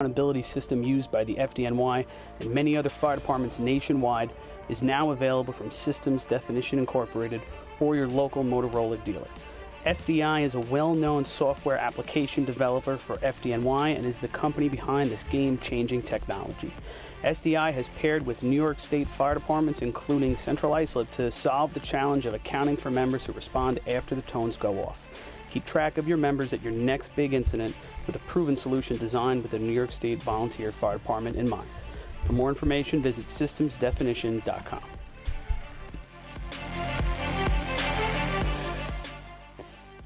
accountability system used by the FDNY and many other fire departments nationwide is now available from Systems Definition Incorporated or your local Motorola dealer. SDI is a well-known software application developer for FDNY and is the company behind this game-changing technology. SDI has paired with New York State fire departments, including Central Islip, to solve the challenge of accounting for members who respond after the tones go off. Keep track of your members at your next big incident with a proven solution designed with the New York State Volunteer Fire Department in mind. For more information, visit systemsdefinition.com.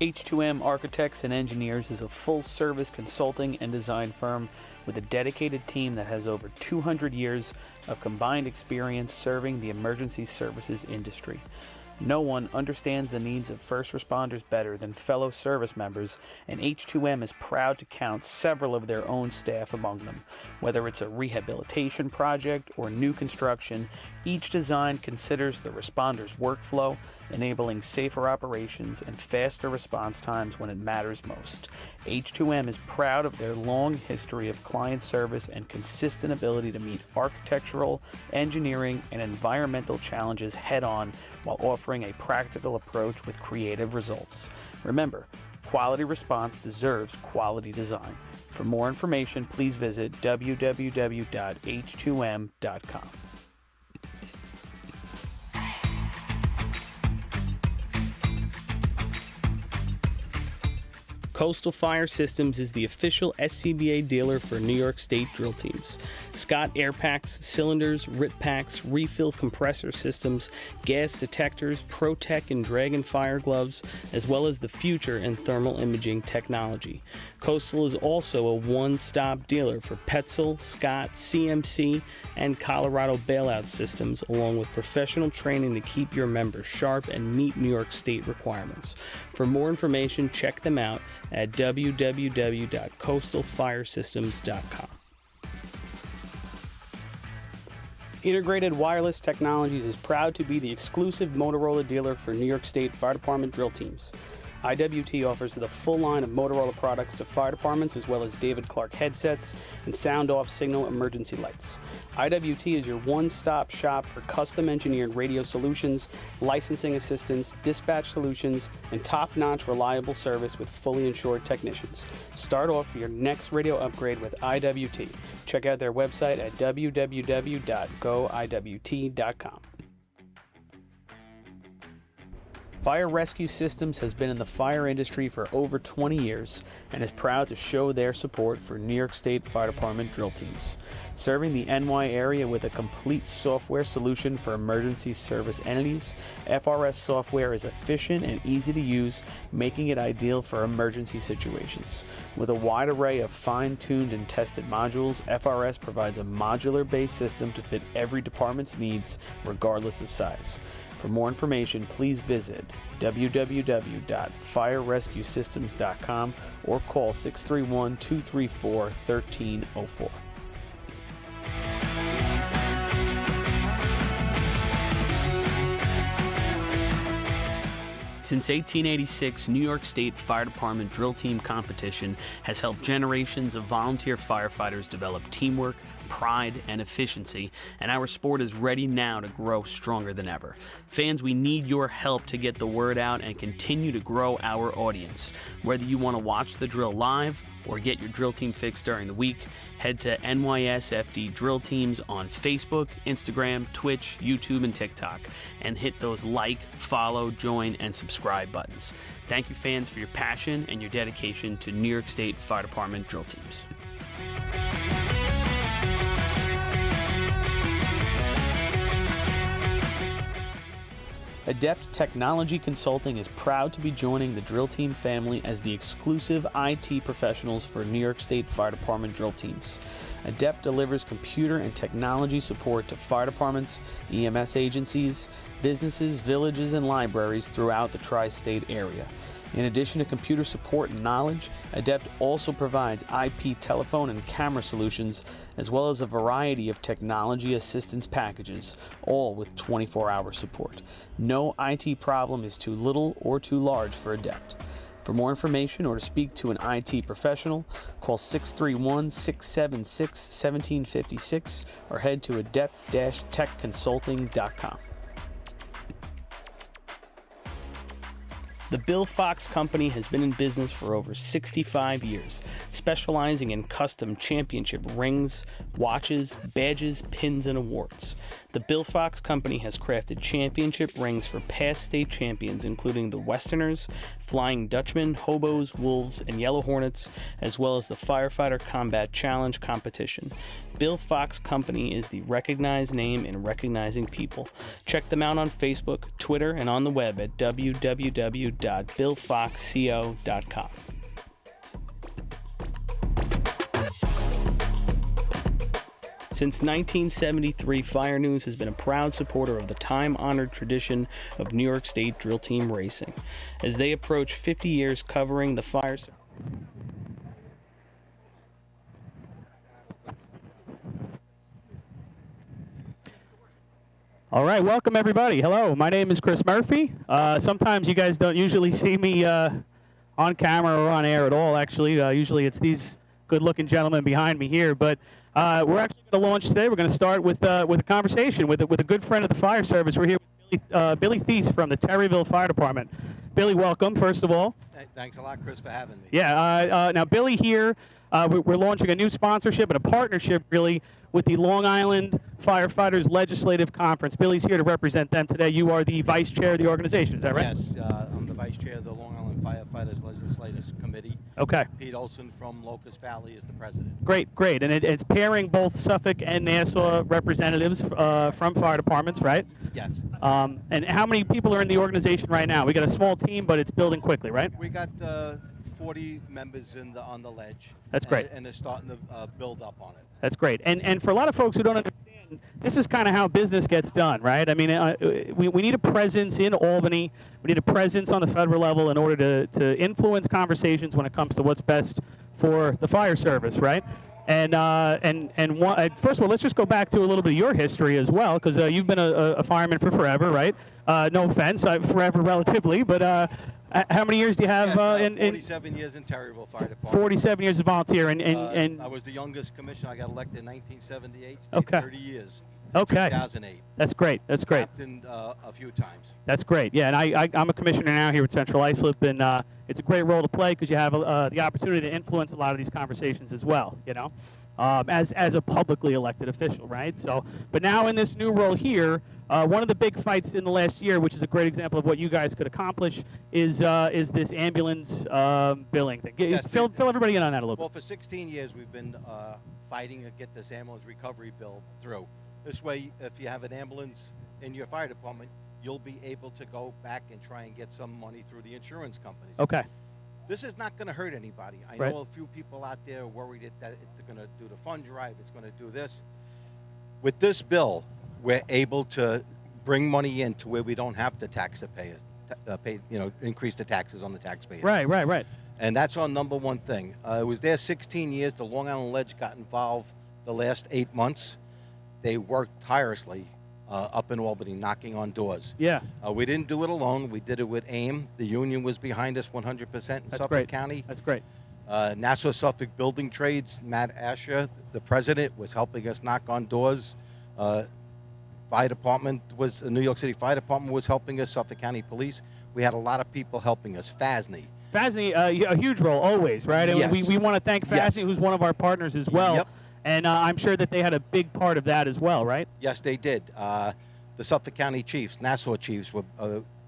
H2M Architects and Engineers is a full-service consulting and design firm with a dedicated team that has over 200 years of combined experience serving the emergency services industry. No one understands the needs of first responders better than fellow service members, and H2M is proud to count several of their own staff among them. Whether it's a rehabilitation project or new construction, each design considers the responder's workflow, enabling safer operations and faster response times when it matters most. H2M is proud of their long history of client service and consistent ability to meet architectural, engineering, and environmental challenges head-on while offering a practical approach with creative results. Remember, quality response deserves quality design. For more information, please visit www.h2m.com. Coastal Fire Systems is the official SCBA dealer for New York State drill teams. Scott air packs, cylinders, RIT packs, refill compressor systems, gas detectors, ProTech and Dragon fire gloves, as well as the future in thermal imaging technology. Coastal is also a one-stop dealer for Petzl, Scott, CMC, and Colorado bailout systems, along with professional training to keep your members sharp and meet New York State requirements. For more information, check them out at www.coastalfiresystems.com. Integrated Wireless Technologies is proud to be the exclusive Motorola dealer for New York State Fire Department drill teams. IWT offers the full line of Motorola products to fire departments, as well as David Clark headsets and sound-off signal emergency lights. IWT is your one-stop shop for custom-engineered radio solutions, licensing assistance, dispatch solutions, and top-notch reliable service with fully insured technicians. Start off your next radio upgrade with IWT. Check out their website at www.goiwt.com. Fire Rescue Systems has been in the fire industry for over 20 years and is proud to show their support for New York State Fire Department drill teams. Serving the NY area with a complete software solution for emergency service entities, FRS software is efficient and easy to use, making it ideal for emergency situations. With a wide array of fine-tuned and tested modules, FRS provides a modular-based system to fit every department's needs, regardless of size. For more information, please visit www.firerescuesystems.com or call 631-234-1304. Since 1886, New York State Fire Department drill team competition has helped generations of volunteer firefighters develop teamwork, pride, and efficiency, and our sport is ready now to grow stronger than ever. Fans, we need your help to get the word out and continue to grow our audience. Whether you want to watch the drill live or get your drill team fix during the week, head to NYSFD Drill Teams on Facebook, Instagram, Twitch, YouTube, and TikTok, and hit those like, follow, join, and subscribe buttons. Thank you, fans, for your passion and your dedication to New York State Fire Department drill teams. Adept Technology Consulting is proud to be joining the drill team family as the exclusive IT professionals for New York State Fire Department drill teams. Adept delivers computer and technology support to fire departments, EMS agencies, businesses, villages, and libraries throughout the tri-state area. In addition to computer support and knowledge, Adept also provides IP telephone and camera solutions, as well as a variety of technology assistance packages, all with 24-hour support. No IT problem is too little or too large for Adept. For more information or to speak to an IT professional, call 631-676-1756 or head to adept-techconsulting.com. The Bill Fox Company has been in business for over 65 years, specializing in custom championship rings, watches, badges, pins, and awards. The Bill Fox Company has crafted championship rings for past state champions, including the Westerners, Flying Dutchmen, Hobos, Wolves, and Yellow Hornets, as well as the Firefighter Combat Challenge competition. Bill Fox Company is the recognized name in recognizing people. Check them out on Facebook, Twitter, and on the web at www.billfoxco.com. Since 1973, Fire News has been a proud supporter of the time-honored tradition of New York State drill team racing. As they approach 50 years covering the fire... All right, welcome everybody. Hello, my name is Chris Murphy. Sometimes you guys don't usually see me on camera or on air at all, actually. Usually it's these good-looking gentlemen behind me here, but we're actually going to launch today. We're going to start with a conversation with a good friend of the fire service. We're here with Billy Thies from the Terryville Fire Department. Billy, welcome, first of all. Thanks a lot, Chris, for having me. Yeah, now Billy here, we're launching a new sponsorship and a partnership, really, with the Long Island Firefighters Legislative Conference. Billy's here to represent them today. You are the vice chair of the organization, is that right? Yes, I'm the vice chair of the Long Island Firefighters Legislative Committee. Okay. Pete Olson from Locust Valley is the president. Great, great. And it's pairing both Suffolk and Nassau representatives from fire departments, right? Yes. And how many people are in the organization right now? We got a small team, but it's building quickly, right? We got 40 members on the ledge. That's great. And they're starting to build up on it. That's great. And for a lot of folks who don't understand, this is kind of how business gets done, right? I mean, we need a presence in Albany. We need a presence on the federal level in order to influence conversations when it comes to what's best for the fire service, right? And first of all, let's just go back to a little bit of your history as well, because you've been a fireman for forever, right? No offense, forever relatively, but how many years do you have? 47 years in Terryville Fire Department. 47 years of volunteer, and I was the youngest commissioner. I got elected in 1978. Stayed Okay. 30 years. Okay. 2008. That's great. That's great. Captained a few times. That's great. Yeah, and I'm a commissioner now here at Central Islip, and it's a great role to play because you have the opportunity to influence a lot of these conversations as well, you know, as a publicly elected official, right? So, but now in this new role here, one of the big fights in the last year, which is a great example of what you guys could accomplish, is this ambulance billing thing. Yes, Fill everybody in on that a little Well, bit. for 16 years, we've been fighting to get this ambulance recovery bill through. This way, if you have an ambulance in your fire department, you'll be able to go back and try and get some money through the insurance companies. Okay. This is not going to hurt anybody. I Right. know a few people out there are worried that it's going to do the fund drive, it's going to do this. With this bill, we're able to bring money in to where we don't have to tax the payers, increase the taxes on the taxpayers. Right. And that's our number one thing. It was there 16 years. The Long Island Ledge got involved the last 8 months. They worked tirelessly up in Albany, knocking on doors. Yeah. We didn't do it alone. We did it with AIM. The union was behind us 100% in Suffolk great. County. That's great. Nassau Suffolk Building Trades, Matt Asher, the president, was helping us knock on doors. Fire Department the New York City Fire Department was helping us. Suffolk County Police. We had a lot of people helping us. FASNY. FASNY, a huge role always, right? And Yes. we want to thank FASNY, Yes. who's one of our partners as well. Yep. And I'm sure that they had a big part of that as well, right? Yes, they did. The Suffolk County chiefs, Nassau chiefs, were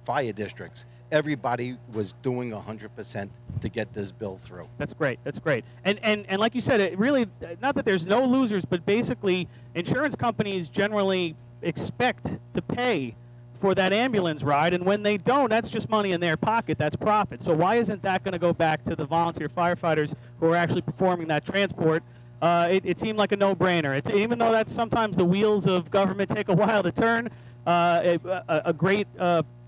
fire districts. Everybody was doing 100% to get this bill through. That's great. That's great. And like you said, it really, not that there's no losers, but basically insurance companies generally expect to pay for that ambulance ride, and when they don't, that's just money in their pocket. That's profit. So why isn't that going to go back to the volunteer firefighters who are actually performing that transport? It seemed like a no-brainer. Even though that's sometimes the wheels of government take a while to turn, a great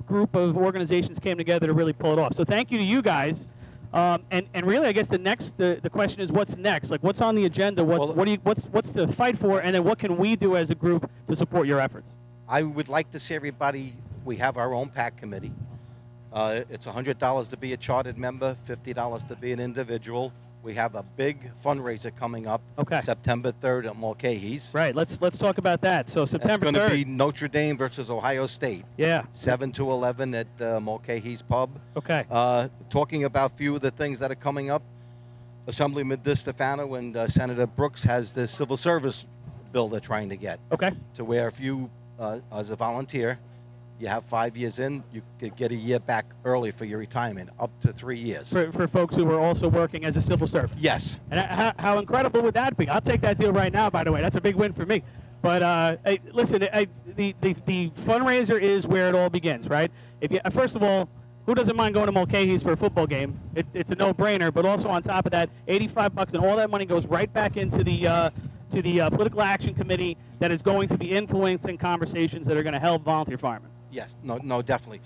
group of organizations came together to really pull it off. So thank you to you guys. And really, I guess the question is, what's next? Like, what's on the agenda? What's to fight for? And then what can we do as a group to support your efforts? I would like to see everybody. We have our own PAC committee. It's $100 to be a chartered member, $50 to be an individual. We have a big fundraiser coming up, Okay. September 3rd at Mulcahy's. Right. Let's talk about that. So It's September going to 3rd. be Notre Dame versus Ohio State. Yeah. 7 to 11 at Mulcahy's Pub. Okay. Talking about a few of the things that are coming up, Assemblyman DiStefano and Senator Brooks has this civil service bill they're trying to get. Okay. To where if you, as a volunteer, you have 5 years in, you could get a year back early for your retirement, up to 3 years. For folks who are also working as a civil servant. Yes. And how incredible would that be? I'll take that deal right now, by the way. That's a big win for me. But hey, listen, the fundraiser is where it all begins, right? If you, first of all, who doesn't mind going to Mulcahy's for a football game? It's a no-brainer. But also on top of that, $85, and all that money goes right back into the Political Action Committee that is going to be influencing conversations that are going to help volunteer firemen. Yes, no, definitely.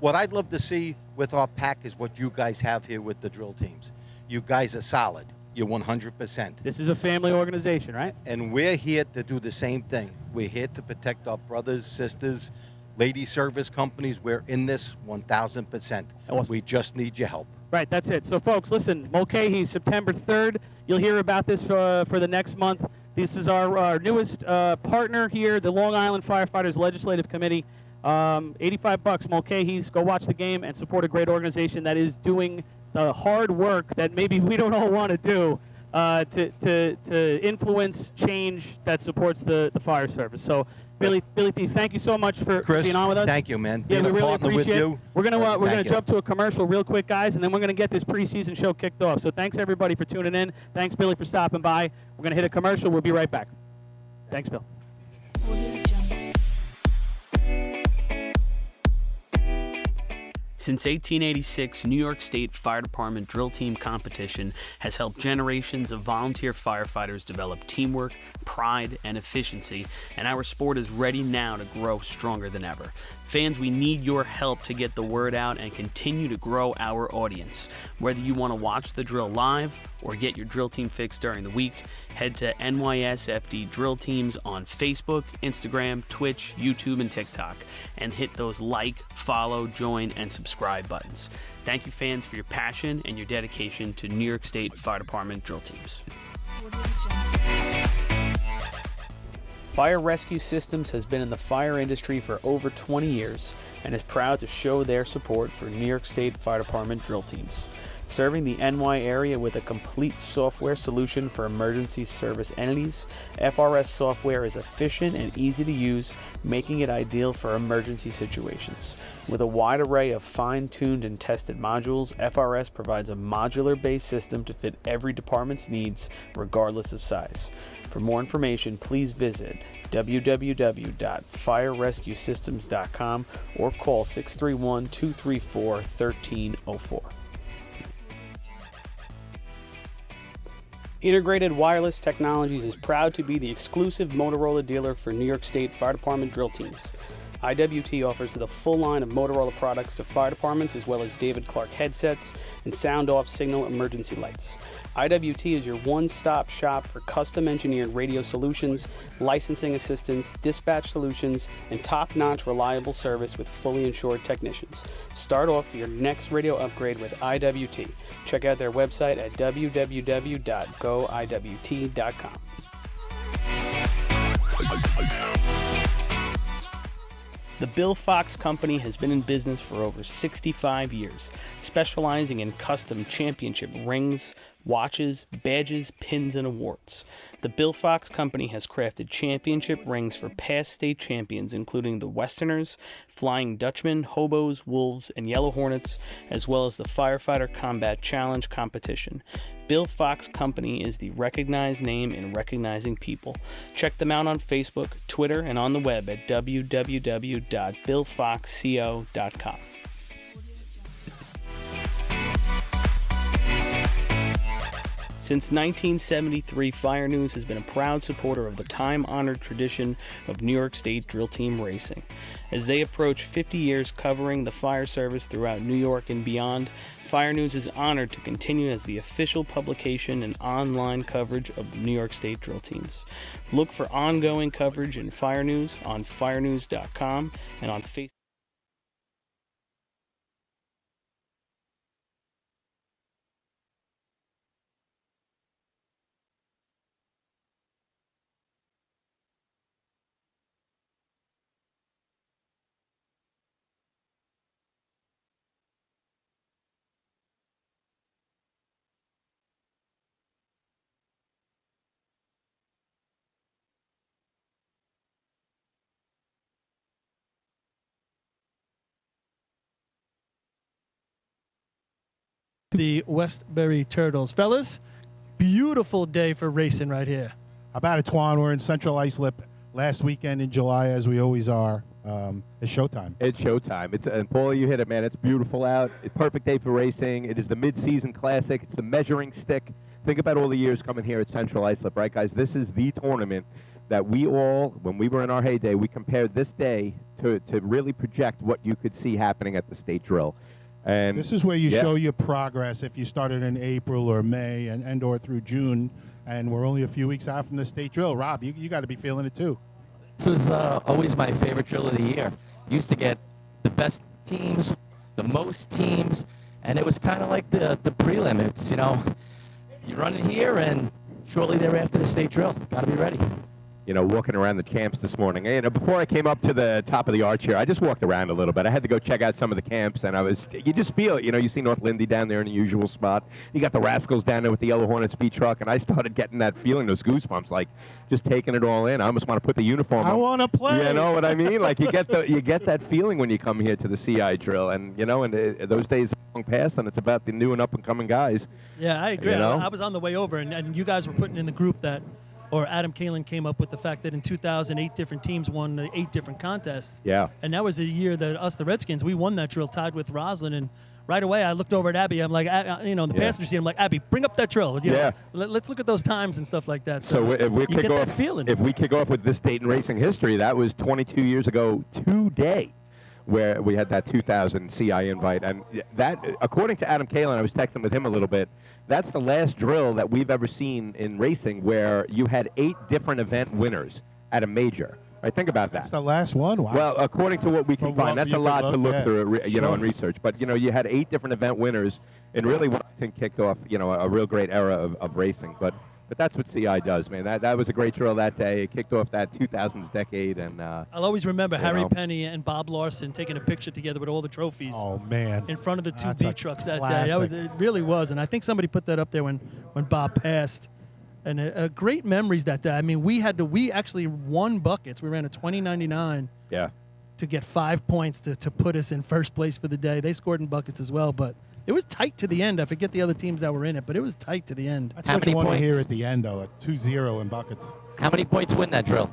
What I'd love to see with our pack is what you guys have here with the drill teams. You guys are solid. You're 100%. This is a family organization, right? And we're here to do the same thing. We're here to protect our brothers, sisters, lady service companies. We're in this 1,000%. Awesome. We just need your help. Right, that's it. So, folks, listen, Mulcahy's September 3rd. You'll hear about this for the next month. This is our newest partner here, the Long Island Firefighters Legislative Committee. $85, Mulcahy's. Go watch the game and support a great organization that is doing the hard work that maybe we don't all want to do to influence change that supports the fire service. So, Billy Thies, thank you so much for Chris, being on with us. thank you, man. Yeah, Being we a really partner with appreciate it. you. We're gonna thank you. jump to a commercial real quick, guys, and then we're gonna get this preseason show kicked off. So thanks everybody for tuning in. Thanks Billy for stopping by. We're gonna hit a commercial. We'll be right back. Thanks, Bill. Since 1886, New York State Fire Department Drill Team Competition has helped generations of volunteer firefighters develop teamwork, pride, and efficiency, and our sport is ready now to grow stronger than ever. Fans, we need your help to get the word out and continue to grow our audience. Whether you want to watch the drill live or get your drill team fix during the week, head to NYSFD Drill Teams on Facebook, Instagram, Twitch, YouTube, and TikTok, and hit those like, follow, join, and subscribe buttons. Thank you, fans, for your passion and your dedication to New York State Fire Department drill teams. Fire Rescue Systems has been in the fire industry for over 20 years and is proud to show their support for New York State Fire Department drill teams. Serving the NY area with a complete software solution for emergency service entities, FRS software is efficient and easy to use, making it ideal for emergency situations. With a wide array of fine-tuned and tested modules, FRS provides a modular-based system to fit every department's needs, regardless of size. For more information, please visit www.firerescuesystems.com or call 631-234-1304. Integrated Wireless Technologies is proud to be the exclusive Motorola dealer for New York State Fire Department drill teams. IWT offers the full line of Motorola products to fire departments, as well as David Clark headsets and sound-off signal emergency lights. IWT is your one-stop shop for custom-engineered radio solutions, licensing assistance, dispatch solutions, and top-notch reliable service with fully insured technicians. Start off your next radio upgrade with IWT. Check out their website at www.goiwt.com. The Bill Fox Company has been in business for over 65 years, specializing in custom championship rings, watches, badges, pins, and awards. The Bill Fox Company has crafted championship rings for past state champions, including the Westerners, Flying Dutchmen, Hobos, Wolves, and Yellow Hornets, as well as the Firefighter Combat Challenge competition. Bill Fox Company is the recognized name in recognizing people. Check them out on Facebook, Twitter, and on the web at www.billfoxco.com. Since 1973, Fire News has been a proud supporter of the time-honored tradition of New York State drill team racing. As they approach 50 years covering the fire service throughout New York and beyond, Fire News is honored to continue as the official publication and online coverage of the New York State drill teams. Look for ongoing coverage in Fire News on firenews.com and on Facebook. the Westbury Turtles. Fellas, beautiful day for racing right here. How about it, Twan? We're in Central Islip last weekend in July, as we always are. It's showtime. It's showtime. And Paul, you hit it, man. It's beautiful out. It's a perfect day for racing. It is the mid-season classic. It's the measuring stick. Think about all the years coming here at Central Islip, right, guys? This is the tournament that we all, when we were in our heyday, we compared this day to really project what you could see happening at the state drill. And this is where you show your progress if you started in April or May and or through June, and we're only a few weeks out from the state drill. Rob, you got to be feeling it too. This was always my favorite drill of the year. Used to get the best teams, the most teams, and it was kind of like the prelim. It's, you know, you run in here, and shortly thereafter the state drill. Got to be ready. You know, walking around the camps this morning. You know, before I came up to the top of the arch here, I just walked around a little bit. I had to go check out some of the camps, and you just feel it. You know, you see North Lindy down there in the usual spot. You got the Rascals down there with the Yellow Hornet speed truck, and I started getting that feeling, those goosebumps, like just taking it all in. I almost want to put the uniform on. I want to play. You know what I mean? Like you get that feeling when you come here to the CI drill, and you know, and those days are long past, and it's about the new and up and coming guys. Yeah, I agree. You know? I was on the way over, and you guys were putting in the group that, or Adam Kalin came up with the fact that in 2000, 8 different teams won 8 different contests. Yeah. And that was a year that us, the Redskins, we won that drill, tied with Roslyn. And right away, I looked over at Abby. I'm like, you know, in the passenger seat, I'm like, Abby, bring up that drill. You know, let's look at those times and stuff like that. So if we you kick get off, that feeling. if we kick off with this date in racing history, that was 22 years ago today, where we had that 2000 CI invite, and that, according to Adam Kalin, I was texting with him a little bit. That's the last drill that we've ever seen in racing where you had 8 different event winners at a major. Right, think about that. That's the last one. Wow. Well, according to what we can find, that's a lot to look through, you know, and research. But you know, you had 8 different event winners, and really what I think kicked off, you know, a real great era of racing. But that's what CI does, man. That was a great drill that day. It kicked off that 2000s decade, and I'll always remember Harry Penny and Bob Larson taking a picture together with all the trophies. Oh man! In front of the 2 That's beat trucks that classic. day. It really was, and I think somebody put that up there when Bob passed. And great memories that day. I mean, we actually won buckets. We ran a 20.99. Yeah. To get 5 points to put us in first place for the day. They scored in buckets as well, but it was tight to the end. I forget the other teams that were in it, but it was tight to the end. That's what you want to hear at the end, though. A 2-0 in buckets. How many points win that drill?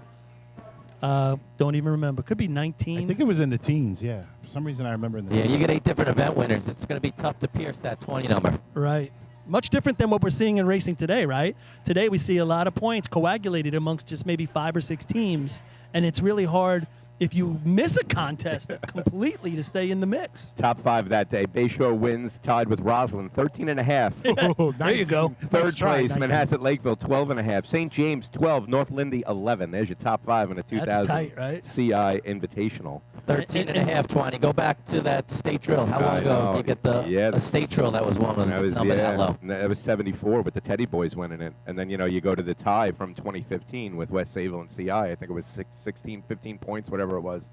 Don't even remember. Could be 19. I think it was in the teens. Yeah. For some reason, I remember in the. Yeah, teens. you get 8 different event winners. It's going to be tough to pierce that 20 number. Right. Much different than what we're seeing in racing today, right? Today we see a lot of points coagulated amongst just maybe 5 or 6 teams, and it's really hard if you miss a contest completely to stay in the mix. Top 5 that day. Bayshore wins, tied with Roslyn, 13.5. Oh, there you go. Third place, Manhasset Lakeville, 12.5. St. James, 12. North Lindy, 11. There's your top 5 in a 2000 That's tight, right? CI Invitational. 13.5, 20. Go back to that state drill. How long ago did you get a state drill that was one of the number that low? That was 74 with the Teddy Boys winning it. And then, you know, you go to the tie from 2015 with West Sayville and CI. I think it was 16, 15 points, whatever it was.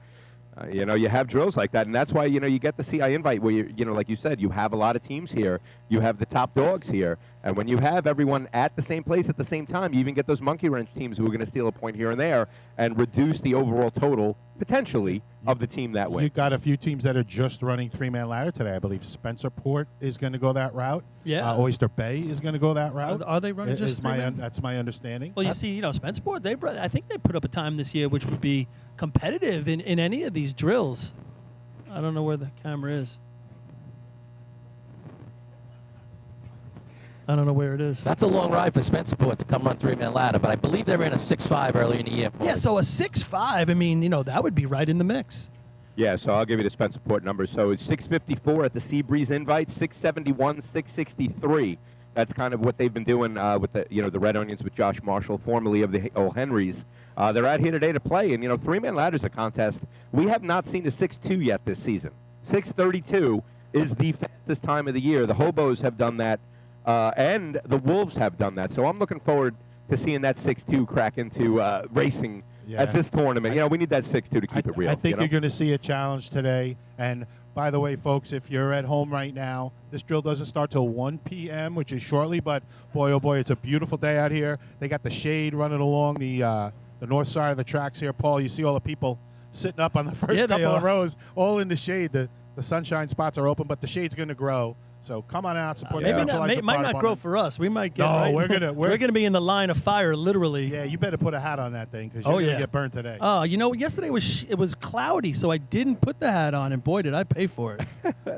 You know, you have drills like that, and that's why, you know, you get the CI invite where, you know, like you said, you have a lot of teams here. You have the top dogs here. And when you have everyone at the same place at the same time, you even get those monkey wrench teams who are going to steal a point here and there and reduce the overall total, potentially, of the team that wins. You've got a few teams that are just running 3-man ladder today. I believe Spencerport is going to go that route. Yeah. Oyster Bay is going to go that route. Are they running just 3-man? That's my understanding. Well, you see, you know, Spencerport, I think they put up a time this year which would be competitive in any of these drills. I don't know where the camera is. I don't know where it is. That's a long ride for Spencerport to come run 3-man ladder, but I believe they ran a 6.5 early in the year. Yeah, so a 6.5, I mean, you know, that would be right in the mix. Yeah, so I'll give you the Spencerport numbers. So it's 654 at the Seabreeze invite, 671, 663. That's kind of what they've been doing with the, you know, the Red Onions with Josh Marshall, formerly of the Old Henrys. They're out here today to play, and, you know, 3-man ladder's a contest. We have not seen a 6.2 yet this season. 6:32 is the fastest time of the year. The Hobos have done that. And the Wolves have done that. So I'm looking forward to seeing that 6.2 crack into racing at this tournament. You know, we need that 6.2 to keep it real. I think you're going to see a challenge today. And by the way, folks, if you're at home right now, this drill doesn't start till 1 p.m., which is shortly. But, boy, oh, boy, it's a beautiful day out here. They got the shade running along the north side of the tracks here. Paul, you see all the people sitting up on the first couple of rows, all in the shade. The sunshine spots are open, but the shade's going to grow. So come on out, support the Maybe Central not, Islip might Fire not grow Department. for us. We might get. No, right- we're gonna be in the line of fire, literally. Yeah, you better put a hat on that thing because Oh, you're yeah. gonna get burned today. Oh, yesterday it was cloudy, so I didn't put the hat on, and boy, did I pay for it.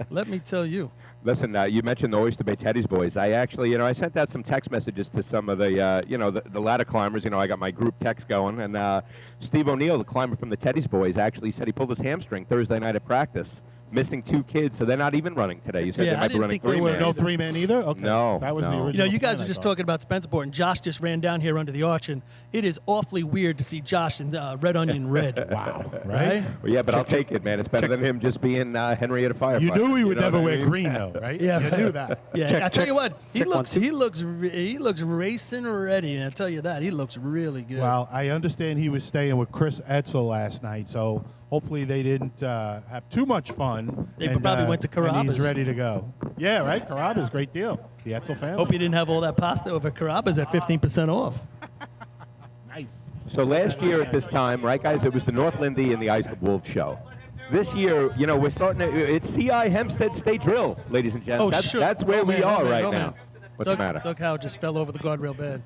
Let me tell you. Listen, you mentioned the Oyster Bay Teddy's boys. I actually, I sent out some text messages to some of the, the ladder climbers. I got my group text going, and Steve O'Neill, the climber from the Teddy's boys, actually said he pulled his hamstring Thursday night at practice, missing 2 kids, so they're not even running today. You said Yeah, they I might be didn't running think they 3 were. man. No 3-man either? Okay. No, That was the no. original. You guys plan, were I just thought. talking about Spencerport, and Josh just ran down here under the arch, and it is awfully weird to see Josh in Red Onion Red. Wow. Right? Well, yeah, but I'll take it, man. It's better than him just being Henrietta Firefighter. You knew he would know never what I wear mean? green, though, right? Yeah, You right. knew that. Yeah, I tell you what, he check one, looks racing ready, and I tell you that he looks really good. Well, I understand he was staying with Chris Edsel last night, so hopefully they didn't have too much fun. They probably went to And Carrabba's. he's ready to go. Yeah, right? Carrabba's, great deal. The Edsel family. Hope you didn't have all that pasta over Carrabba's at 15% off. Nice. So last year at this time, right, guys, it was the North Lindy and the Islip Wolves show. This year, we're starting to, it's CI Hempstead State Drill, ladies and gentlemen. Oh, sure. That's where Oh, we man, are oh, man, right oh, now. man. What's Doug, the matter? Doug Howe just fell over the guardrail bad.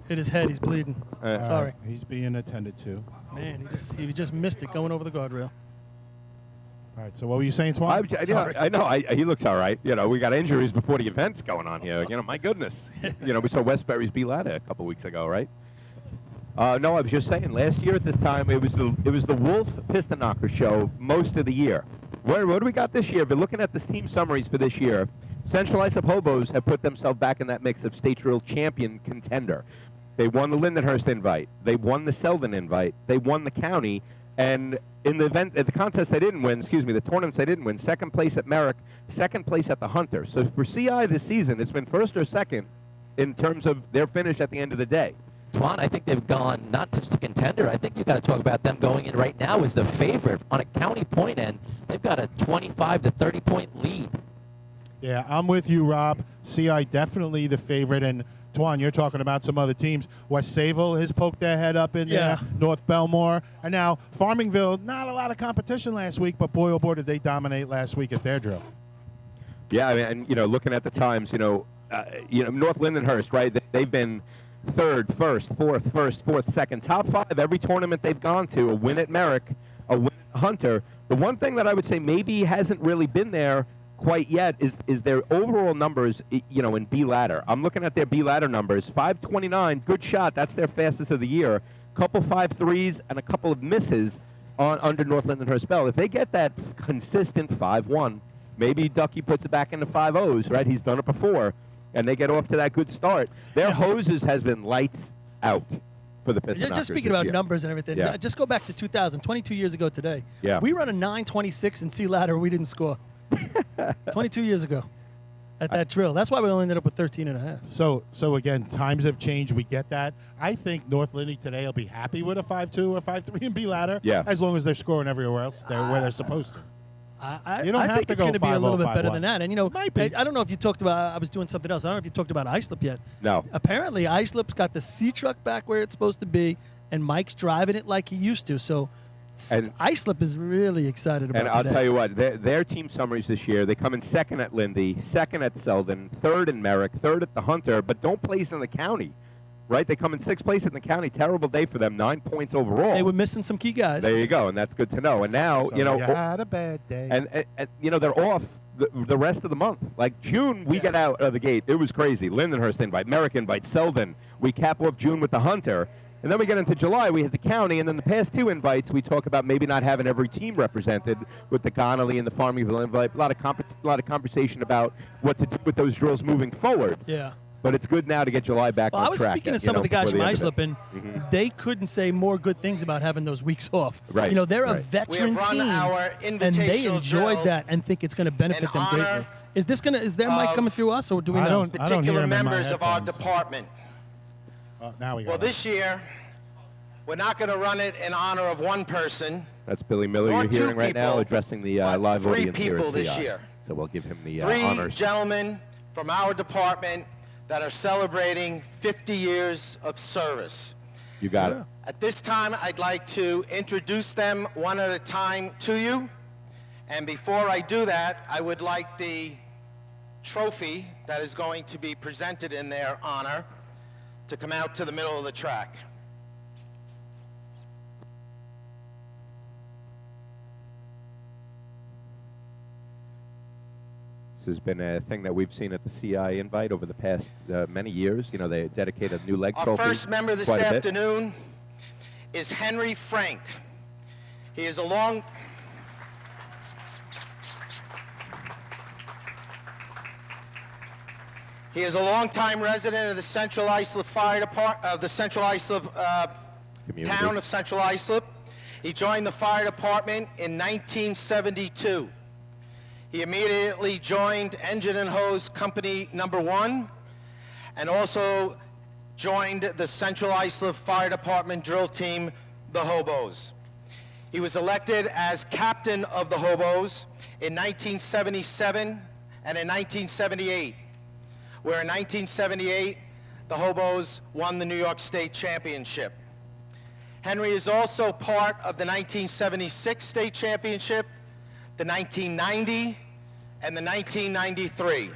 Hit his head. He's bleeding. Sorry. He's being attended to. Man, he just missed it going over the guardrail. All right, so what were you saying, Twan? Sorry. I know. He looks all right. We got injuries before the event's going on here. My goodness. We saw Westbury's B-Ladder a couple weeks ago, right? No, I was just saying. Last year at this time, it was the Wolf Piston Knocker show most of the year. What do we got this year? If you're looking at the team summaries for this year, Central Islip Hobos have put themselves back in that mix of State Drill champion contender. They won the Lindenhurst invite. They won the Selden invite. They won the county. And in the event, at the contest they didn't win, the tournaments they didn't win, second place at Merrick, second place at the Hunter. So for CI this season, it's been first or second in terms of their finish at the end of the day. Twan, I think they've gone not just a contender. I think you've got to talk about them going in right now as the favorite on a county point end. They've got a 25 to 30 point lead. Yeah, I'm with you, Rob. CI definitely the favorite. And Twan, you're talking about some other teams. West Sayville has poked their head up in there. North Belmore. And now Farmingville, not a lot of competition last week, but boy, oh boy, did they dominate last week at their drill. Yeah, I mean, and looking at the times, North Lindenhurst, right? They've been third, first, fourth, second, top 5 every tournament they've gone to. A win at Merrick, a win at Hunter. The one thing that I would say maybe hasn't really been there quite yet is their overall numbers, in B ladder. I'm looking at their B ladder numbers. 529, good shot. That's their fastest of the year. Couple 5.3s and a couple of misses under North Lindenhurst belt. If they get that consistent 5.1, maybe Ducky puts it back into 5.0s, right? He's done it before, and they get off to that good start. Their hoses has been lights out for the Piston Knockers Just speaking this about year. numbers and everything, Yeah. just go back to 2000, 22 years ago today. Yeah. We run a 9.26 in C ladder. We didn't score. 22 years ago at that drill. That's why we only ended up with 13 and a half. So again, times have changed. We get that. I think North Lindy today will be happy with a 5.2 or 5.3 in B ladder. Yeah. As long as they're scoring everywhere else, they're where they're supposed to. I You don't have think to it's go going to be a little bit 5.0, better 5.1. than that. And, Might be. I don't know if you talked about, I was doing something else. I don't know if you talked about Islip yet. No. Apparently, Islip's got the C truck back where it's supposed to be, and Mike's driving it like he used to. So And- Islip is really excited about And I'll today. tell you what, their team summaries this year, they come in second at Lindy, second at Selden, third in Merrick, third at the Hunter, but don't place in the county, right? They come in 6th place in the county. Terrible day for them, 9 points overall. They were missing some key guys. There you go, and that's good to know. And now, So you had a bad day. and they're off the rest of the month. Like June, we get out of the gate. It was crazy. Lindenhurst invite, Merrick invite, Selden. We cap off June with the Hunter. And then we get into July, we hit the county, and then the past 2 invites, we talk about maybe not having every team represented with the Connolly and the Farmingville invite. A lot of conversation about what to do with those drills moving forward. Yeah. But it's good now to get July back Well, on I was track. speaking to some of the guys before from end of Islip, it. and they couldn't say more good things about having those weeks off. Right, They're a right. veteran We have run team, our and they invitational enjoyed drill that and think it's going to benefit in them greatly. honor Is their mic of coming through us, or do we I know? don't hear particular him in my members of our headphones. department. Now we got Well, it. this year, we're not going to run it in honor of one person. That's Billy Miller Nor you're two hearing right now, people, addressing the but live 3 audience here people at this CI. year. So we'll give him the 3 honors. gentlemen from our department that are celebrating 50 years of service. You got it. At this time, I'd like to introduce them one at a time to you. And before I do that, I would like the trophy that is going to be presented in their honor to come out to the middle of the track. This has been a thing that we've seen at the CI Invite over the past many years. You know, they dedicate a new leg Our trophy. first member this afternoon is Henry Frank. He is a longtime resident of the Central Islip Fire Department, of the Central Islip town of Central Islip. He joined the fire department in 1972. He immediately joined Engine and Hose Company Number 1 and also joined the Central Islip Fire Department drill team, the Hobos. He was elected as captain of the Hobos in 1977 and in 1978, where in 1978, the Hobos won the New York State Championship. Henry is also part of the 1976 State Championship, the 1990, and the 1993.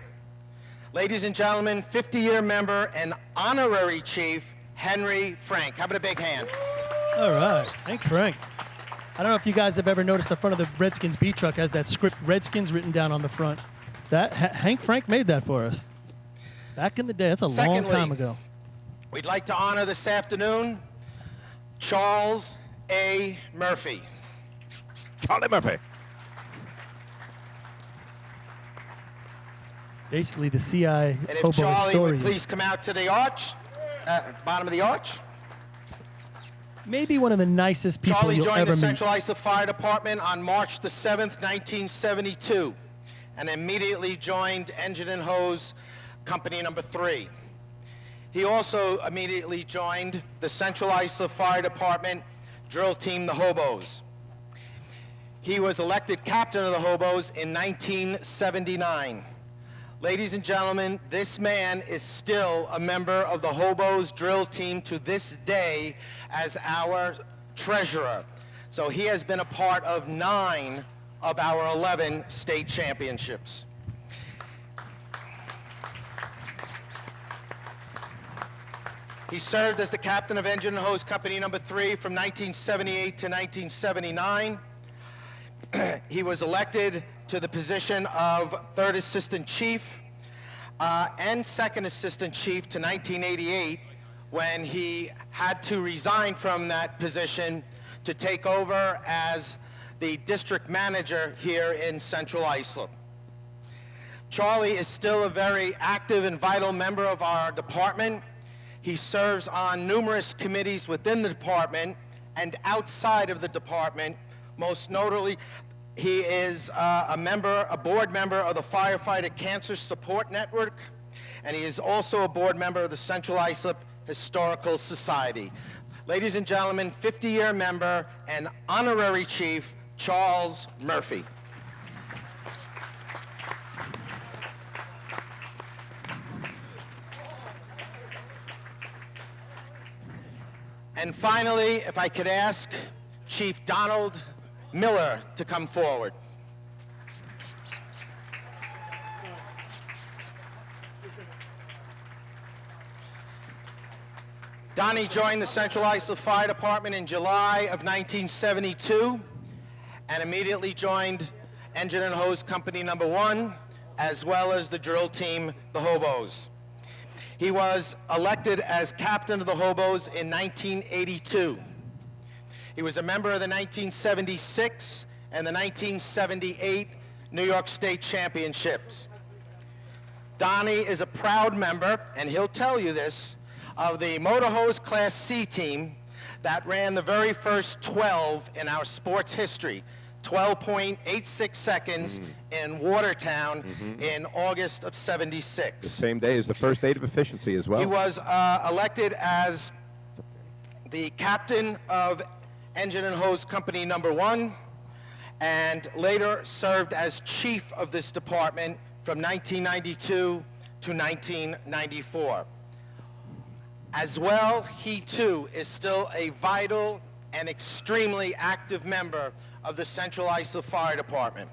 Ladies and gentlemen, 50-year member and honorary chief, Henry Frank. How about a big hand? All right, Hank Frank. I don't know if you guys have ever noticed the front of the Redskins beat truck has that script Redskins written down on the front. That Hank Frank made that for us. Back in the day, that's a long time ago. We'd like to honor this afternoon Charles A. Murphy. Charlie Murphy. Basically, the CI And if Hobo Charlie story. would please come out to the arch, bottom of the arch. Maybe one of the nicest people Charlie you'll joined ever the meet. Central Islip Fire Department on March the 7th, 1972, and immediately joined Engine and Hose Company Number 3. He also immediately joined the Central Islip Fire Department drill team, the Hobos. He was elected captain of the Hobos in 1979. Ladies and gentlemen, this man is still a member of the Hobos drill team to this day as our treasurer. So he has been a part of 9 of our 11 state championships. He served as the captain of Engine and Hose Company Number 3 from 1978 to 1979. He was elected to the position of third assistant chief and second assistant chief to 1988, when he had to resign from that position to take over as the district manager here in Central Islip. Charlie is still a very active and vital member of our department. He serves on numerous committees within the department and outside of the department. Most notably, he is a board member of the Firefighter Cancer Support Network, and he is also a board member of the Central Islip Historical Society. Ladies and gentlemen, 50-year member and honorary chief, Charles Murphy. And finally, if I could ask Chief Donald Miller to come forward. Donnie joined the Central Islip Fire Department in July of 1972 and immediately joined Engine and Hose Company Number 1, as well as the drill team, the Hobos. He was elected as captain of the Hobos in 1982. He was a member of the 1976 and the 1978 New York State Championships. Donnie is a proud member, and he'll tell you this, of the Moto Hose Class C team that ran the very first 12 in our sports history, 12.86 seconds in Watertown in August of '76. The same day as the first date of efficiency as well. He was elected as the captain of Engine and Hose Company Number 1, and later served as chief of this department from 1992 to 1994. As well, he too is still a vital and extremely active member of the Central Islip Fire Department.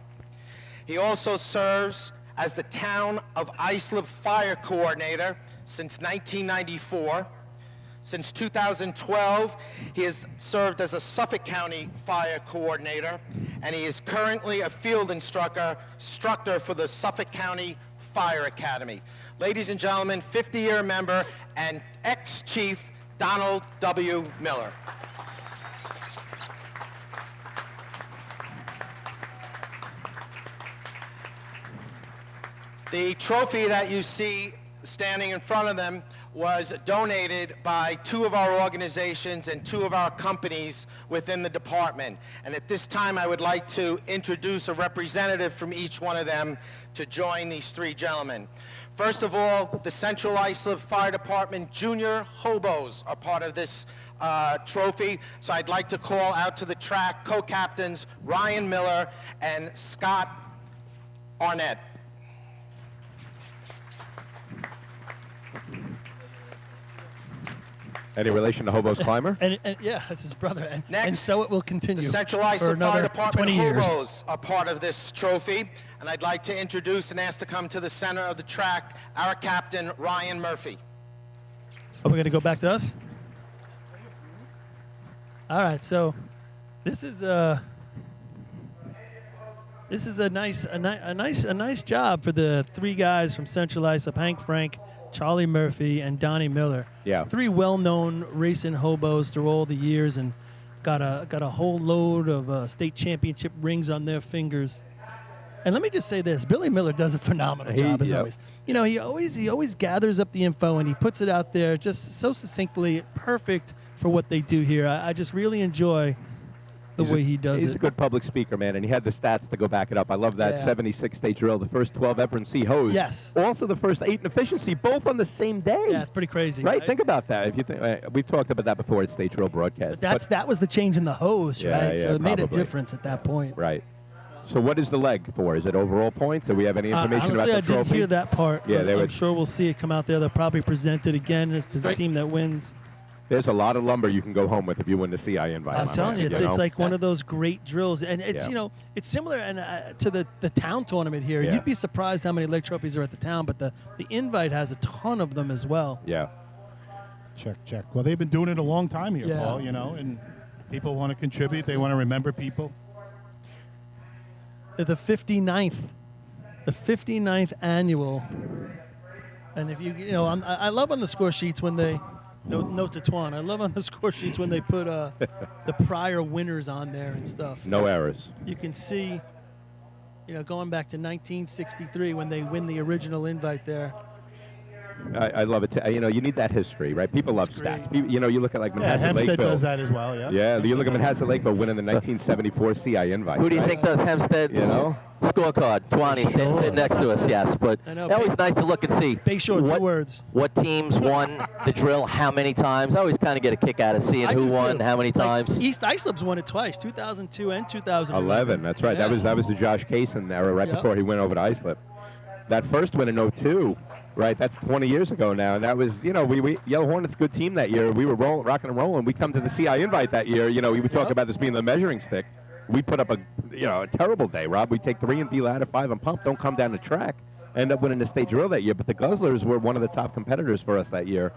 He also serves as the Town of Islip Fire Coordinator since 1994. Since 2012, he has served as a Suffolk County Fire Coordinator, and he is currently a field instructor for the Suffolk County Fire Academy. Ladies and gentlemen, 50-year member and ex-chief Donald W. Miller. The trophy that you see standing in front of them was donated by 2 of our organizations and 2 of our companies within the department. And at this time, I would like to introduce a representative from each one of them to join these 3 gentlemen. First of all, the Central Islip Fire Department Junior Hobos are part of this trophy. So I'd like to call out to the track co-captains Ryan Miller and Scott Arnett. Any relation to Hobo's Climber? And yeah, that's his brother. And Next, so it will continue The Central for Islip Fire another Department 20 years. Hobos are part of this trophy, and I'd like to introduce and ask to come to the center of the track our captain, Ryan Murphy. Are we going to go back to us? All right, so this is a nice job for the 3 guys from Central Islip: Hank Frank, Charlie Murphy, and Donnie Miller. Yeah. 3 well-known racing hobos through all the years, and got a whole load of state championship rings on their fingers. And let me just say this: Billy Miller does a phenomenal job as always. You know, he always gathers up the info and he puts it out there just so succinctly, perfect for what they do here. I just really enjoy the way he does it. He's a good public speaker, man, and he had the stats to go back it up. I love that 76-state drill, the first 12 ever in C hose. Yes. Also the first 8 in efficiency, both on the same day. Yeah, it's pretty crazy. Right? Think about that. If you think we've talked about that before at state drill broadcast. But that was the change in the hose, Yeah, right? So yeah, it made a probably. difference at that point. Right. So what is the leg for? Is it overall points? Do we have any information Honestly, about the I trophy? didn't hear that part. Yeah, but they I'm would. sure we'll see it come out there. They'll probably present it again as the team that wins. There's a lot of lumber you can go home with if you win the CI invite. I'm telling you, it's like one of those great drills, and it's Yeah. it's similar to the town tournament here. Yeah. You'd be surprised how many leg trophies are at the town, but the invite has a ton of them as well. Yeah. Check. Well, they've been doing it a long time here, Yeah. Paul, and people want to contribute. They want to remember people. The 59th annual, and if I love on the score sheets when they note to Twan. I love on the score sheets when they put the prior winners on there and stuff. No errors. You can see, going back to 1963 when they win the original invite there. I love it. You need that history, right? People love great. stats. People, you look at like Yeah, Manhasset Hempstead Lakeville. does that as well, yeah. Yeah, you look at Manhasset Lakeville winning the 1974 CI invite. Who do you right? think does Hempstead's scorecard? Twani sitting next to us, yes. But I know, it's always nice to look and see Bayshore, 2 words. what teams won the drill, how many times. I always kind of get a kick out of seeing I who do won, too. how many Like, times. East Islip's won it twice, 2002 and 2011. 11. That's right. Yeah. That was the Josh Kaysen era right Yep. before he went over to Islip. That first win in 02, right? That's 20 years ago now, and that was we Yellow Hornets good team that year. We were rocking and rolling. We come to the CI invite that year. We would talk about this being the measuring stick. We put up a terrible day, Rob. We take 3 and B ladder, 5 and pump. Don't come down the track. End up winning the state drill that year. But the Guzzlers were one of the top competitors for us that year.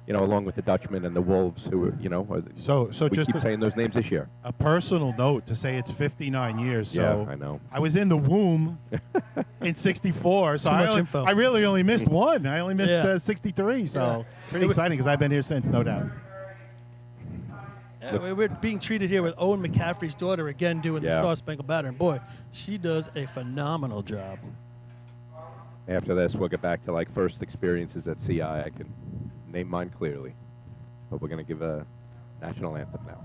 Along with the Dutchmen and the Wolves, who were, So we just keep saying those names this year. a personal note to say it's 59 years. So Yeah, I know. I was in the womb in 64, so Too much info. I really only missed one. I only missed Yeah. 63, so Yeah. pretty exciting because I've been here since, no doubt. Yeah, we're being treated here with Owen McCaffrey's daughter again doing the Yeah. Star Spangled Banner. And boy, she does a phenomenal job. After this, we'll get back to like first experiences at CI. I can name mine clearly, but we're going to give a national anthem now.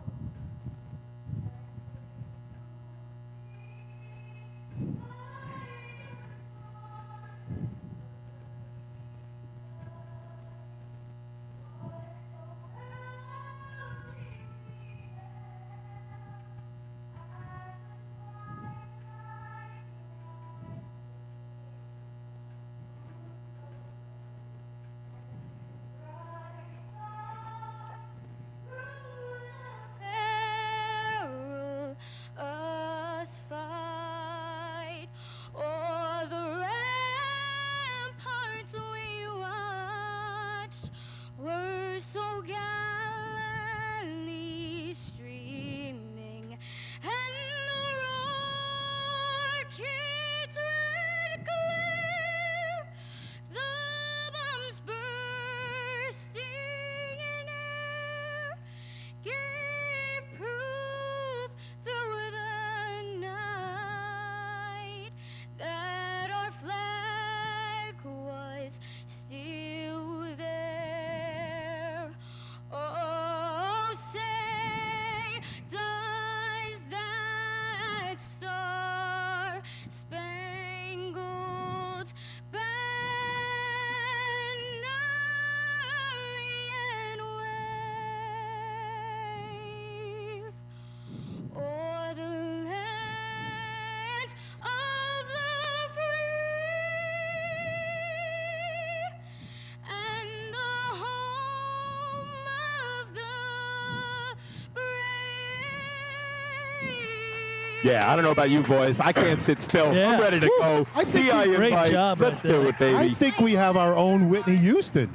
Yeah, I don't know about you boys. I can't sit still. Yeah. I'm ready to go. I think CI great invite. job Let's right there. do it, baby. I think we have our own Whitney Houston.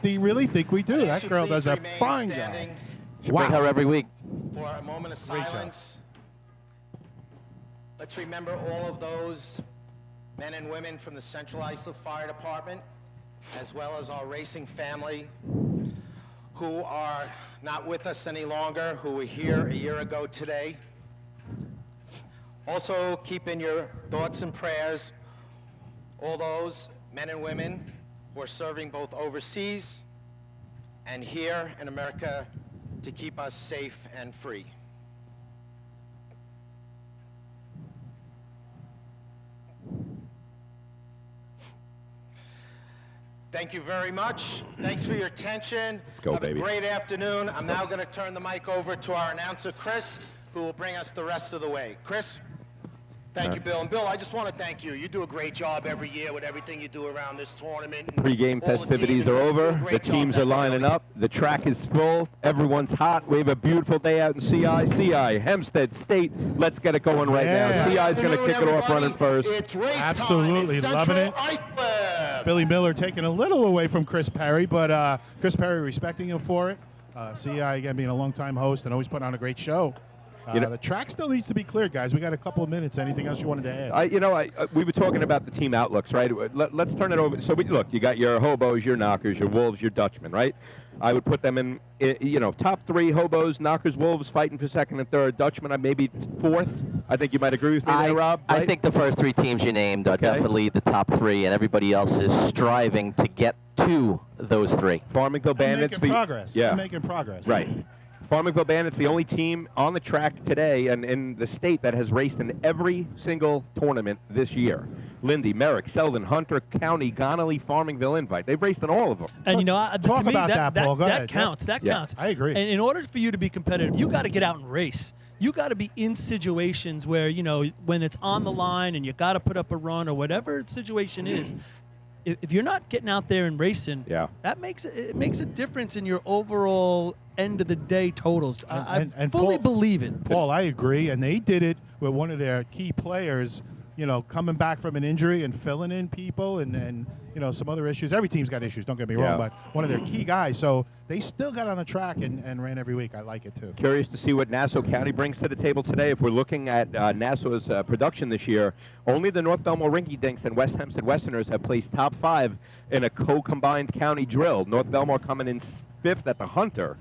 Really think we do. That girl does a fine job. Should bring her every week. For a moment of Great job. silence, let's remember all of those men and women from the Central Islip Fire Department, as well as our racing family, who are not with us any longer, who were here a year ago today. Also, keep in your thoughts and prayers all those men and women who are serving both overseas and here in America to keep us safe and free. Thank you very much. Thanks for your attention. Let's go, Have baby. a great afternoon. I'm now going to turn the mic over to our announcer, Chris, who will bring us the rest of the way. Chris? Thank you, Bill. And Bill, I just want to thank you. You do a great job every year with everything you do around this tournament. And Pre-game all the festivities team, are and you do a over. great The job. teams Thank are you, lining Billy. up. The track is full. Everyone's hot. We have a beautiful day out in CI. CI, Hempstead State. Let's get it going right Yeah. now. CI is going to kick it off running first. It's race Absolutely time in loving it. Central Islip. Billy Miller taking a little away from Chris Perry, but Chris Perry respecting him for it. CI, again, being a long-time host and always putting on a great show. You know- The track still needs to be cleared, guys. We got a couple of minutes. Anything else you wanted to add? We were talking about the team outlooks, right? Let's turn it over. So, look, you got your hobos, your knockers, your wolves, your Dutchmen, right? I would put them in, top three: hobos, knockers, wolves, fighting for second and third. Dutchmen, maybe fourth. I think you might agree with me there, Rob. I right? think the first three teams you named are Okay. definitely the top three, and everybody else is striving to get to those three. Farmingville Bandits. making progress. Yeah. They're making progress. Right. Farmingville Bandits, the only team on the track today and in the state that has raced in every single tournament this year. Lindy, Merrick, Selden, Hunter County, Connolly, Farmingville Invite. They've raced in all of them. And Talk to me, about that, Paul. Go that ahead. counts. That Yeah. counts. I agree. And in order for you to be competitive, you got to get out and race. You got to be in situations where when it's on the line and you got to put up a run or whatever the situation is. If you're not getting out there and racing, Yeah. that makes a difference in your overall end of the day totals. I And fully Paul- believe it. Paul, I agree. And they did it with one of their key players, coming back from an injury and filling in people and some other issues. Every team's got issues, don't get me Yeah. wrong, but one of their key guys. So they still got on the track and ran every week. I like it, too. Curious to see what Nassau County brings to the table today. If we're looking at Nassau's production this year, only the North Belmore Rinky Dinks and West Hempstead Westerners have placed top 5 in a co-combined county drill. North Belmore coming in 5th at the Hunter.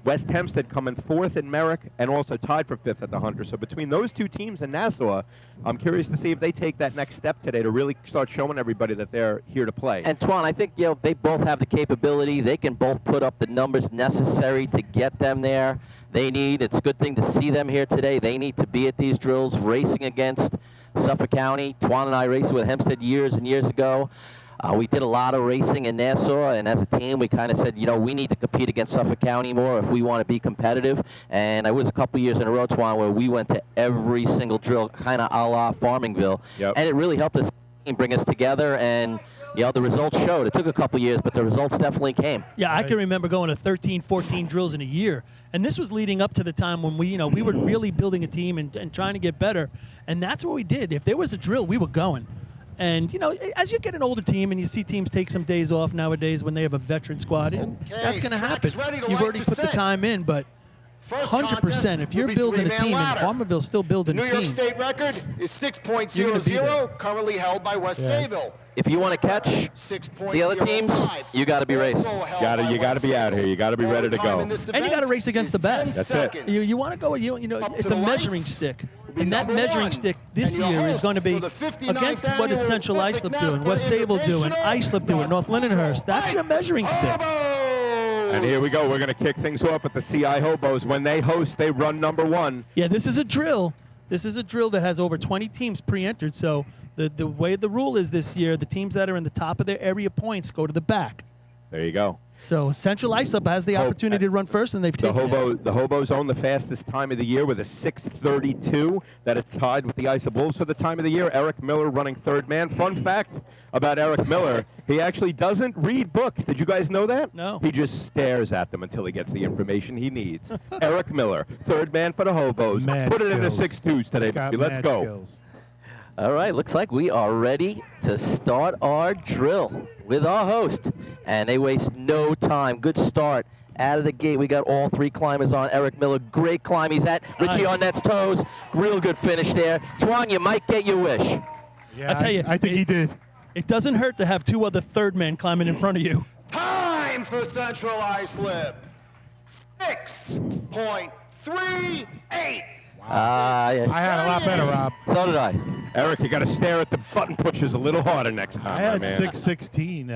West Hempstead coming 4th in Merrick and also tied for 5th at the Hunter. So between those two teams in Nassau, I'm curious to see if they take that next step today to really start showing everybody that they're here to play. And Twan, I think they both have the capability. They can both put up the numbers necessary to get them there. It's a good thing to see them here today. They need to be at these drills racing against Suffolk County. Twan and I raced with Hempstead years and years ago. We did a lot of racing in Nassau, and as a team, we kind of said, we need to compete against Suffolk County more if we want to be competitive. And it was a couple years in a row, Twan, where we went to every single drill, kind of a la Farmingville. Yep. And it really helped us bring us together, and the results showed. It took a couple years, but the results definitely came. Yeah, I can remember going to 13, 14 drills in a year. And this was leading up to the time when we were really building a team and trying to get better. And that's what we did. If there was a drill, we were going. And, as you get an older team and you see teams take some days off nowadays when they have a veteran squad, that's going to track happen. is ready, the You've already lights are put the set. time in, but First 100%, contest if you're will be building a three-man team, and ladder. Farmerville's still building New a York team. State record is You're gonna be 6.00, there. currently held by West Sayville. If you want to catch 6.05. the other teams, you got to be racing. Also held You by gotta West be out Sayville. here. You gotta be ready to All time go. in this And you event gotta race against is the best. 10 That's it. seconds. You want to go, Up it's to a the measuring lights stick. will be And that number measuring one. stick this And your year is going to be host for the 59th against what is annual Central Pacific Islip doing, West NASCAR Sable doing, Invitational, Islip doing, North Lindenhurst. That's your measuring stick. Hobos! And here we go. We're going to kick things off with the CI Hobos. When they host, they run number 1. Yeah, this is a drill. This is a drill that has over 20 teams pre-entered. So the way the rule is this year, the teams that are in the top of their area points go to the back. There you go. So Central Islip has the opportunity to run first, and they've taken it. The Hobos own the fastest time of the year with a 6:32. That is tied with the Islip Wolves for the time of the year. Eric Miller running third man. Fun fact about Eric Miller, he actually doesn't read books. Did you guys know that? No. He just stares at them until he gets the information he needs. Eric Miller, third man for the Hobos. Mad Put it in the skills. 6-2s today, He's got baby. Let's mad go. skills. All right, looks like we are ready to start our drill with our host. And they waste no time. Good start. Out of the gate, we got all three climbers on. Eric Miller, great climb. He's at Richie Arnett's toes. Real good finish there. Twan, you might get your wish. Yeah, I tell you, I think he did. It doesn't hurt to have two other third men climbing in front of you. Time for Central Islip. 6.38. Yeah. I had a lot better, Rob. So did I. Eric, you got to stare at the button pushers a little harder next time, I had my man. 616,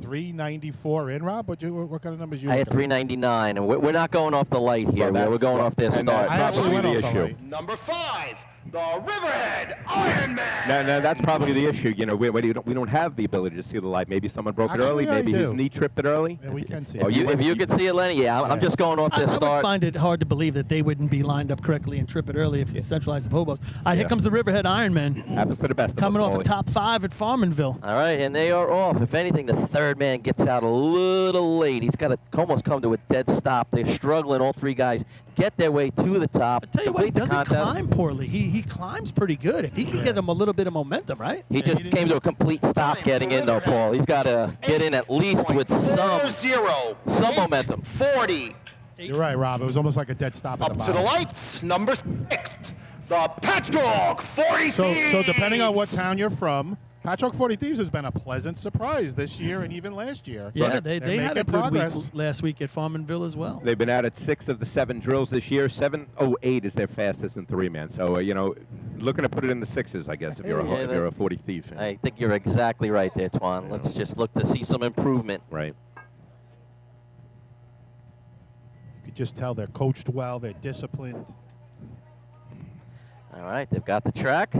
394 in, Rob. What kind of numbers you? I had looking at? 399, and we're not going off the light here. Well, We're going off their and start. I actually probably went the off the issue. light. Number 5, the Riverhead Ironman. No, that's probably the issue. You know, we don't have the ability to see the light. Maybe someone broke it early. Actually, I Maybe his do. knee tripped it early. Yeah, we can see Oh, it. you- If you could see it, Lenny, yeah, I'm just going off I their would start. find it hard to believe that they wouldn't be lined up correctly and trip it early if it's Central Islip Hobos. Here comes the Riverhead Ironman Happens to the best of us, coming off a Molly. top 5 at Farmanville. All right, and they are off. If anything, the third man gets out a little late. He's got to almost come to a dead stop. They're struggling. All three guys get their way to the top. I tell you what, he complete the doesn't contest. climb poorly. He climbs pretty good. If he can get him a little bit of momentum, right? He just came to a complete stop getting in, though, Paul. He's got to get in at least with some momentum. 40. You're right, Rob. It was almost like a dead stop at Up the to the bottom. lights. Number 6, the Patchogue 40 So Thieves. depending on what town you're from, Patchogue 40 Thieves has been a pleasant surprise this year and even last year. Yeah, They're they had a making good progress. week last week at Farmanville as well. They've been out at 6 of the 7 drills this year. 7:08 is their fastest in 3-man. So looking to put it in the 6s, I guess, if you're Yeah, if you're a 40 thief fan. I think you're exactly right there, Twan. Let's just look to see some improvement. Right. You could just tell they're coached well, they're disciplined. All right, they've got the track.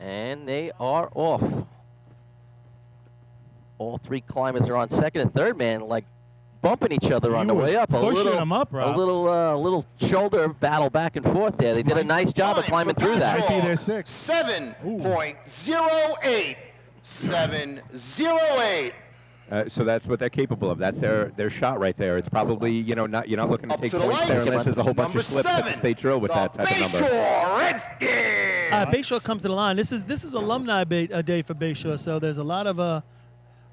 And they are off. All three climbers are on second and third man, like bumping each other on the way up. Pushing them up, Rob. A little shoulder battle back and forth there. They did a nice job of climbing through that. Might be their 6. 7.08. 7.08. So that's what they're capable of. That's their shot right there. It's probably you're not looking to Up take to the points there lights. unless there's a whole bunch Number of slips at the 7, state drill with the that type of number. Bayshore Redskins. Bayshore comes to the line. This is alumni day for Bayshore, so there's a lot of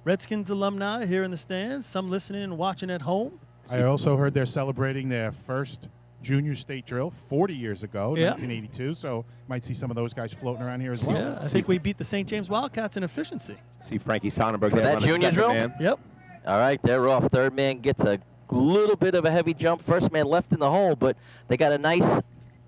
Redskins alumni here in the stands. Some listening and watching at home. I also heard they're celebrating their first junior state drill 40 years ago, Yeah. 1982. So might see some of those guys floating around here as well. Yeah, I think we beat the St. James Wildcats in efficiency. See Frankie Sonnenberg For there that running junior second drill? man. Yep. All right, they're off. Third man gets a little bit of a heavy jump. First man left in the hole, but they got a nice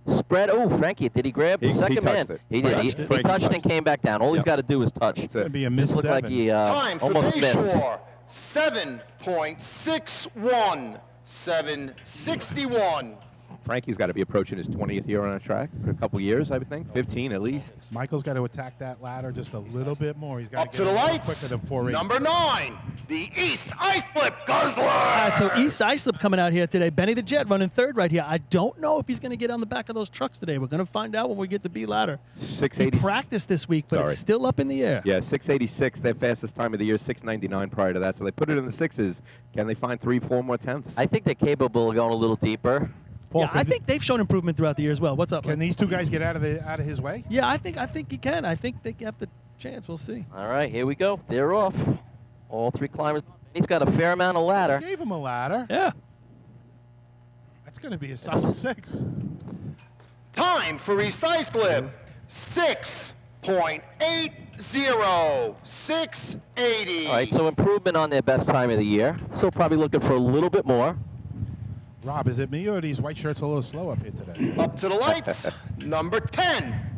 spread. Oh, Frankie, did he grab the He second man? touched it. He did. Touched He it. Frankie touched and touched came back down. All he's got to do is touch. That's It's going to it. be a miss Just looked 7. like he Time for almost missed. Bayshore. 7.61. 7.61. Frankie's got to be approaching his 20th year on a track for a couple years, I would think. 15 at least. Michael's got to attack that ladder just a little bit more. He's got Up to to get the it a little lights. quicker than 4.8. Number 9, the East Islip Guzzlers. All right, so East Islip coming out here today. Benny the Jet running third right here. I don't know if he's going to get on the back of those trucks today. We're going to find out when we get to B ladder. He 680. practiced this week, but Sorry. it's still up in the air. Yeah, 686, their fastest time of the year, 699 prior to that. So they put it in the 6s. Can they find 3-4 more tenths? I think they're capable of going a little deeper. Paul, Yeah, I think they've shown improvement throughout the year as well. What's up? Can Len? these two guys get out of his way? Yeah, I think he can. I think they have the chance. We'll see. All right, here we go. They're off. All three climbers. He's got a fair amount of ladder. Gave him a ladder. Yeah. That's going to be a solid 6. Time for East Islip. 6.80. 6.80. All right, so improvement on their best time of the year. Still probably looking for a little bit more. Rob, is it me or are these white shirts a little slow up here today? Up to the lights. Number 10.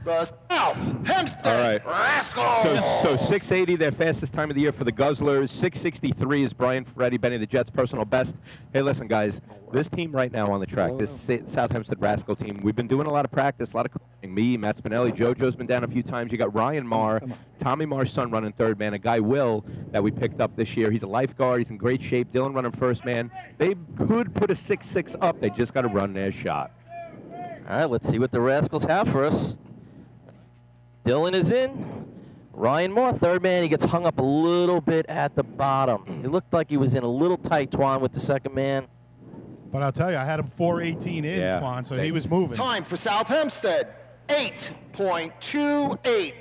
the South Hempstead All right. Rascals. So 680, their fastest time of the year for the Guzzlers. 663 is Brian Ferretti, Benny the Jets' personal best. Hey, listen, guys, this team right now on the track, this South Hempstead Rascal team, we've been doing a lot of practice, a lot of coaching. Me, Matt Spinelli, JoJo's been down a few times. You got Ryan Marr, Tommy Marr's son running third man, a guy, Will, that we picked up this year. He's a lifeguard. He's in great shape. Dylan running first man. They could put a 6-6 up. They just got to run their shot. All right, let's see what the Rascals have for us. Dylan is in. Ryan Moore, third man. He gets hung up a little bit at the bottom. It looked like he was in a little tight, Twan, with the second man. But I'll tell you, I had him 4:18 in, Yeah. Twan, so he was moving. Time for South Hempstead, 8.28,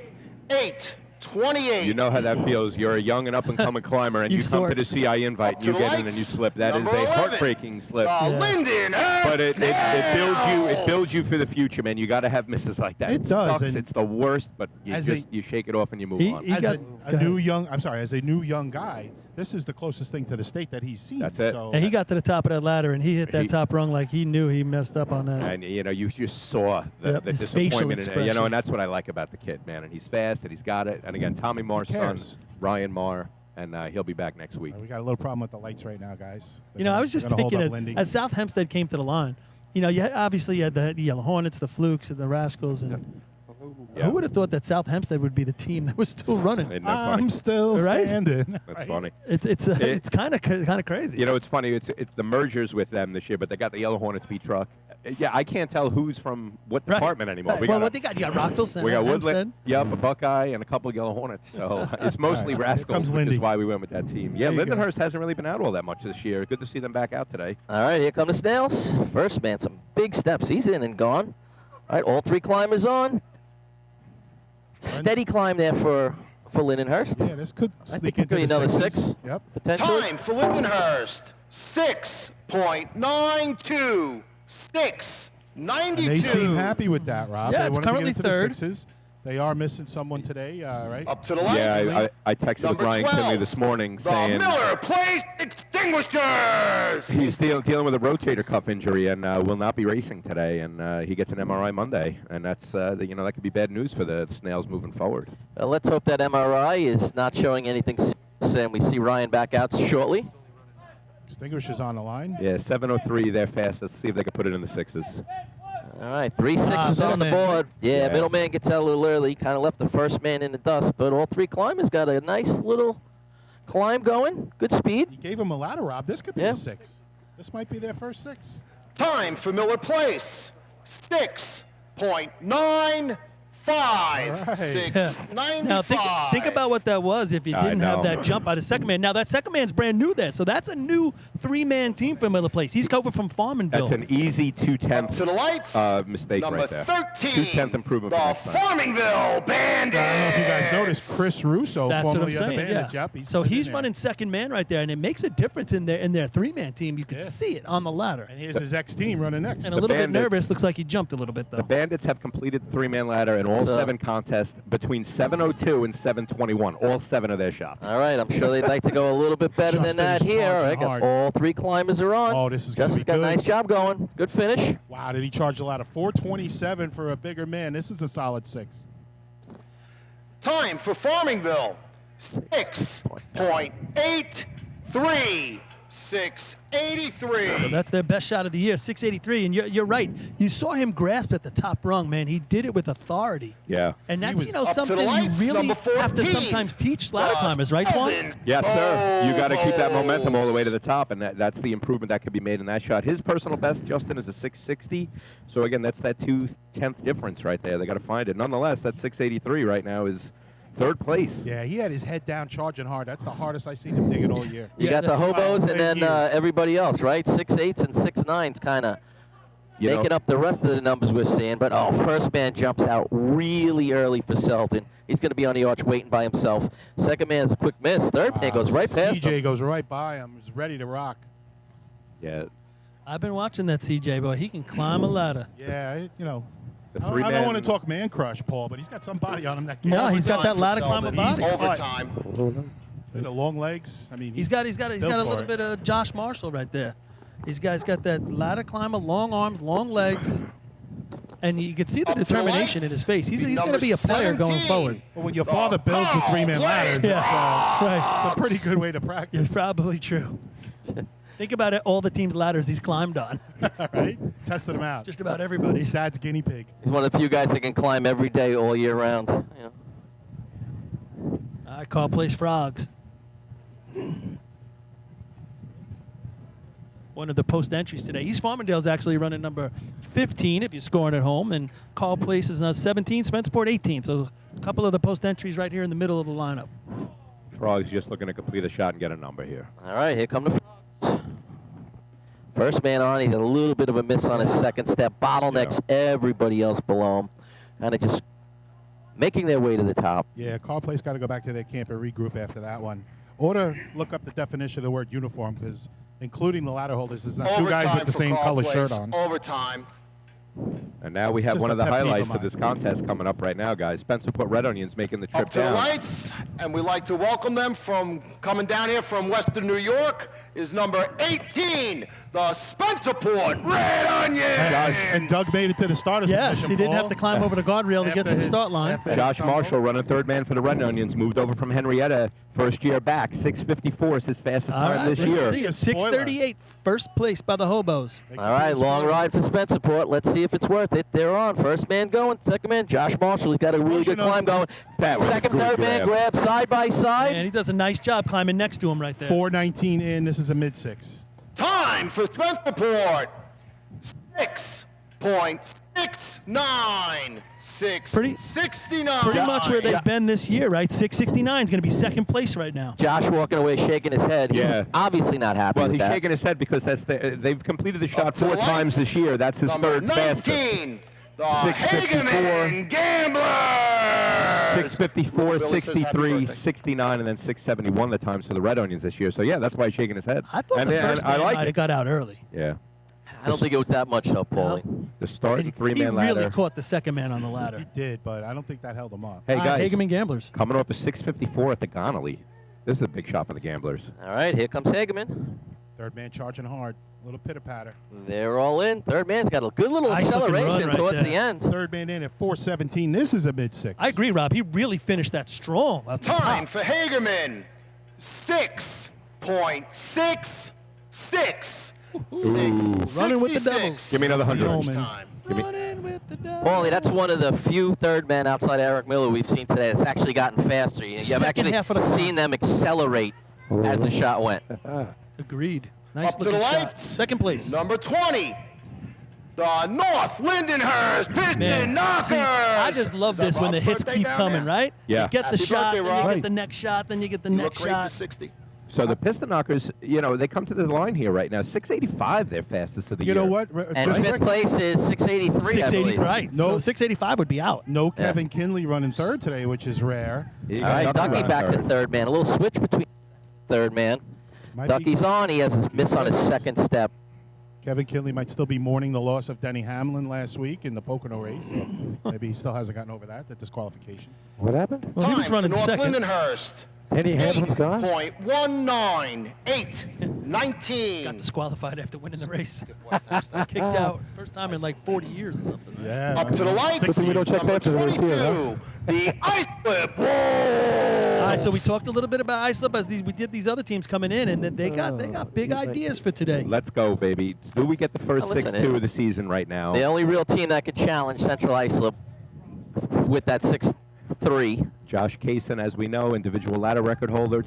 8:28. You know how that feels. You're a young and up-and-coming climber, and You you come sort. to the CI invite, and you Up to get the in and you lights. slip. That is Number a 11. heartbreaking slip. Linden But it builds you. It builds you. you for the future, man. You got to have misses like that. It does, Sucks. and It's the worst, but you as just you shake it off and you move on. He As got, a new young, as a new young guy, this is the closest thing to the state that he's seen. That's it. So and he got to the top of that ladder, and he hit that He- top rung like he knew he messed up on that. And you know, you just saw the, Yep, the his facial disappointment in it. You know, expression. and that's what I like about the kid, man. And he's fast, and he's got it. And again, Tommy Marr's son, cares? Ryan Marr, and he'll be back next week. we got a little problem with the lights right now, guys. You know, I was just thinking, as South Hempstead came to the line, you know, obviously you had the Yellow Hornets, the Flukes, and the Rascals, and Yeah. who would have thought that South Hempstead would be the team that was still running? Isn't that funny? I'm still Right? standing. That's Right? funny. It's kind of crazy. You know, it's funny. It's the mergers with them this year, but they got the Yellow Hornets beat truck. Yeah, I can't tell who's from what Right. department anymore. Right. We Well, got what they got? You got Rockville Center, we got Hempstead. Woodland, yep, a Buckeye, and a couple of Yellow Hornets. So it's mostly All right, here Rascals, comes which Lindy. is why we went with that team. Yeah, There you go. Lindenhurst hasn't really been out all that much this year. Good to see them back out today. All right, here come the Snails. First man, some big steps. He's in and gone. All right, all three climbers on. Steady climb there for Lindenhurst. Yeah, this could I sneak think it into could be the another sixes. 6. Yep. Potentially. Time for Lindenhurst, 6.92, 6:92. And they seem happy with that, Rob. Yeah, They it's wanted to currently get into third. The sixes. They are missing someone today, right? Up to the lights. Yeah, I texted with Number Brian 12, Kinley this morning the saying Miller Place Extinguishers. he's dealing with a rotator cuff injury and will not be racing today. And he gets an MRI Monday, and that's that could be bad news for the Snails moving forward. Well, let's hope that MRI is not showing anything serious, and we see Ryan back out shortly. Extinguishers on the line. Yeah, 7:03, they're fastest. See if they can put it in the 6s. All right, 3 6s on the middleman. board. Yeah, Yeah. middleman gets out a little early. Kind of left the first man in the dust, but all three climbers got a nice little climb going. Good speed. He gave him a ladder, Rob. This could be Yeah. a 6. This might be their first 6. Time for Miller Place, 6.95, All right. 6.95. Now think about what that was if you I didn't have know. that jump by the second man. Now that second man's brand new there, so that's a new 3-man team for Miller Place. He's covered from Farmanville. That's an easy Up to 2/10 the lights. mistake Number right there. 13, 2/10 improvement the for next time. Farmingville Bandits. I don't know if you guys noticed, Chris Russo, That's what I'm formerly of the saying. Bandits. Yeah. Yep, So been in he's there. running second man right there, and it makes a difference in their 3-man team. You could Yeah. see it on the ladder. And here's his ex-team running next. And The a little bit Bandits- nervous. Looks like he jumped a little bit though. The Bandits have completed the 3-man ladder in all So- 7 contests between 7:02 and 7:21. All 7 of their shots. All right, I'm sure they'd like to go a little bit better Justin than that is here. charging All right, got hard. all three climbers are on. Oh, this is gonna Justin's be got a good. nice job going. Good finish. Wow, did he charge a ladder? 427 for a bigger man. This is a solid 6. Time for Farmingville, 6.83, 6.83. So that's their best shot of the year, 683. And you're right. You saw him grasp at the top rung, man. He did it with authority. Yeah. And that's, was you know, up to the something you lights, really number have to 14, sometimes teach ladder climbers, right, Twan? Evans Yes, sir. You got to keep that Bowles. momentum all the way to the top, and that's the improvement that could be made in that shot. His personal best, Justin, is a 660. So again, that's that 2/10 difference right there. They got to find it. Nonetheless, that 683 right now is third place. Yeah, he had his head down charging hard. That's the hardest I've seen him dig it all year. You Yeah, got the that- hobos and then years. everybody else, right? 6.8s and 6.9s kind of You know- making up the rest of the numbers we're seeing. But, first man jumps out really early for Selton. He's going to be on the arch waiting by himself. Second man's a quick miss. Third man goes right past CJ him. goes right by him. He's ready to rock. Yeah. I've been watching that CJ boy. He can climb a ladder. Yeah, The I don't three-man- want to talk man crush, Paul, but he's got some body on him that can. No, he's got that Overtime ladder for climber Selden. body. Overtime. The long legs. I mean, He's got a built little for it. bit of Josh Marshall right there. He's got that ladder climber, long arms, long legs, And you could see the Up to the determination in lights. his face. He's going to Number be a player going 17. forward. Well, when your father builds the three-man ladders, Yeah. it's Right. a pretty good way to practice. It's probably true. Think about it, all the team's ladders he's climbed on. Right? Tested him out. Just about everybody's. Dad's guinea pig. He's one of the few guys that can climb every day all year round. You know. All right, Carl plays frogs. One of the post entries today. East Farmingdale's actually running number 15 if you're scoring at home, and Carl Place is now 17, Spencerport 18. So a couple of the post entries right here in the middle of the lineup. Frogs just looking to complete a shot and get a number here. All right, here come the frogs. First man on, he got a little bit of a miss on his second step. Bottlenecks everybody else below him. Kind of just making their way to the top. Yeah, Carl Place got to go back to their camp and regroup after that one. Or to look up the definition of the word uniform, because including the ladder holders, there's not two guys with the for same Carl color Place. shirt on. Overtime. And now we have Just one a of the pet peeve of highlights of mine. this contest coming up right now, guys. Spencerport Red Onions making the trip Up to the down. lights, and we'd like to welcome them from coming down here from Western New York is number 18, the Spencerport Red Onions. And Doug made it to the starters Yes, position, he didn't Paul. have to climb over the guardrail to get After to the his- start line. after his Josh stumble. Marshall running third man for the Red Onions, moved over from Henrietta, first year back. 6:54 is his fastest All time right, this let's year. see. Spoiler. 6:38, first place by the Hobos. They All could be right, a long spoiler. ride for Spencerport. Let's see if it's worth it. They're on. First man going, second man, Josh Marshall. He's got a really good Pushing climb up. going. That was a Second, good third man grab side by side. And he does a nice job climbing next to him right there. 4:19 in. This is a mid-6. Time for Spencerport, 6.69669. Pretty much where they've been this year, right? 669 is going to be second place right now. Josh walking away, shaking his head. He's Yeah. obviously not happy Well, with he's that. shaking his head because they've completed the shot Up to the 4 times lights. this year. That's his Number third fastest. 19, the 6:54. Hageman Gamblers. 6:54, Billy says happy 63, birthday. 69, and then 6:71 the times for the Red Onions this year. So yeah, that's why he's shaking his head. I thought And the then first I man like might it. have got out early. Yeah, I don't think it was that much though, Paulie. the start And and he three-man really ladder. caught the second man on the ladder. He did, but I don't think that held him up. Hey All right, guys, Hageman Gamblers. coming off a 6:54 at the Gonolly. This is a big shot for the Gamblers. All right, here comes Hageman. Third man charging hard. Little pitter-patter. They're all in. Third man's got a good little Nice looking run acceleration right towards there. the end. Third man in at 4:17. This is a mid-6. I agree, Rob. He really finished that strong. Up the Time top. for Hagerman, 6.66. Running with the Devils. Give me another 100. Yeoman. Time. Give me- Running with the Devils. Paulie, that's one of the few third men outside Eric Miller we've seen today that's actually gotten faster. You've Second actually half of the seen them accelerate as the shot went. Agreed. Nice Up to looking the shot. lights. Second place. Number 20, the North Lindenhurst Piston Man. Knockers. See, I just love Is that this when the Rob's hits birthday keep down coming, there? right? Yeah. You get the Happy shot, birthday, then you Rob. get the next shot, then you get the You look next great for shot. 60. So the Piston Knockers, you know, they come to the line here right now. 6:85, their fastest of the You year. know what? And Just fifth quick, place is 683, I 680, believe. right. No. So 685 would be out. no Kevin Kinley running third today, which is rare. You All got right, Ducky running back to third. third man. A little switch between third man. Might be- Ducky's on. He has a miss on his second step. Kevin Kinley might still be mourning the loss of Denny Hamlin last week in the Pocono race. So maybe he still hasn't gotten over that disqualification. What happened? Well, he was Time for running North second. Lindenhurst, Eddie Hamlin's gone? 8.19819. Got disqualified after winning the race. Kicked out. First time in like 40 years or something. Right? Yeah. Up to the lights. Good thing we don't check Number that for the race 22, here, huh? the Islip Wolves. All right, so we talked a little bit about Islip as we did these other teams coming in, and then they got big ideas for today. Let's go, baby. Do we get the first Well, listen, 6-2 of the season right now? The only real team that could challenge Central Islip with that 6-3. Josh Kaysen, as we know, individual ladder record holder.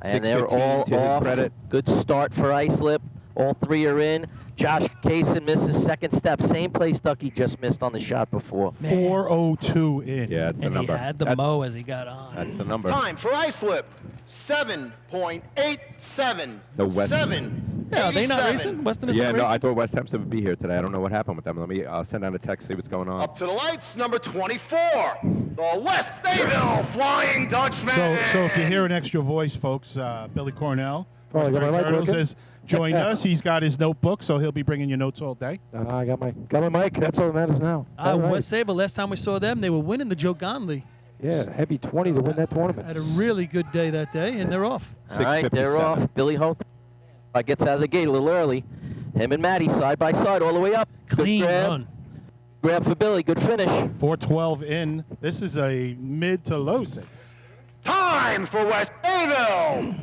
And they're 6:15 all to his off. credit. Good start for Islip. All three are in. Josh Kaysen misses second step. Same place Ducky just missed on the shot before. 4:02 in. Yeah, that's the And he number. had the mo as he got on. That's the number. Time for Islip, 7.87. The West- 7. Yeah, are they not 87. racing? Weston is Yeah, not no, racing? I thought West Hempstead would be here today. I don't know what happened with them. Let me send out a text, see what's going on. Up to the lights, number 24, the West Dayville Flying Dutchman. So if you hear an extra voice, folks, Billy Cornell, Oh, I got my Westbury mic Turtles, working? has joined us. He's got his notebook, so he'll be bringing you notes all day. I got my mic. That's all that matters now. All right. West Sable, last time we saw them, they were winning the Joe Gonley. Yeah, heavy 20 to win that tournament. Had a really good day that day, and they're off. All right, they're 6:57. off. Billy Holt gets out of the gate a little early. Him and Maddie side by side all the way up. Good Clean grab. run. grab for Billy. Good finish. 412 in. This is a mid to low 6. Time for West Bayville.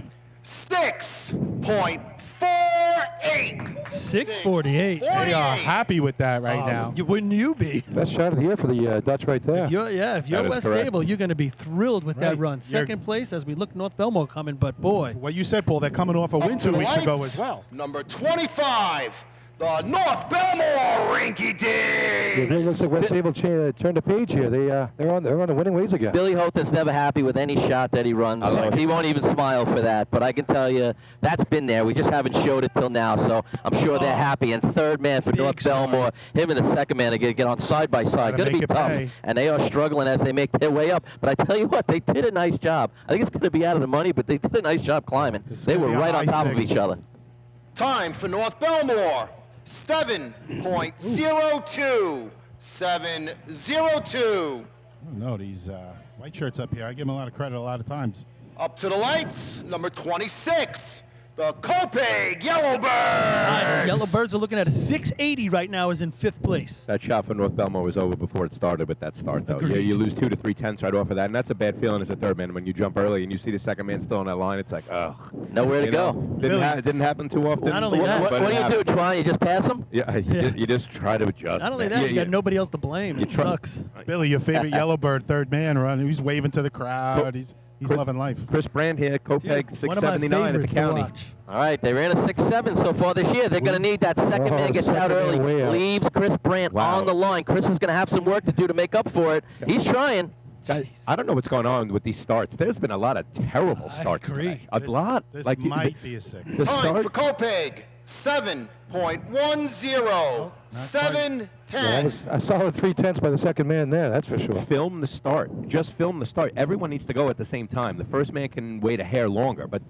6.48. 648. They are happy with that right now. Wouldn't you be? Best shot of the year for the Dutch right there. If you're That is West correct. Sable, you're going to be thrilled with that Right. run. Second place as we look North Belmore coming, but boy. What you said, Paul, they're coming off a win Up to 2 the weeks ago lights, as well. Number 25, the North Belmore Rinky It really looks Dinks. like West Sable turned the page here. They're on the winning ways again. Billy Houghton's never happy with any shot that he runs, I like so he it. won't even smile for that. But I can tell you, that's been there. We just haven't showed it till now, so I'm sure they're happy. And third man for Big North start. Belmore, him and the second man are going to get on side by side. Gotta Going to be make it tough, pay. and they are struggling as they make their way up. But I tell you what, they did a nice job. I think it's going to be out of the money, but they did a nice job climbing. This is They gonna were be a right on high top of 6. each other. Time for North Belmore, 7.02. 7.02. I don't know, these white shirts up here, I give them a lot of credit a lot of times. Up to the lights, number 26, the Copeg Yellowbirds. Yellowbirds are looking at a 680 right now, is in 5th place. That shot for North Belmore was over before it started with that start, though. Agreed. You lose 2 to 3 tenths right off of that, and that's a bad feeling as a third man. When you jump early and you see the second man still on that line, it's like, ugh. Nowhere to You know, go. It didn't happen too often. Not only that- What but do it you do, happened. Tron? You just pass him? Yeah, you just try to adjust. Not only man. that, you got nobody else to blame. You It try- sucks. Billy, your favorite Yellowbird third man run. He's waving to the crowd. He's loving life. Chris Brand here, Copeg, One of my 679 at the favorites to county. watch. All right, they ran a 6.7 so far this year. They're going to need that second man gets out second man early, way out. leaves Chris Brandt Wow. on the line. Chris is going to have some work to do to make up for it. He's trying. Guys, I don't know what's going on with these starts. There's been a lot of terrible I starts agree. today. A lot. This Like might be a 6. the Time start. for Copeg, 7.10. 7.10. A solid 3/10 by the second man there, that's for sure. Film the start. Just film the start. Everyone needs to go at the same time. The first man can wait a hair longer, but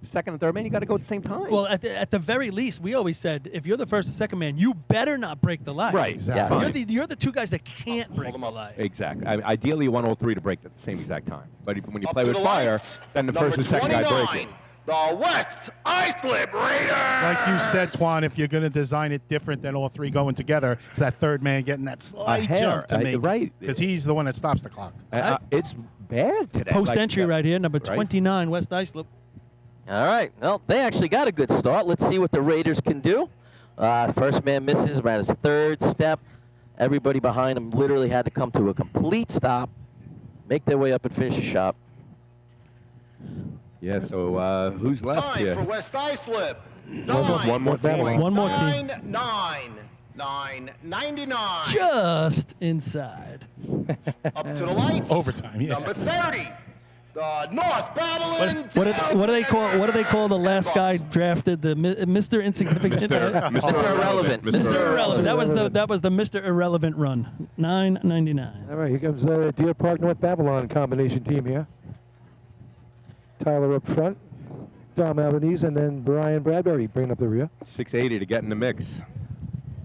second and third man, you got to go at the same time. Well, at the very least, we always said, if you're the first and second man, you better not break the line. right. Exactly. Fine. You're the two guys that can't break them the up. line. Exactly. Ideally, you want all three to break at the same exact time. But when you Up play to with the fire, lights, then the number first and second guy break it. 29, the West Islip Raiders. Like you said, Twan, if you're going to design it different than all three going together, it's that third man getting that slight hair, jump to make right. because he's the one that stops the clock. It's bad today. Post Like, entry right here, number right? 29, West Islip. All right. Well, they actually got a good start. Let's see what the Raiders can do. First man misses around his third step. Everybody behind him literally had to come to a complete stop, make their way up and finish the shot. Yeah, so who's left Time here? for West Islip. One more team. One more team. 9.99. Just inside. Up to the lights. Overtime, yeah. Number 30. The North Babylon. What do they call the last guy drafted? The Mr. Insignificant. Mr. Irrelevant. Mr. Irrelevant. That was the Mr. Irrelevant run. $9.99. All right, here comes Deer Park North Babylon combination team here. Tyler up front, Dom Albanese, and then Brian Bradbury bringing up the rear. 680 to get in the mix.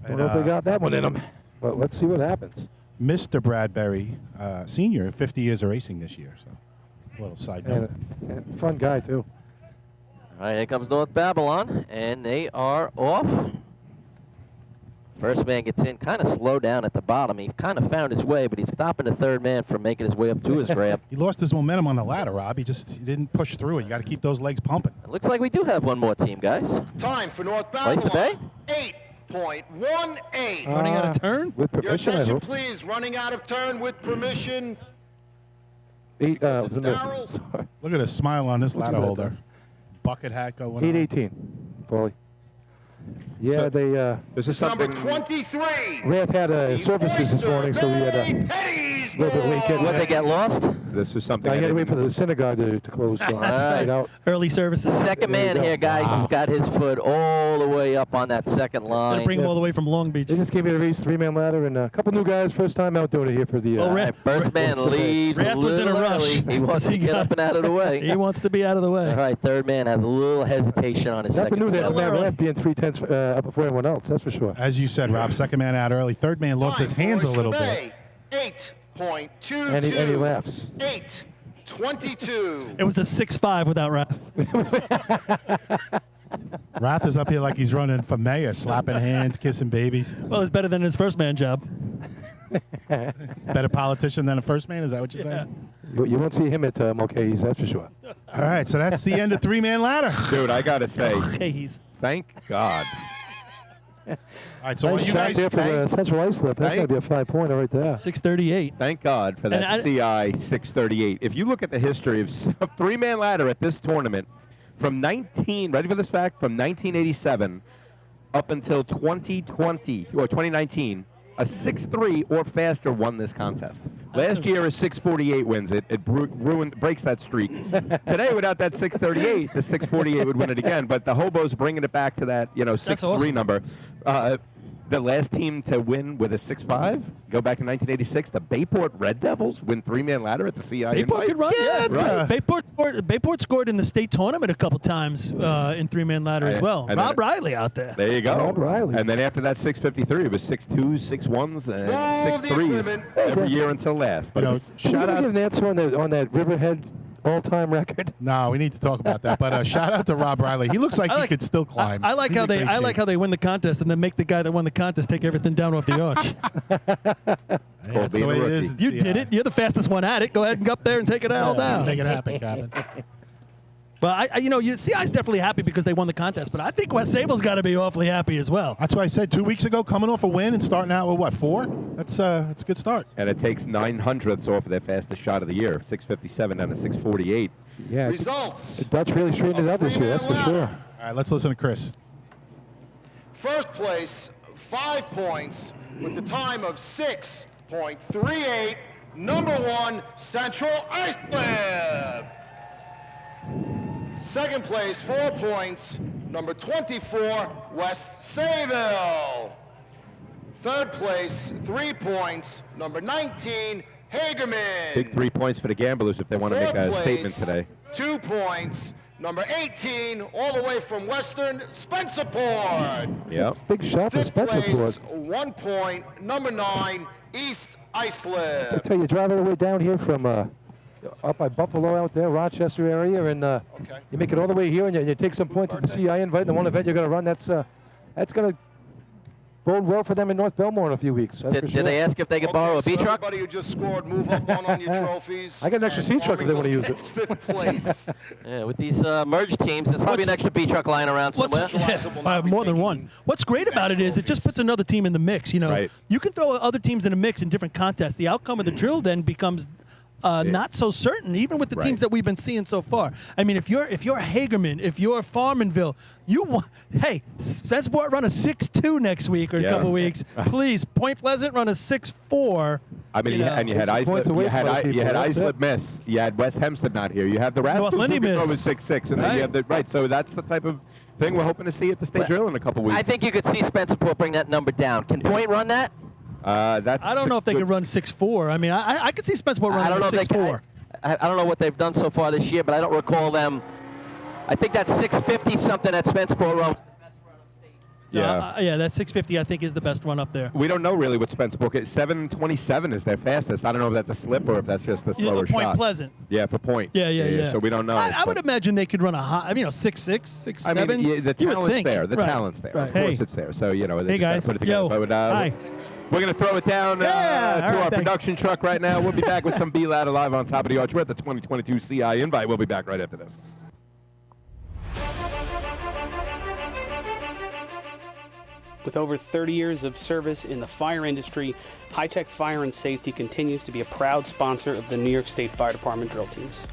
Don't know if they got that one in them, but let's see what happens. Mr. Bradbury, senior, 50 years of racing this year. So, a little side note. And fun guy, too. All right, here comes North Babylon, and they are off. First man gets in, kind of slow down at the bottom. He kind of found his way, but he's stopping the third man from making his way up to his grab. He lost his momentum on the ladder, Rob. He didn't push through it. You got to keep those legs pumping. It looks like we do have one more team, guys. Time for North Place to Babylon. 8.18. Running out of turn? With Your permission, I attention, hope. please. Running out of turn with permission. Eight, It's Darrell. Look at the smile on this ladder you got holder. Bucket hat going on. 818, Paulie. Yeah, So- they This is Number something. 23. Rath had the services this morning, so we had Oyster a Betty's little bit late getting What, they get lost? This is something. I had to wait didn't- for the synagogue to close. So That's I right. stayed out. Early services. Second There you man go. here, guys. He's got his foot all the way up on that second Gonna line. bring them all the way from Long Beach. They just gave me the race, three-man ladder, and a couple new guys, first time out doing it here for the. Oh, All right, first man What's the- leaves a Rath was in a little rush. early. He wants to He get got- up and out of the way. He wants to be out of the way. All right, third man has a little hesitation on his Nothing second new there step. for Matt Rath being 3/10 up before everyone else, that's for sure. As you said, Rob, second man out early. Third man lost his Time for hands a Oyster little bit. Bay. 8.22. And he laughs. 8.22. It was a 6-5 without Rath. Rath is up here like he's running for mayor, slapping hands, kissing babies. Well, it's better than his first man job. Better politician than a first man? Is that what you're saying? You won't see him at Mulcahy's, that's for sure. All right, so that's the end of three-man ladder. Dude, I got to say, Hayes. thank God. All right, so Nice what you shot guys there for the Central Islip. That's going to be a 5-pointer right there. 638. Thank God for that CI 638. If you look at the history of three-man ladder at this tournament, from ready for this fact, from 1987 up until 2020 or 2019, a 6'3" or faster won this contest. Last year, a 6'48" wins it. It breaks that streak. Today, without that 6'38", the 6'48" would win it again. But the Hobos bringing it back to that 6'3" awesome. number. The last team to win with a 6'5", go back in 1986, the Bayport Red Devils win three-man ladder at the CI Bayport could run, yeah. Right. Bayport scored in the state tournament a couple times in three-man ladder as well. And Rob Riley out there. There you go. Rob Riley. And then after that 653, it was 6'2", 6'1", and 6'3" every year until last. But Can you give an answer on that Riverhead all-time record? No, we need to talk about that. But shout out to Rob Riley. He looks like he could still climb. I like how they win the contest and then make the guy that won the contest take everything down off the arch. That's the way it is. You did it. You're the fastest one at it. Go ahead and go up there and take it all down. Make it happen, Captain. But CI's definitely happy because they won the contest. But I think West Sable's got to be awfully happy as well. That's why I said 2 weeks ago, coming off a win and starting out with what, 4? That's a good start. And it takes 900ths off of their fastest shot of the year, 657 down to 648. Yeah. Results. The Dutch really straightened it out this year, that's for sure. All right, let's listen to Chris. First place, 5 points with the time of 6.38. Number 1, Central Islip. Second place, 4 points. Number 24, West Sayville. Third place, 3 points. Number 19, Hagerman. Big 3 points for the gamblers if they want to make a statement today. 2 points. Number 18, all the way from Western Spencerport. Yep. Big shot for Fifth place, Spencerport. 1 point. Number 9, East I Islip. tell you, drive all the way down here from up by Buffalo out there, Rochester area, and you make it all the way here, and you take some points at the CI invite, and the one event you're going to run, that's going to bode well for them in North Belmore in a few weeks. That's for sure. Did they ask if they could borrow a B truck? Everybody who just scored, move up on your trophies. I got an extra C truck if they want to use it. 5th place. Yeah, with these merged teams, there's probably an extra B truck lying around somewhere. More than one. What's great about it is it just puts another team in the mix. Right. You can throw other teams in a mix in different contests. The outcome of the drill then becomes not so certain, even with the teams that we've been seeing so far. I mean, if you're Hagerman, if you're Farmanville, hey, Spencerport run a 6'2" next week or a couple weeks. Please, Point Pleasant run a 6'4". I mean, and you had Islip, you had Islip miss. You had West Hempstead not here. You have the Rascals North Lindy who can throw miss. with 6'6", and then you have the So that's the type of thing we're hoping to see at the state drill in a couple weeks. I think you could see Spencerport bring that number down. Can Point run that? That's I don't know if they can run 6'4". I mean, I could see Spencerport running 6'4". I don't know what they've done so far this year, but I don't recall them. I think that 650 something at Spencerport run. Yeah. That 650 I think is the best one up there. We don't know really what Spencerport is. 727 is their fastest. I don't know if that's a slip or if that's just a slower shot. Point Pleasant. Yeah, for Point. Yeah. So we don't know. I would imagine they could run a high, 6'6", 6'7". I mean, the You would talent's think. there. The Right. talent's there. Right. Of course Hey. it's there. So, they Hey, just guys. gotta put it together. Yo. But, Hi. we're going to throw it down to all our right, production truck right now. We'll be back with some B-Ladder live on top of the arch. We're at the 2022 CI invite. We'll be back right after this. With over 30 years of service in the fire industry, High Tech Fire and Safety continues to be a proud sponsor of the New York State Fire Department drill teams.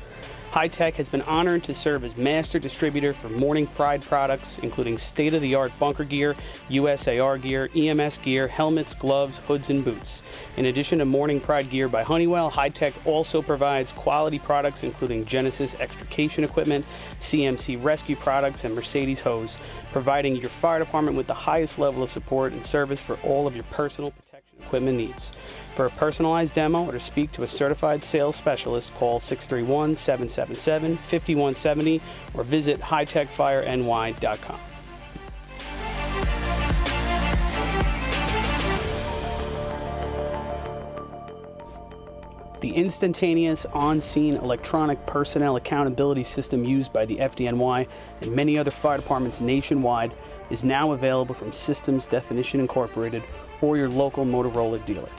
High Tech has been honored to serve as master distributor for Morning Pride products, including state-of-the-art bunker gear, USAR gear, EMS gear, helmets, gloves, hoods, and boots. In addition to Morning Pride gear by Honeywell, High Tech also provides quality products including Genesis extrication equipment, CMC rescue products, and Mercedes hose, providing your fire department with the highest level of support and service for all of your personal protection equipment needs. For a personalized demo or to speak to a certified sales specialist, call 631-777-5170 or visit hightechfireny.com. The instantaneous on-scene electronic personnel accountability system used by the FDNY and many other fire departments nationwide is now available from Systems Definition Incorporated or your local Motorola dealer.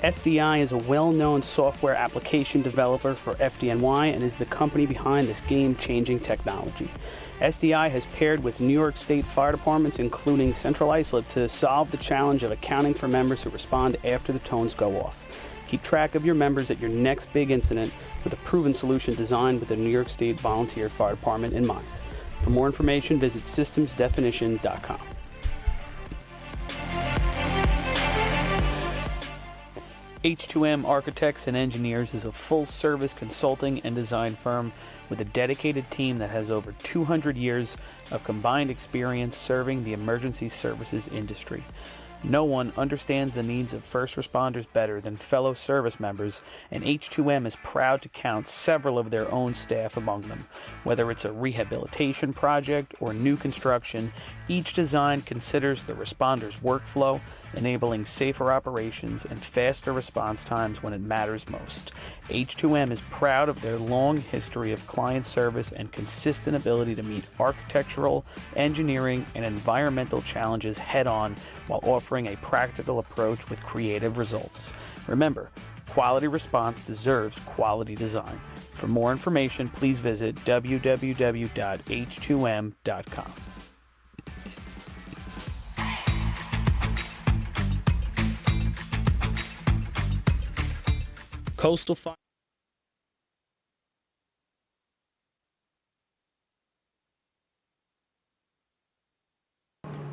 SDI is a well-known software application developer for FDNY and is the company behind this game-changing technology. SDI has paired with New York State fire departments, including Central Islip, to solve the challenge of accounting for members who respond after the tones go off. Keep track of your members at your next big incident with a proven solution designed with the New York State Volunteer Fire Department in mind. For more information, visit systemsdefinition.com. H2M Architects and Engineers is a full-service consulting and design firm with a dedicated team that has over 200 years of combined experience serving the emergency services industry. No one understands the needs of first responders better than fellow service members, and H2M is proud to count several of their own staff among them. Whether it's a rehabilitation project or new construction, each design considers the responder's workflow, enabling safer operations and faster response times when it matters most. H2M is proud of their long history of client service and consistent ability to meet architectural, engineering, and environmental challenges head-on while offering a practical approach with creative results. Remember, quality response deserves quality design. For more information, please visit www.h2m.com. Coastal Fire.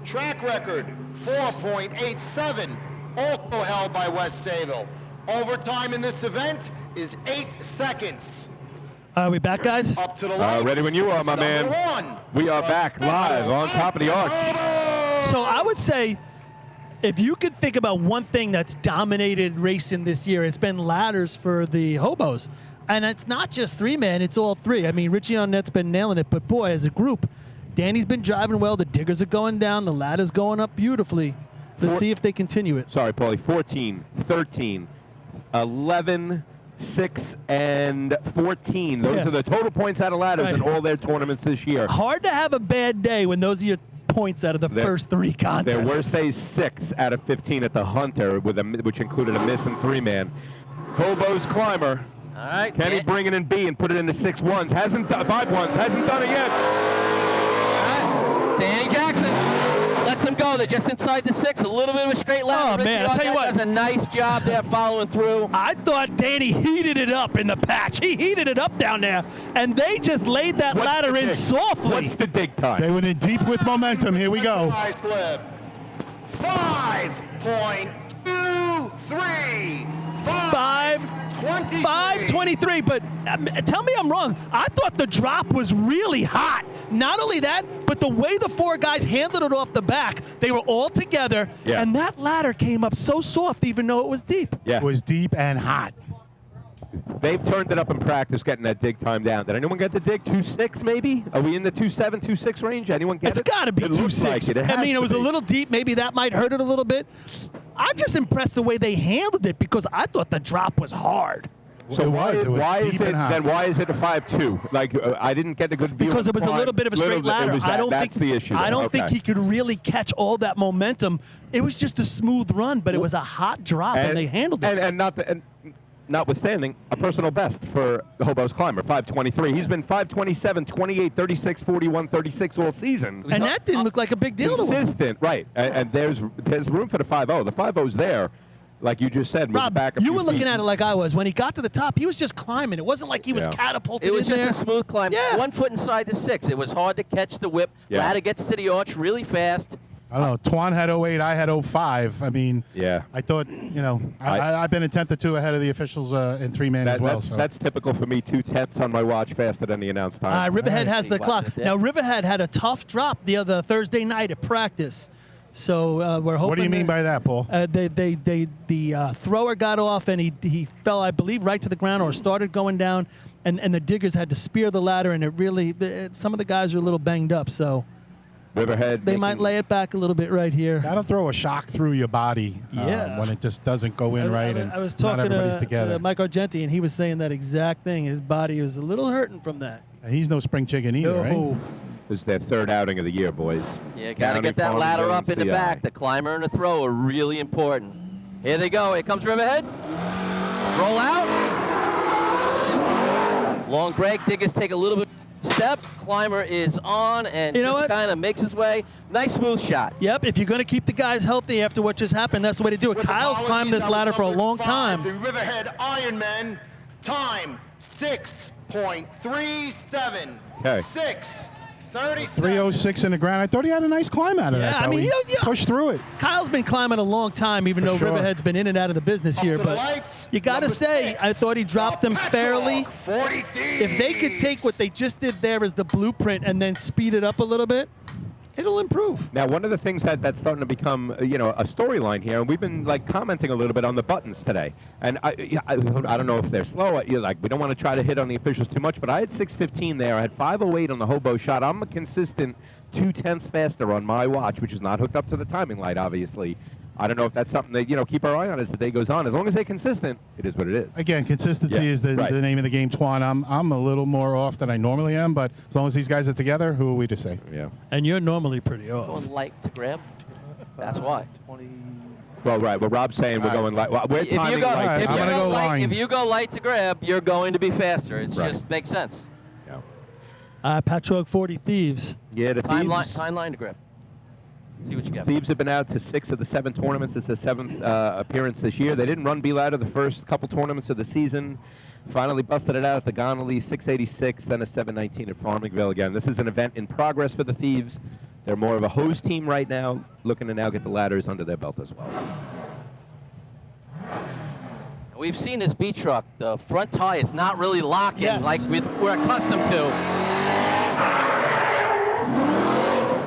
Track record, 4.87, also held by West Sayville. Overtime in this event is 8 seconds. Are we back, guys? Up to the lights. Ready when you are, my man. One. We are back live on top of the arch. So I would say, if you could think about one thing that's dominated racing this year, it's been ladders for the hobos. And it's not just three-man, it's all three. I mean, Richie on net's been nailing it, but boy, as a group, Danny's been driving well. The diggers are going down. The ladder's going up beautifully. Let's see if they continue it. Sorry, Paulie. 14, 13, 11, 6, and 14. Those are the total points out of ladders in all their tournaments this year. Hard to have a bad day when those are your points out of the first three contests. Their worst day is 6 out of 15 at the Hunter, which included a miss and three-man. Hobo's Climber. All right. Kenny bringing in B and put it into 6-1s. Hasn't 5-1s. Hasn't done it yet. Danny Jackson lets them go. They're just inside the 6. A little bit of a straight ladder. Oh, man, I'll tell you what. Does a nice job there following through. I thought Danny heated it up in the patch. He heated it up down there, and they just laid that ladder in softly. What's the dig time? They went in deep with momentum. Here we go. 5.23. 5:23, but tell me I'm wrong. I thought the drop was really hot. Not only that, but the way the four guys handled it off the back, they were all together, and that ladder came up so soft even though it was deep. Yeah. It was deep and hot. They've turned it up in practice, getting that dig time down. Did anyone get the dig? 2.6 maybe? Are we in the 2.7, 2.6 range? Anyone get it? It's got to be 2.6. I mean, it was a little deep. Maybe that might hurt it a little bit. I'm just impressed the way they handled it because I thought the drop was hard. So why is deep and hot. then why is it a 5.2? Like I didn't get a good view. Because of it was a little bit of a straight ladder. That's the issue. I don't think he could really catch all that momentum. It was just a smooth run, but it was a hot drop, and they handled it. And notwithstanding, a personal best for the Hobo's Climber, 5.23. He's been 5.27, 28, 36, 41, 36 all season. And that didn't look like a big deal to him. Consistent, right. And there's room for the 5.0. The 5.0's there, like you just said. Rob, back you were looking at it like I was. When he got to the top, he was just climbing. It wasn't like he was catapulted It was in just there. a smooth climb. Yeah. 1 foot inside the 6. It was hard to catch the whip. Ladder gets to the arch really fast. I don't know. Twan had 08. I had 05. I mean, yeah. I thought, I've been a tenth or two ahead of the officials in three-man as well. That's typical for me. 2/10 on my watch faster than the announced time. Riverhead has the clock. Now, Riverhead had a tough drop the other Thursday night at practice. So we're hoping. What do you mean by that, Paul? The thrower got off and he fell, I believe, right to the ground or started going down, and the diggers had to spear the ladder, and some of the guys are a little banged up. So Riverhead. They might lay it back a little bit right here. That'll throw a shock through your body when it just doesn't go in right. I was not talking everybody's together. to Mike Argenti, and he was saying that exact thing. His body was a little hurting from that. And he's no spring chicken either, right? This is their third outing of the year, boys. Yeah, got to get that ladder up in the back. The climber and the throw are really important. Here they go. Here comes Riverhead. Roll out. Long break. Diggers take a little bit step. Climber is on and just kind of makes his way. Nice smooth shot. Yep, if you're going to keep the guys healthy after what just happened, that's the way to do it. Kyle's climbed this ladder for a long time. The Riverhead Ironmen, time 6.37. Okay. 6:37. 306 in the ground. I thought he had a nice climb out of that. I though. mean, He pushed through it. Kyle's been climbing a long time, even though sure. Riverhead's been in and out of the business here. to the But lights, you got to number say, 6, I thought he dropped them fairly. 40 If they could take what they just did there as the blueprint and then speed it up a little bit, it'll improve. Now, one of the things that's starting to become, a storyline here, and we've been commenting a little bit on the buttons today. And I don't know if they're slow. We don't want to try to hit on the officials too much, but I had 6:15 there. I had 5:08 on the hobo shot. I'm a consistent 0.2 faster on my watch, which is not hooked up to the timing light, obviously. I don't know if that's something that keep our eye on as the day goes on. As long as they're consistent, it is what it is. Again, consistency is the name of the game, Twan. I'm a little more off than I normally am, but as long as these guys are together, who are we to say? Yeah. And you're normally pretty off. Going light to grab. That's why. Well, right. Well, Rob's saying we're going light. Well, we're timing light. I'm gonna go line. If you go light to grab, you're going to be faster. It just makes sense. Patchogue 40 Thieves. Yeah, the Time Thieves. line to grab. See what you got. Thieves have been out to 6 of the 7 tournaments. It's their 7th appearance this year. They didn't run B-Ladder the first couple tournaments of the season. Finally busted it out at the Gonolly 686, then a 719 at Farmingville again. This is an event in progress for the Thieves. They're more of a hose team right now, looking to now get the ladders under their belt as well. We've seen this B truck. The front tie is not really locking like we're accustomed to.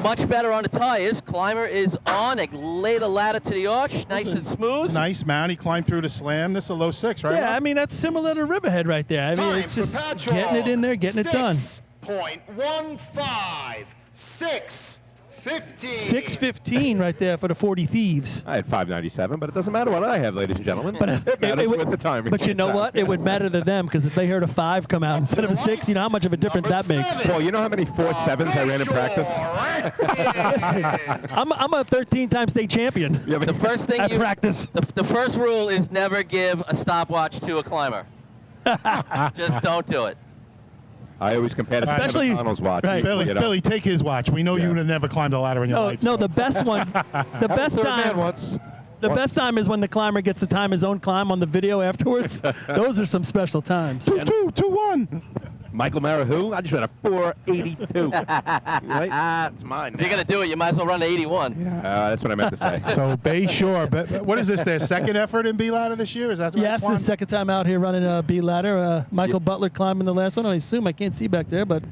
Much better on the tires. Climber is on. They lay the ladder to the arch, nice and smooth. Nice mount. He climbed through the slam. This is a low 6, right? Yeah, Rob? I mean, that's similar to Riverhead right there. I mean, it's just getting it in there, getting it done. 6.15. 6:15. 6:15 right there for the 40 Thieves. I had 597, but it doesn't matter what I have, ladies and gentlemen. But it matters with the timing. But you know what? It would matter to them because if they heard a 5 come out instead of a 6, you know how much of a difference that makes. Paul, you know how many 4.7s I ran in practice? Listen, I'm a 13-time state champion. Yeah, but The first thing at practice. The first rule is never give a stopwatch to a climber. Just don't do it. I always compare it to Especially- McConnell's watch. right. Billy, take his watch. We know you would have never climbed a ladder in your life. No, so. the best one, the best time. The best time is when the climber gets to time his own climb on the video afterwards. Those are some special times. 2-1. Michael Mara, who? I just ran a 482. Right? It's mine. If you're going to do it, you might as well run to 81. That's what I meant to say. So Bay Shore, but what is this? Their second effort in B ladder this year? Is that what Yes, the second time out here running a B ladder. Michael Butler climbing the last one. I assume I can't see back there, but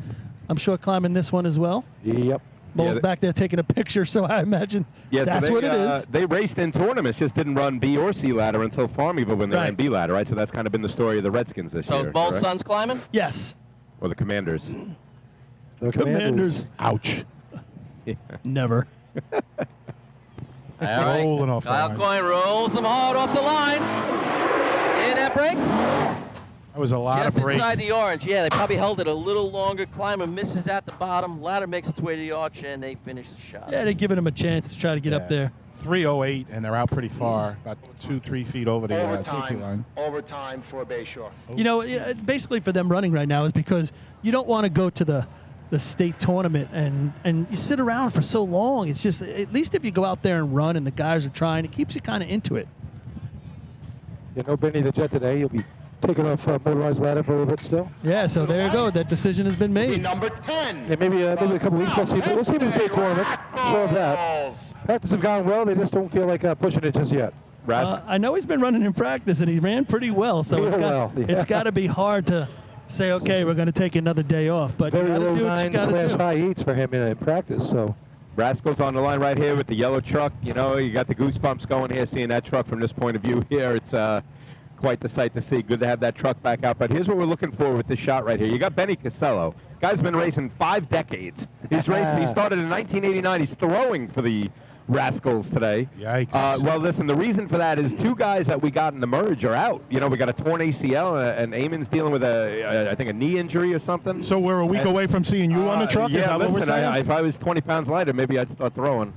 I'm sure climbing this one as well. Yep. Mo's back there taking a picture, so I imagine that's so what it is. They raced in tournaments, just didn't run B or C ladder until Farmingville when they ran B ladder, right? So that's kind of been the story of the Redskins this year. So both correct? sons climbing? Yes. Or the Commanders. The Commanders. Ouch. Never. All right. Rolling off the Kyle line. Coyne rolls him hard off the line. In that break. That was a lot Just of break. inside the orange. Yeah, they probably held it a little longer. Climber misses at the bottom. Ladder makes its way to the arch, and they finish the shot. Yeah, they're giving him a chance to try to get up there. 308, and they're out pretty far, about 2-3 feet over the safety line. Overtime for Bayshore. You know, basically for them running right now is because you don't want to go to the state tournament and you sit around for so long. It's just, at least if you go out there and run and the guys are trying, it keeps you kind of into it. You know, Benny the Jet today, you'll be taking off motorized ladder for a little bit still. Yeah, so there you go. That decision has been made. Number 10. Yeah, maybe a couple weeks. We'll see if the state tournament. Sure of that. Practice have gone well. They just don't feel like pushing it just yet. I know he's been running in practice, and he ran pretty well, so it's got to be hard to say, okay, we're going to take another day off. But you Very got to low do what you got to 9/high do. 8s for him in practice. So Rascal's on the line right here with the yellow truck. You know, you got the goosebumps going here, seeing that truck from this point of view here. It's quite the sight to see. Good to have that truck back out. But here's what we're looking for with this shot right here. You got Benny Casello. Guy's been racing 5 decades. He's raced. He started in 1989. He's throwing for the Rascals today. Yikes. Well, listen, the reason for that is 2 guys that we got in the merge are out. You know, we got a torn ACL, and Eamon's dealing with I think a knee injury or something. So we're a week away from seeing you on the truck? Yeah, Is that what we're listen, saying? if I was 20 pounds lighter, maybe I'd start throwing.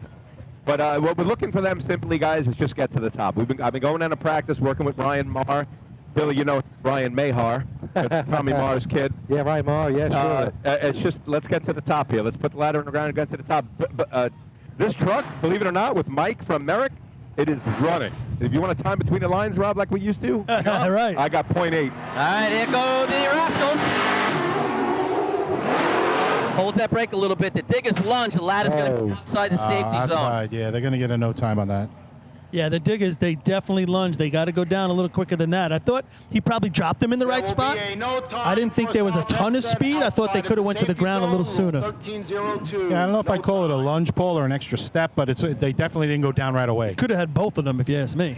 But what we're looking for them simply, guys, is just get to the top. I've been going into practice, working with Ryan Marr. Billy, you know Ryan Mahar. That's Tommy Marr's kid. Yeah, Ryan Marr, yeah, sure. It's just, let's get to the top here. Let's put the ladder on the ground and get to the top. This truck, believe it or not, with Mike from Merrick, it is running. If you want to time between the lines, Rob, like we used to, Right. I got 0.8. All right, here go the Rascals. Holds that brake a little bit. The diggers lunge. The ladder's going to be outside the safety zone. Outside, yeah. They're going to get a no time on that. Yeah, the diggers, they definitely lunge. They got to go down a little quicker than that. I thought he probably dropped them in the right spot. I didn't think there was a ton of speed. I thought they could have went to the ground a little sooner. Yeah, I don't know if I call it a lunge pull or an extra step, but they definitely didn't go down right away. Could have had both of them, if you ask me.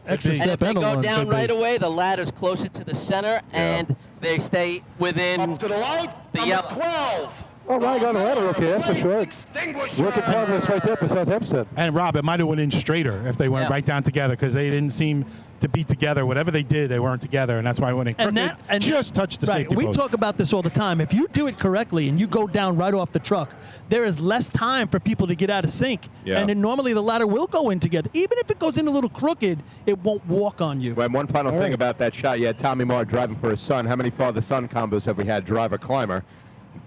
Extra And if step they and a go lunge. down right away, the ladder's closer to the center, and they stay within Up to the light, the number yellow. 12. Oh, Ryan got a ladder, okay, that's for sure. Extinguisher. Work in progress right there for Southampton. And Rob, it might have went in straighter if they went Yeah. right down together because they didn't seem to be together. Whatever they did, they weren't together, and that's why it went in crooked. And just touched the right, safety we post. talk about this all the time. If you do it correctly and you go down right off the truck, there is less time for people to get out of sync. Yeah. And then normally the ladder will go in together. Even if it goes in a little crooked, it won't walk on you. And one final thing about that shot, you had Tommy Marr driving for his son. How many father-son combos have we had, driver-climber?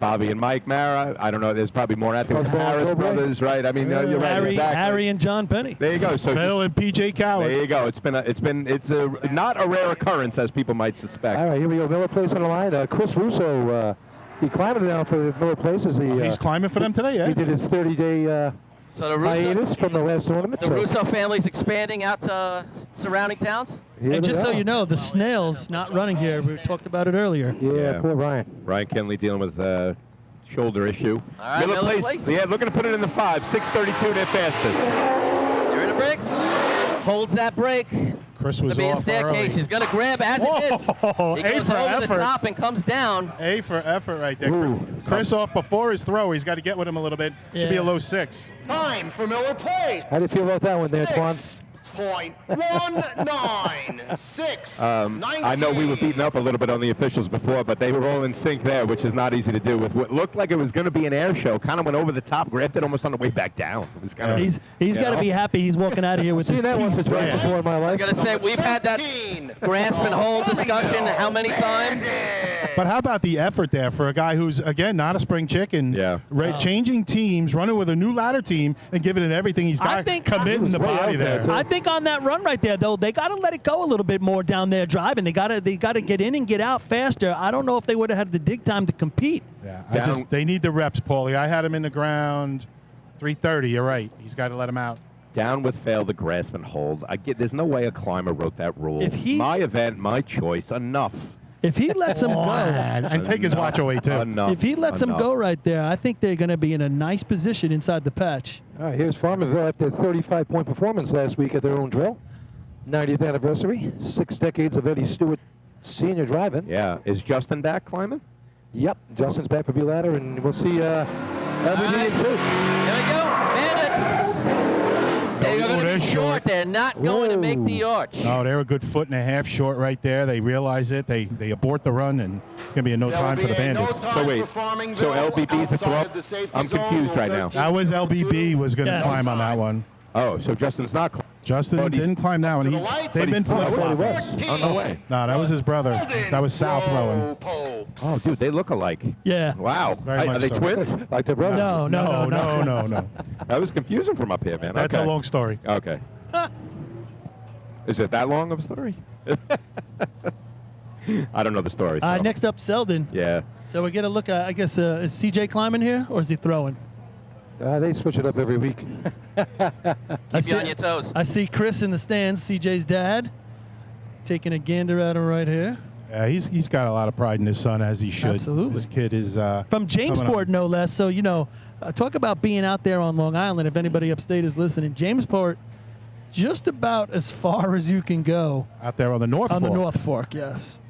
Bobby and Mike Mara. I don't know. There's probably more. I think the Harris brothers, right? I mean, you're right. Exactly. Harry and John Penny. There you go. So Phil and PJ Coward. there you go. It's not a rare occurrence as people might suspect. All right, here we go. Miller Place on the line. Chris Russo, he climbed down for the Miller Place. He's climbing for them today, yeah? He did his 30-day So the Russo, hiatus from the last tournament. the Russo family's expanding out to surrounding towns. Here And they just so are. you know, the Snails not running here. We talked about it earlier. Yeah, poor Ryan. Ryan Kinley dealing with shoulder issue. All right, Miller Place. Yeah, looking to put it in the 5. 6:32, their fastest. You're in a brake. Holds that brake. Chris Gonna was be a off staircase. early. He's gonna grab as it is. Whoa, He A goes for over the effort. top and comes down. A for effort right there. Ooh. Chris off before his throw. He's got to get with him a little bit. Should be a Yeah. low 6. Time for Miller Place. How do you feel about that one there, Twan? 6.196. I know we were beating up a little bit on the officials before, but they were all in sync there, which is not easy to do. With what looked like it was going to be an air show, kind of went over the top, grabbed it almost on the way back down. It was kind of, He's you got to know? be happy he's walking out of here with Seen his that once or teeth. twice before in my I'm life. gonna say we've had that 13. grasp and hold discussion how many times? But how about the effort there for a guy who's, again, not a spring chicken? Yeah. Changing teams, running with a new ladder team, and giving it everything he's got. I think- committing the He was way body out there, there. too. I think on that run right there, though, they got to let it go a little bit more down there driving. They got to get in and get out faster. I don't know if they would have had the dig time to compete. Yeah, Down- they need the reps, Paulie. I had him in the ground 3:30. You're right. He's got to let him out. Down with fail the grasp and hold. There's no way a climber wrote that rule. If he- my event, my choice, enough. If he lets him go, And take his watch away, too. Enough. if he lets him Enough. go right there, I think they're going to be in a nice position inside the patch. All right, here's Farmerville after a 35-point performance last week at their own drill. 90th anniversary, 6 decades of Eddie Stewart senior driving. Yeah. Is Justin back climbing? Yep, Justin's back for B-Ladder, and we'll see LBD and Sid. Here we go, Bandits. They're going to be they're short. short. They're not going to make the arch. No, they're a good 1.5 foot short right there. They realize it. They abort the run, and it's going to be a no time for the Bandits. So wait, so LBB's a throw up? I'm confused right now. That was LBB was going to Yes. climb on that one. Oh, so Justin's not climbing. Justin But he's- didn't climb that one. They've been Oh, I thought he flip. was. Oh, no way. No, that was his brother. That was Sal throwing. Oh, dude, they look alike. Yeah. Wow. Very Are much they so. twins? Like their brother. No. No. That was confusing from up here, man. That's Okay. a long story. Okay. Is it that long of a story? I don't know the story. So. Next up, Selden. Yeah. So we get a look at, I guess, is CJ climbing here, or is he throwing? They switch it up every week. Keep you on your toes. I see Chris in the stands, CJ's dad, taking a gander at him right here. Yeah, he's got a lot of pride in his son, as he should. Absolutely. This kid is From coming Jamesport, up. no less. So, talk about being out there on Long Island, if anybody upstate is listening. Jamesport, just about as far as you can go. out there on the North On Fork. the North Fork, yes.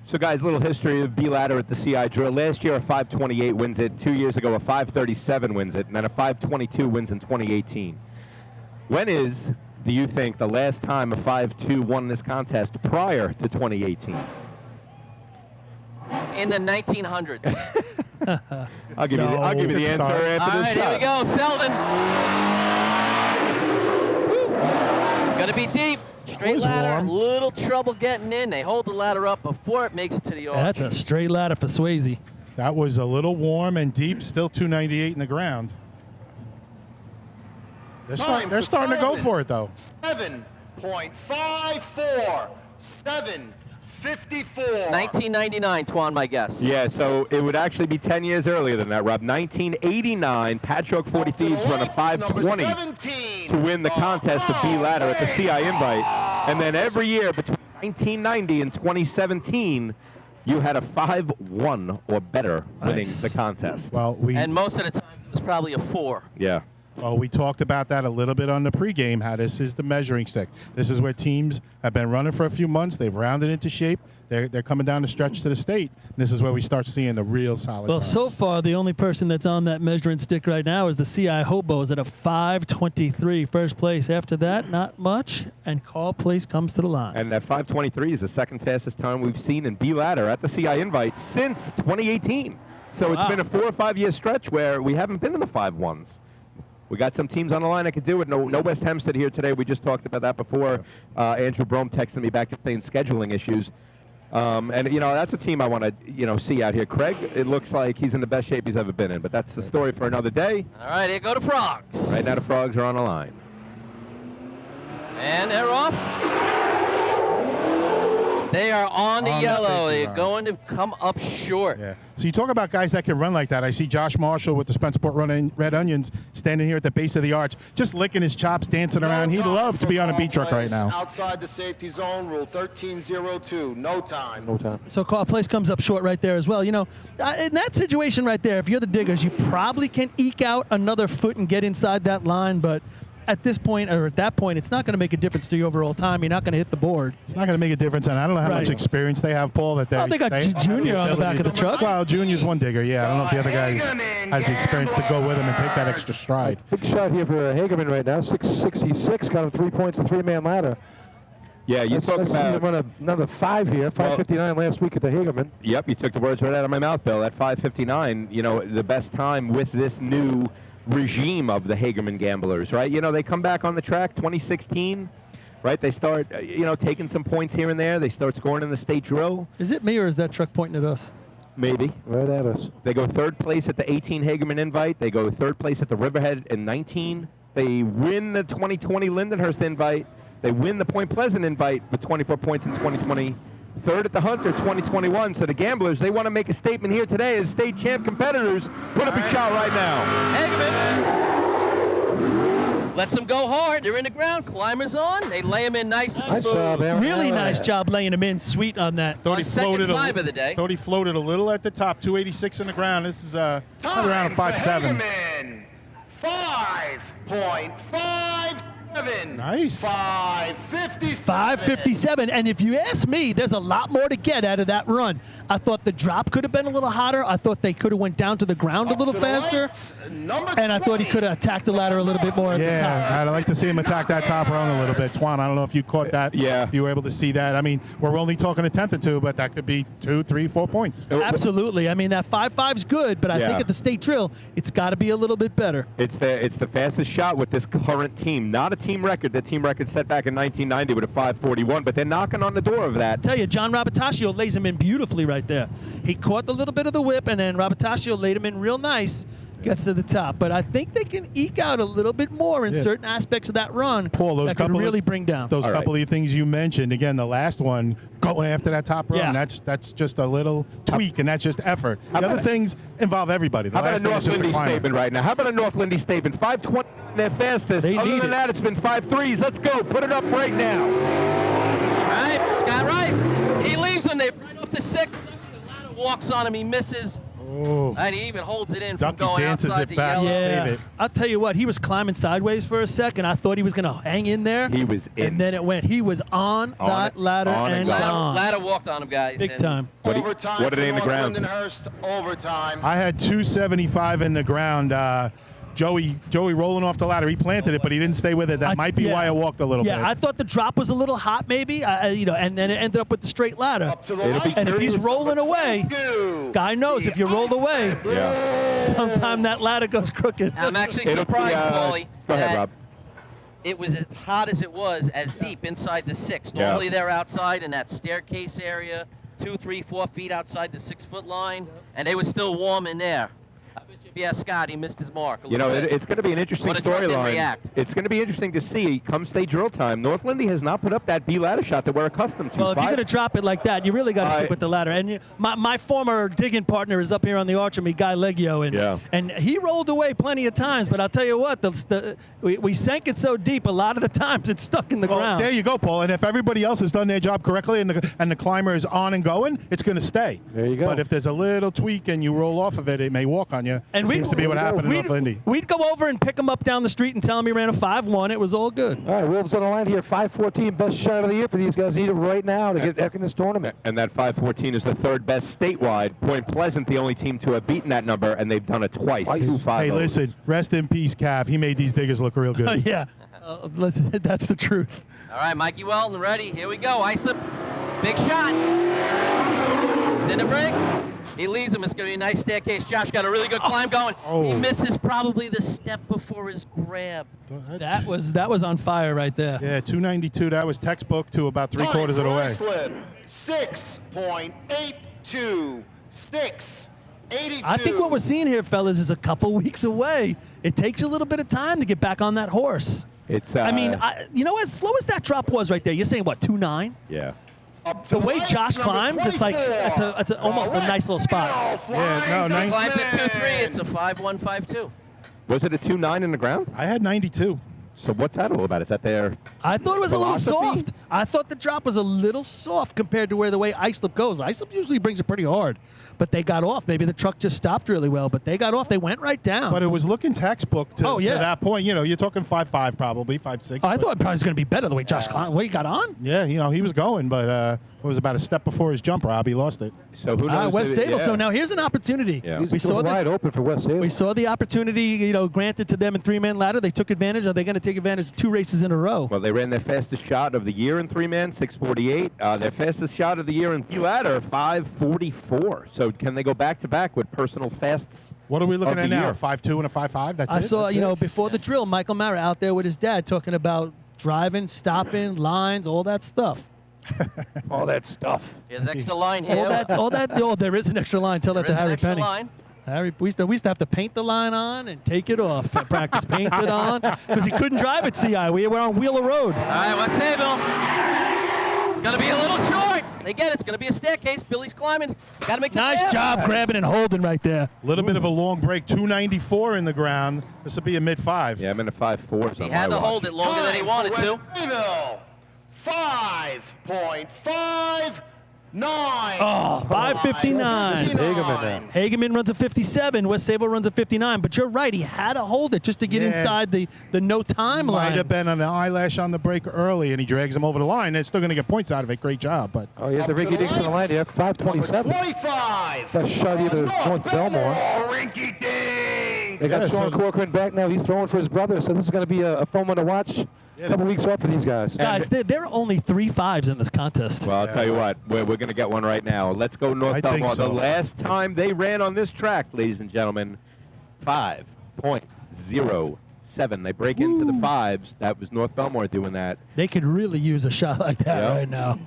So, guys, little history of B-Ladder at the CI drill. Last year, a 528 wins it. 2 years ago, a 537 wins it. And then a 522 wins in 2018. When is, do you think, the last time a 5.2 won this contest prior to 2018? In the 1900s. I'll give you the So, answer good after All this right, shot. here we go. Selden. Gonna be deep. Straight was ladder. warm. Little trouble getting in. They hold the ladder up before it makes it to the arch. That's a straight ladder for Swayze. That was a little warm and deep, still 298 in the ground. They're starting to go for it, though. 7.54. 7.54. 1999, Twan, my guess. Yeah, so it would actually be 10 years earlier than that, Rob. 1989, Patchogue 40 Thieves run a 5:20 to win the contest of B ladder at the CI Invite. And then every year between 1990 and 2017, you had a 5-1 or better winning the contest. Well, and most of the time it was probably a 4. Yeah. Well, we talked about that a little bit on the pregame, how this is the measuring stick. This is where teams have been running for a few months. They've rounded into shape. They're coming down the stretch to the state. And this is where we start seeing the real solid Well, runs. so far, the only person that's on that measuring stick right now is the CI Hobos at a 5:23, first place. After that, not much, and Carl Place comes to the line. And that 5:23 is the second fastest time we've seen in B ladder at the CI Invite since 2018. So it's been a 4 or 5 year stretch where we haven't been in the 5-1s. We got some teams on the line that could do it. No West Hempstead here today. We just talked about that before. Andrew Brome texted me back to saying scheduling issues. And, that's a team I want to, see out here. Craig, it looks like he's in the best shape he's ever been in, but that's the story for another day. All right, here go the Frogs. Right now the Frogs are on the line. And they're off. They are on the yellow. They're going to come up short. Yeah. So you talk about guys that can run like that. I see Josh Marshall with the Spencerport running Red Onions standing here at the base of the arch, just licking his chops, dancing around. He'd love to be on a beat truck right now. Outside the safety zone, rule 1302. No time. No time. So Carl Place comes up short right there as well. In that situation right there, if you're the Diggers, you probably can eke out another foot and get inside that line, but at this point, or at that point, it's not going to make a difference to your overall time. You're not going to hit the board. It's not going to make a difference, and I don't know how much experience they have, Paul. That they got Junior on the back of the truck. Well, Junior's one digger, yeah. I don't know if the other guys has the experience to go with him and take that extra stride. Big shot here for Hagerman right now. 666, got him 3 points, a 3-man ladder. Yeah, you talk let's about run another 5 here. 5:59 last week at the Hagerman. Yep, you took the words right out of my mouth, Bill. At 5:59, the best time with this new regime of the Hagerman gamblers, right? They come back on the track 2016, right? They start, taking some points here and there. They start scoring in the state drill. Is it me or is that truck pointing at us? Maybe. Right at us. They go third place at the 18 Hagerman Invite. They go third place at the Riverhead in 19. They win the 2020 Lindenhurst Invite. They win the Point Pleasant Invite with 24 points in 2020. Third at the Hunter 2021. So the gamblers, they want to make a statement here today as state champ competitors. Put up a shot right now. Hagerman lets them go hard. They're in the ground. Climbers on. They lay them in nice and Nice smooth. job, Aaron. Really nice job laying him in. Sweet on that. Thought he floated a of the day. Thought he floated a little at the top. 286 in the ground. This is right around a 5.7. 5.57. Nice. 5.57. 5:57, and if you ask me, there's a lot more to get out of that run. I thought the drop could have been a little hotter. I thought they could have went down to the ground a little faster, and I thought he could have attacked the ladder a little bit more at the top. Yeah, I'd like to see him attack that top rung a little bit. Twan, I don't know if you caught that. Yeah. If you were able to see that. I mean, we're only talking a tenth or two, but that could be 2, 3, 4 points. Absolutely. I mean, that 5.5's good, but I think at the state drill, it's got to be a little bit better. It's the fastest shot with this current team. Not a team record. The team record set back in 1990 with a 5:41, but they're knocking on the door of that. I tell you, John Robitasio lays him in beautifully right there. He caught the little bit of the whip, and then Robitasio laid him in real nice. Gets to the top, but I think they can eke out a little bit more in certain aspects of that run. Paul, those that can couple really bring down. Those couple of things you mentioned. Again, the last one going after that top run. Yeah. That's just a little tweak, and that's just effort. The other things involve everybody. The How about last a thing North is just the Lindy climber. statement right now? How about a North Lindy statement? 5:20 their fastest. They Other need than it. that, it's been 5.3s. Let's go. Put it up right now. All right, Scott Rice. He leaves them. They right off the 6. The ladder walks on him. He misses. Oh. And he even holds it in from Ducky going dances outside it the back. yellow. Save it. I'll tell you what, he was climbing sideways for a second. I thought he was going to hang in there. He was in. And then it went. He was on that ladder and gone. Ladder walked on him, guys. Big and time. Overtime. what are they in the for ground? North Lindenhurst. Overtime. I had 275 in the ground. Joey rolling off the ladder. He planted it, but he didn't stay with it. That might be why I walked a little bit. Yeah, I thought the drop was a little hot, maybe. And then it ended up with the straight ladder. Up to the right. And if he's rolling away, guy knows if you roll away, Yeah. sometime that ladder goes crooked. I'm actually It'll be, surprised, Paulie. Go ahead, that Rob. it was as hot as it was as deep inside the 6. Yeah. Normally they're outside in that staircase area, 2, 3, 4 feet outside the 6-foot line, and they were still warm in there. I bet you if you ask Scott, he missed his mark. You know, it's going to be an interesting What a truck didn't storyline. react. It's going to be interesting to see come state drill time. North Lindy has not put up that B ladder shot that we're accustomed to. Well, if you're going to drop it like that, you really got to stick with the ladder. And my former digging partner is up here on the arch with me, Guy Leggio, and he rolled away plenty of times. But I'll tell you what, we sank it so deep, a lot of the times it's stuck in the ground. There you go, Paul. And if everybody else has done their job correctly and the climber is on and going, it's going to stay. There you go. But if there's a little tweak and you roll off of it, it may walk on you. And seems to be what happened in North Lindy. We'd go over and pick him up down the street and tell him he ran a 5.1. It was all good. All right, Wolves on the line here. 5:14, best shot of the year for these guys. Need it right now to get back in this tournament. And that 5:14 is the third best statewide. Point Pleasant, the only team to have beaten that number, and they've done it twice. Hey, listen, rest in peace, Cav. He made these diggers look real good. Yeah, listen, that's the truth. All right, Mikey Weldon ready. Here we go. Islip, big shot. Center break. He leaves him. It's going to be a nice staircase. Josh got a really good climb going. He misses probably the step before his grab. That was on fire right there. Yeah, 292. That was textbook to about 3/4 of the way. Islip, 6.82. 6.82. I think what we're seeing here, fellas, is a couple weeks away. It takes a little bit of time to get back on that horse. It's. I mean, you know, as slow as that drop was right there, you're saying, what, 2.9? Yeah. The way Josh climbs, it's like it's almost a nice little spot. Yeah, no, He climbs at 2.3. It's a 5.1, 5.2. Was it a 2.9 in the ground? I had 92. So what's that all about? Is that their I thought it was philosophy? a little soft. I thought the drop was a little soft compared to where the way Islip goes. Islip usually brings it pretty hard, but they got off. Maybe the truck just stopped really well, but they got off. They went right down. But it was looking textbook to that point. You know, you're talking 5.5 probably, 5.6. I thought probably was going to be better the way Josh climbed. What he got on? Yeah, you know, he was going, but it was about a step before his jump, Rob. He lost it. So who knows? West Sable. Yeah. So now here's an opportunity. Yeah. We saw wide this. open for West Sable. We saw the opportunity, you know, granted to them in 3-man ladder. They took advantage. Are they going to take advantage of 2 races in a row? Well, they ran their fastest shot of the year in 3-man, 6:48. Their fastest shot of the year in B-ladder, 5:44. So can they go back-to-back with personal fasts? What are we looking of at the now? year? 5.2 and a 5.5? That's I it? saw, That's you know, it? before the drill, Michael Mara out there with his dad talking about driving, stopping, lines, all that stuff. All that stuff. There's extra line here. Oh, there is an extra line. Tell that to There is an Harry extra Penny. line. Harry, we used to have to paint the line on and take it off at practice. Paint it on because he couldn't drive at CI. We were on Wheeler Road. All right, West Sable. It's going to be a little short. Again, it's going to be a staircase. Billy's climbing. Got to make the Nice grab. job grabbing and holding right there. A little bit of a long break, 294 in the ground. This will be a mid-5. Yeah, I'm in a 5.4. He had to hold it longer than he wanted to. 5.59. Oh, 5:59. Hageman runs a 57. West Sable runs a 59. But you're right. He had to hold it just to get inside the no time line. Might have been an eyelash on the break early, and he drags him over the line. They're still going to get points out of it. Great job. But Oh, here's the Ricky Dinks on the line here. 5:27. 25. Best shot either North Belmore. Rinky Dink. They got Yeah, Sean so- Corcoran back now. He's throwing for his brother, so this is going to be a fun one to watch. A couple weeks off for these guys. Guys, there are only 3 5s in this contest. Well, I'll tell you what, we're going to get one right now. Let's go North I think Belmore. so. The last time they ran on this track, ladies and gentlemen, 5.07. They break into the 5s. That was North Belmore doing that. They could really use a shot like that Yeah. right now.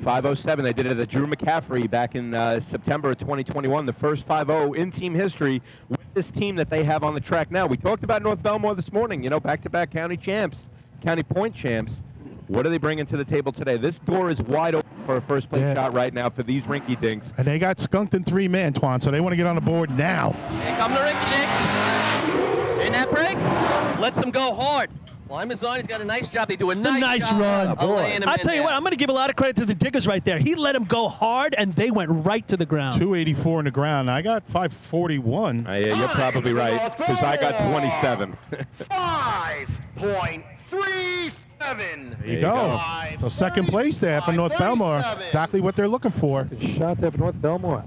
5:07. They did it at Drew McCaffrey back in September of 2021, the first 5.0 in team history with this team that they have on the track now. We talked about North Belmore this morning, you know, back-to-back county champs, county point champs. What are they bringing to the table today? This door is wide open for a first-place shot right now for these rinky dinks. And they got skunked in 3-man, Twan, so they want to get on the board now. Here come the Rinky Dinks. In that break, lets him go hard. Climb is on. He's got a nice job. They do a nice job run. of laying him I'll in tell you there. what, I'm going to give a lot of credit to the diggers right there. He let him go hard, and they went right to the ground. 284 in the ground. I got 541. Yeah, you're probably right, because I got 27. 5.37. There you go. So second place there for North Belmore. Exactly what they're looking for. Good shot there for North Belmore.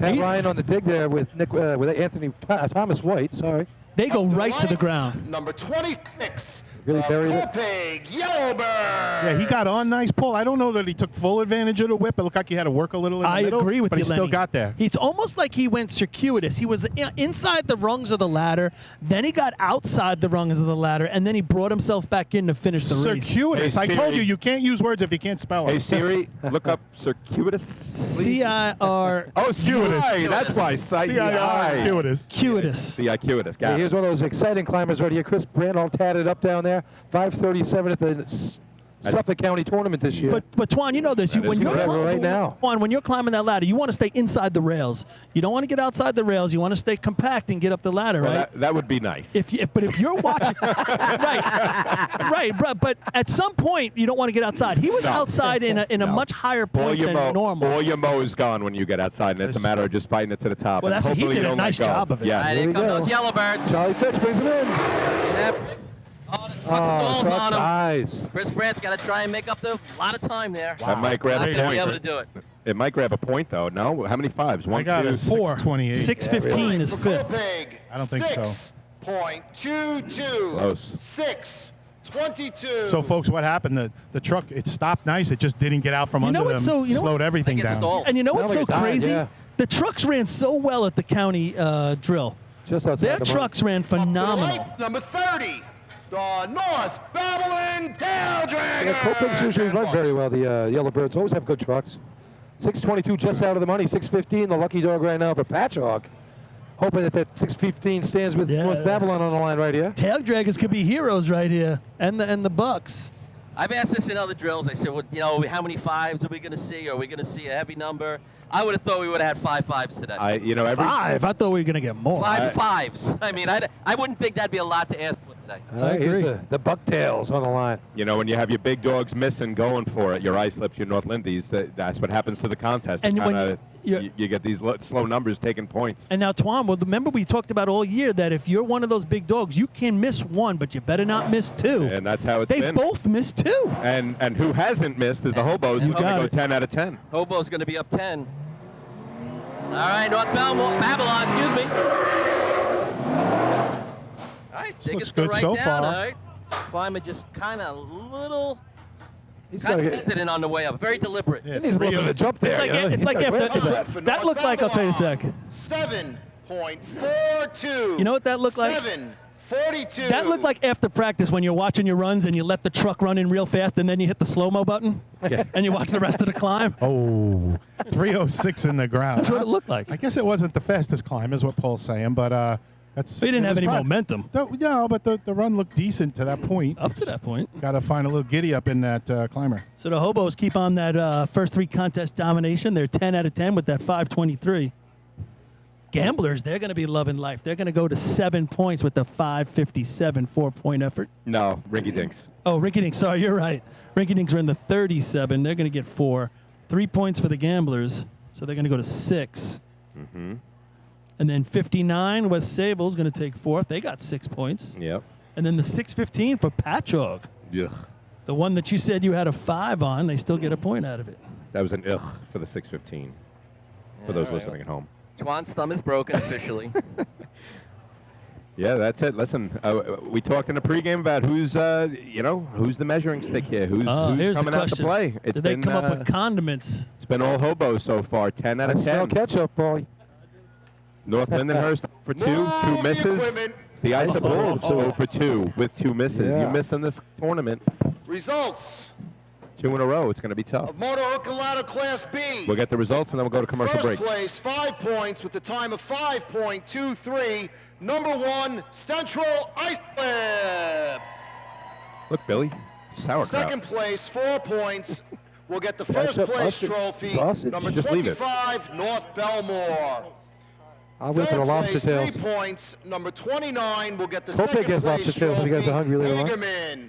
Pat Ryan on the dig there with Anthony Thomas White. Sorry. They go Up to right to the ground. Number 26. Really buried it. Kopig Yellowbird. Yeah, he got on nice pull. I don't know that he took full advantage of the whip. It looked like he had to work a little in the I middle, agree with but you, he still Lenny. got there. It's almost like he went circuitous. He was inside the rungs of the ladder, then he got outside the rungs of the ladder, and then he brought himself back in to finish the race. Circuitous. Hey, I told Siri. you can't use words if you can't spell Hey them. Siri, look up circuitous. C-I-R. Oh, CI. That's why. Circuitous. Cuitous. CI-cuitous. Yeah, Got here's it. one of those exciting climbers right here. Chris Brandt all tatted up down there. 5:37 at the Suffolk County tournament this year. But Twan, you know this. That When is you're correct. Right now. Twan, when you're climbing that ladder, you want to stay inside the rails. You don't want to get outside the rails. You want to stay compact and get up the ladder, Well, right? that would be nice. But if you're watching, right, but at some point you don't want to get outside. He was No. outside in a No. much higher all point your than mo, normal. all your mo is gone when you get outside, and it's a matter of just fighting it to the top. Well, And that's- he hopefully did you a don't let nice go. job of it. Yeah. All right, Here here we come go. those Yellowbirds. Charlie Fitch brings him in. Yep. Oh, the truck stalls truck on him. dies. Chris Brandt's got to try and make up the lot of time there. That might grab Not a going to be able point. to do it. It might grab a point, though. No? How many fives? I One, got two, a 4. 6:28. 6:15 is For fifth. Kopig, I don't think so. 6.22. Close. 6:22. So, folks, what happened? The truck, it stopped nice. It just didn't get out from You know under what's them. so- you know slowed everything I think it's down. stalled. And you know Sounds what's so like it died, crazy? yeah. The trucks ran so well at the county drill. Just outside Their the trucks ran Up to the phenomenal. right, number 30. The North Babylon Tail Dragger. Yeah, Kopig's usually run very well. The Yellowbirds always have good trucks. 6:22 just out of the money. 6:15 the lucky dog right now for Patchogue. Hoping that 6:15 stands with Yeah. North Babylon on the line right here. Tail draggers could be heroes right here, and the Bucks. I've asked this in other drills. I said, well, you know, how many fives are we going to see? Are we going to see a heavy number? I would have thought we would have had 5 fives today. every 5. I thought we were gonna get more. 5 fives. I mean, I wouldn't think that'd be a lot to ask for today. All right, agree. here's the Bucktails on the line. when you have your big dogs missing, going for it, your Islips, your North Lindy's, that's what happens to the contest. And when Kinda, you're- you get these slow numbers taking points. And now, Twan, well, remember we talked about all year that if you're one of those big dogs, you can miss one, but you better not miss 2. And that's how it's They been. both missed 2. And who hasn't missed is the Hobos, You who's going got to it. go 10 out of 10. Hobo's going to be up 10. All right, North Babylon, excuse me. All right, This take looks us to good right so down. far. All right. Climber just kind of little, He's kind got of to get. hesitant on the way up. Very deliberate. Yeah, He's looking to jump there. It's like, you know? it's He's like got after, grip to that. For that North looked like, I'll tell you a sec. Babylon, 7.42. You know what that looked like? 7.42. That looked like after practice when you're watching your runs and you let the truck run in real fast and then you hit the slow-mo button and you watch the rest of the climb. Oh, 3:06 in the ground. That's what it looked like. I guess it wasn't the fastest climb, is what Paul's saying, but that's. We didn't it have was any probably- momentum No, but the run looked decent to that point. up to that point. Got to find a little giddy up in that climber. So the Hobos keep on that first 3 contest domination. They're 10 out of 10 with that 523. Gamblers, they're going to be loving life. They're going to go to 7 points with the 557 4-point effort. No, Rinky Dinks. Oh, Rinky Dinks, sorry, you're right. Rinky Dinks are in the 37. They're going to get 4. 3 points for the Gamblers, so they're going to go to 6. Mm-hmm. And then 59, West Sable's going to take 4th. They got 6 points. Yep. And then the 615 for Patchogue, Ugh. the one that you said you had a 5 on, they still get a point out of it. That was an ugh for the 615. For those listening at home. Juan's thumb is broken officially. Yeah, that's it. Listen, we talked in the pregame about who's the measuring stick here, who's Here's coming the out to question. play. It's Did they been, come up with condiments? It's been all Hobos so far, 10 out I of smell 10. ketchup, boy. North Lindenhurst for 2, 2 Move the misses. equipment. The Ice Wolves 0 for 2 with 2 misses. Yeah. You miss in this tournament, Results 2 in a row. It's going to be tough. of Moto Hook and Ladder Class B. We'll get the results and then we'll go to commercial First break. place, 5 points with the time of 5.23. Number 1, Central Islip. Look, Billy, sauerkraut. Second place, 4 points. We'll get the first Ketchup, place mustard, trophy. sausage. Number Just leave it. 25, North Belmore. I'll wait for the Third lobster place, tails. 3 points. Number 29 will get the Kopig second has place lobster tails if you guys are trophy. hungry later on. Hagerman.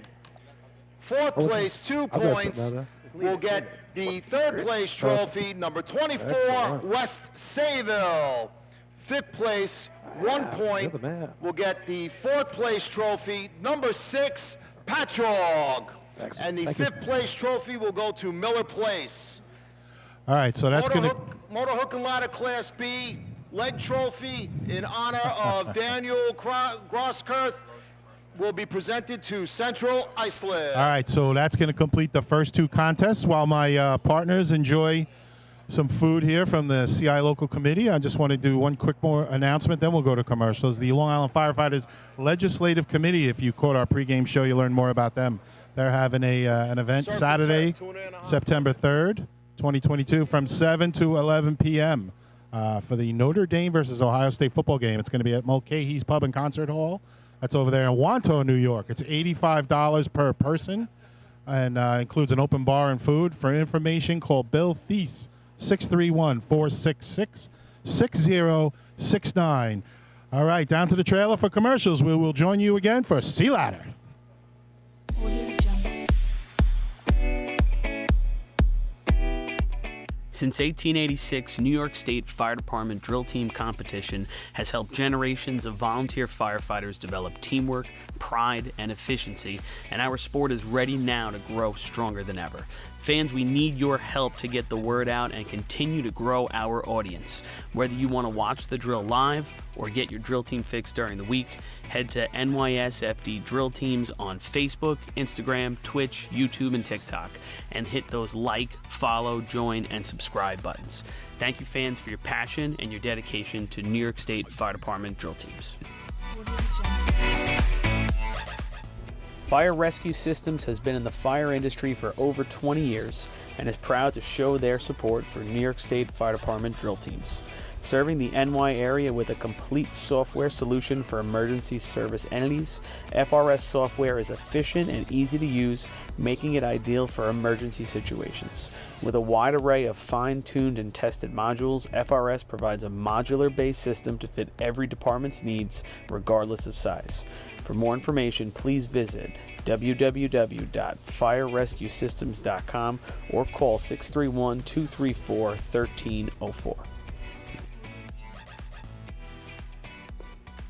Fourth Oh, place, 2 I'll grab something points. out of there. Will get the third place trophy. Number 24, Excellent. West Sayville. Fifth place, 1 point. you're the man. Will get the fourth place trophy. Number 6, Patchogue. Excellent. And the Thank you. fifth place trophy will go to Miller Place. All right, so that's Moto going to. Hook and Ladder Class B leg trophy in honor of Daniel Grosskirth will be presented to Central Islip. All right, so that's going to complete the first two contests while my partners enjoy some food here from the CI local committee. I just want to do one quick more announcement, then we'll go to commercials. The Long Island Firefighters Legislative Committee, if you caught our pregame show, you learn more about them. They're having an event Saturday, September 3rd, 2022, from 7 to 11 p.m. For the Notre Dame versus Ohio State football game. It's going to be at Mulcahy's Pub and Concert Hall. That's over there in Wanto, New York. It's $85 per person and includes an open bar and food. For information, call Bill Thies, 631-466-6069. All right, down to the trailer for commercials. We will join you again for Sea Ladder. Since 1886, New York State Fire Department Drill Team Competition has helped generations of volunteer firefighters develop teamwork, pride, and efficiency, and our sport is ready now to grow stronger than ever. Fans, we need your help to get the word out and continue to grow our audience. Whether you want to watch the drill live or get your drill team fix during the week, head to NYSFD Drill Teams on Facebook, Instagram, Twitch, YouTube, and TikTok, and hit those like, follow, join, and subscribe buttons. Thank you, fans, for your passion and your dedication to New York State Fire Department Drill Teams. Fire Rescue Systems has been in the fire industry for over 20 years and is proud to show their support for New York State Fire Department drill teams. Serving the NY area with a complete software solution for emergency service entities, FRS software is efficient and easy to use, making it ideal for emergency situations. With a wide array of fine-tuned and tested modules, FRS provides a modular-based system to fit every department's needs, regardless of size. For more information, please visit www.firerescuesystems.com or call 631-234-1304.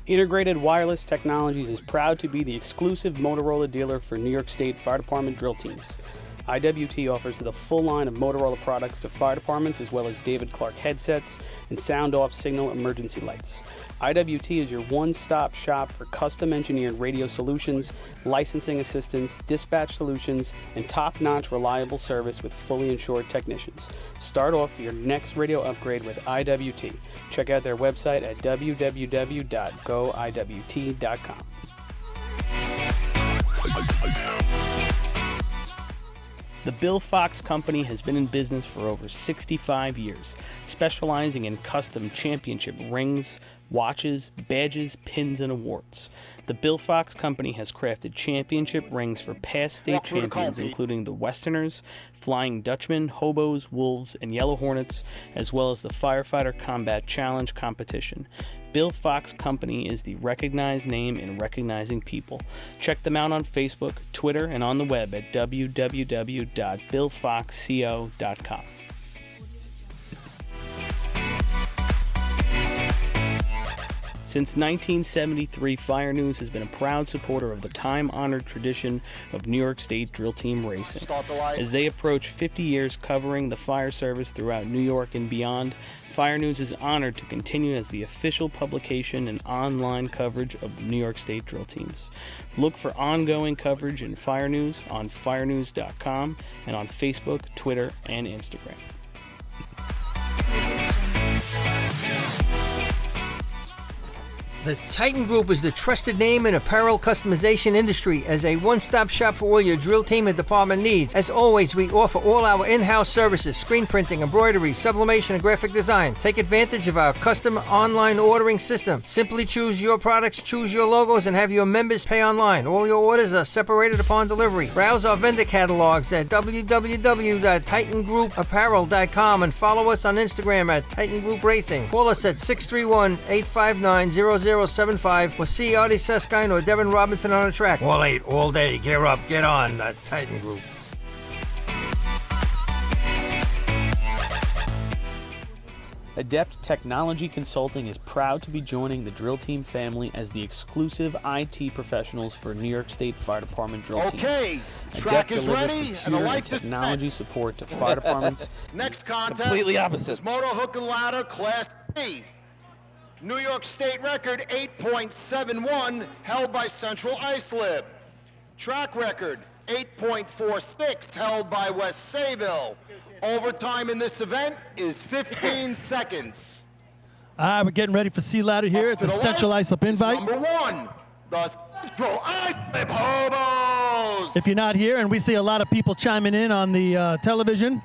Integrated Wireless Technologies is proud to be the exclusive Motorola dealer for New York State Fire Department drill teams. IWT offers the full line of Motorola products to fire departments, as well as David Clark headsets and sound-off signal emergency lights. IWT is your one-stop shop for custom-engineered radio solutions, licensing assistance, dispatch solutions, and top-notch reliable service with fully insured technicians. Start off your next radio upgrade with IWT. Check out their website at www.goiwt.com. The Bill Fox Company has been in business for over 65 years, specializing in custom championship rings, watches, badges, pins, and awards. The Bill Fox Company has crafted championship rings for past state champions, including the Westerners, Flying Dutchmen, Hobos, Wolves, and Yellow Hornets, as well as the Firefighter Combat Challenge competition. Bill Fox Company is the recognized name in recognizing people. Check them out on Facebook, Twitter, and on the web at www.billfoxco.com. Since 1973, Fire News has been a proud supporter of the time-honored tradition of New York State drill team racing. As they approach 50 years covering the fire service throughout New York and beyond, Fire News is honored to continue as the official publication and online coverage of the New York State drill teams. Look for ongoing coverage in Fire News on firenews.com and on Facebook, Twitter, and Instagram. The Titan Group is the trusted name in apparel customization industry as a one-stop shop for all your drill team and department needs. As always, we offer all our in-house services, screen printing, embroidery, sublimation, and graphic design. Take advantage of our custom online ordering system. Simply choose your products, choose your logos, and have your members pay online. All your orders are separated upon delivery. Browse our vendor catalogs at www.titangrouapparel.com and follow us on Instagram at Titan Group Racing. Call us at 631-859-0075 or see Artie Seskine or Devin Robinson on the track. All 8, all day. Gear up, get on, the Titan Group. Adept Technology Consulting is proud to be joining the drill team family as the exclusive IT professionals for New York State Fire Department drill teams. Okay, track is ready, and the light is technology support to fire departments. Next contest Completely opposite. is Moto Hook and Ladder Class 3. New York State record 8.71 held by Central Islip. Track record 8.46 held by West Sayville. Overtime in this event is 15 seconds. All right, we're getting ready for Sea Ladder here at the Central Islip Invite. Number 1, the Central Islip Hobos. If you're not here, and we see a lot of people chiming in on the television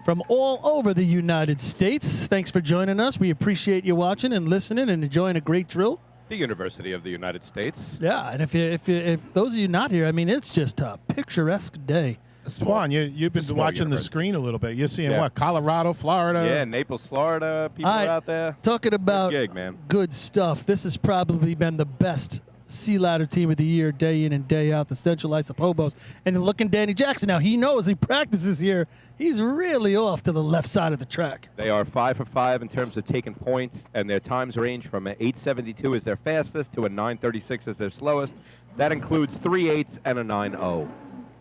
from all over the United States, thanks for joining us. We appreciate you watching and listening and enjoying a great drill. The University of the United States. Yeah, and if those of you not here, I mean, it's just a picturesque day. Twan, you've been watching the screen a little bit. You're seeing what? Colorado, Florida. Yeah, Naples, Florida. People are out there. Talking about Good gig, man. Good stuff. This has probably been the best Sea Ladder team of the year, day in and day out, the Central Islip Hobos. And look at Danny Jackson now. He knows he practices here. He's really off to the left side of the track. They are 5 for 5 in terms of taking points, and their times range from an 8:72 as their fastest to a 9:36 as their slowest. That includes 3 8s and a 9-0.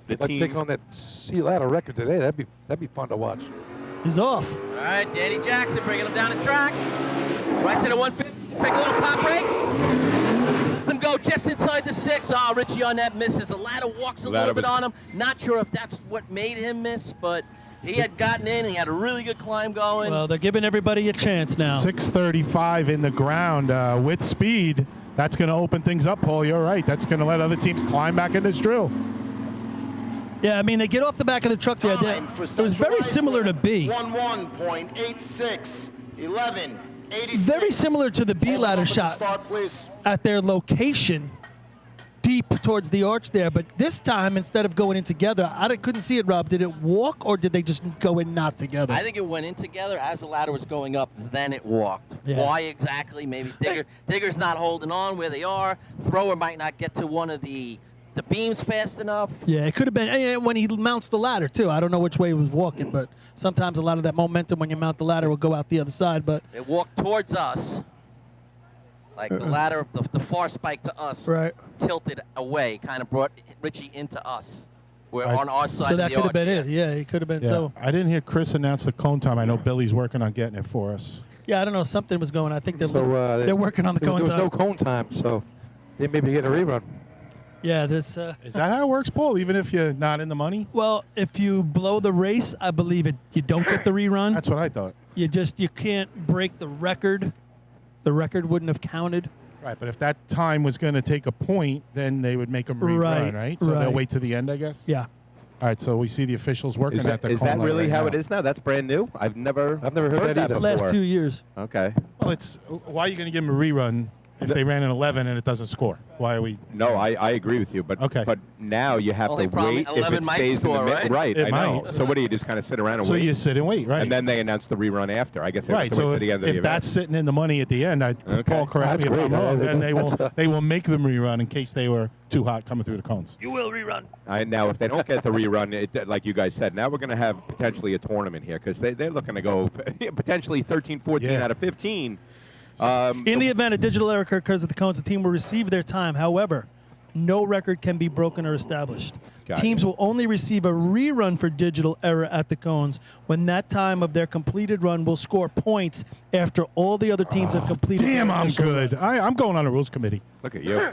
The Let's team take on that Sea Ladder record today. That'd be fun to watch. He's off. All right, Danny Jackson bringing him down the track. Right to the 150. Take a little pop break. Let him go just inside the 6. Oh, Richie on that misses. The ladder walks a little bit on him. Not sure if that's what made him miss, but he had gotten in. He had a really good climb going. Well, they're giving everybody a chance now. 6:35 in the ground with speed. That's going to open things up, Paul. You're right. That's going to let other teams climb back in this drill. Yeah, I mean, they get off the back of the truck there. It was very similar to B. 11.86, 11.86. Very similar to the B ladder shot at their location, deep towards the arch there. But this time, instead of going in together, I couldn't see it, Rob. Did it walk, or did they just go in not together? I think it went in together as the ladder was going up, then it walked. Yeah. Why exactly? Maybe Digger's not holding on where they are. Thrower might not get to one of the beams fast enough. Yeah, it could have been when he mounts the ladder, too. I don't know which way he was walking, but sometimes a lot of that momentum when you mount the ladder will go out the other side. But it walked towards us. Like the ladder, the far spike to us, tilted away, kind of brought Richie into us. We're on our side. So that could have been it. Yeah, it could have been. Yeah. So I didn't hear Chris announce the cone time. I know Billy's working on getting it for us. yeah, I don't know. Something was going. I think they're working on the cone There was time. no cone time, so they may be getting a rerun. Yeah, this. Is that how it works, Paul? Even if you're not in the money? Well, if you blow the race, I believe you don't get the rerun. That's what I thought. You can't break the record. The record wouldn't have counted. Right, but if that time was going to take a point, then they would make them rerun, right? So they'll wait to the end, I guess? Yeah. All right, so we see the officials working at the Is cone that line really right how now. it is now? That's brand new? I've never heard that either. before. Last few years. Okay. Well, why are you going to give them a rerun if they ran an 11 and it doesn't score? Why are we? No, I agree with you, but but now you have Only to problem, wait if 11 it might stays score, in the right? right. It I know. might. So what do you just kind of sit around and So wait? you sit and wait, right? And then they announce the rerun after. I guess they Right, have to so wait to the end of the if event. that's sitting in the money at the end, Paul, correct That's me if I'm great. wrong, then That's they will make them rerun in case they were too hot coming through the cones. You will rerun. Now, if they don't get the rerun, like you guys said, now we're going to have potentially a tournament here because they're looking to go potentially 13, 14 out of 15. In the event a digital error occurs at the cones, the team will receive their time. However, no record can be broken or established. Got Teams will only receive a rerun for digital error at the cones when that time of their completed run will score points after all the other teams have completed. Damn, their I'm initial good. run. I'm going on a rules committee. Look at you.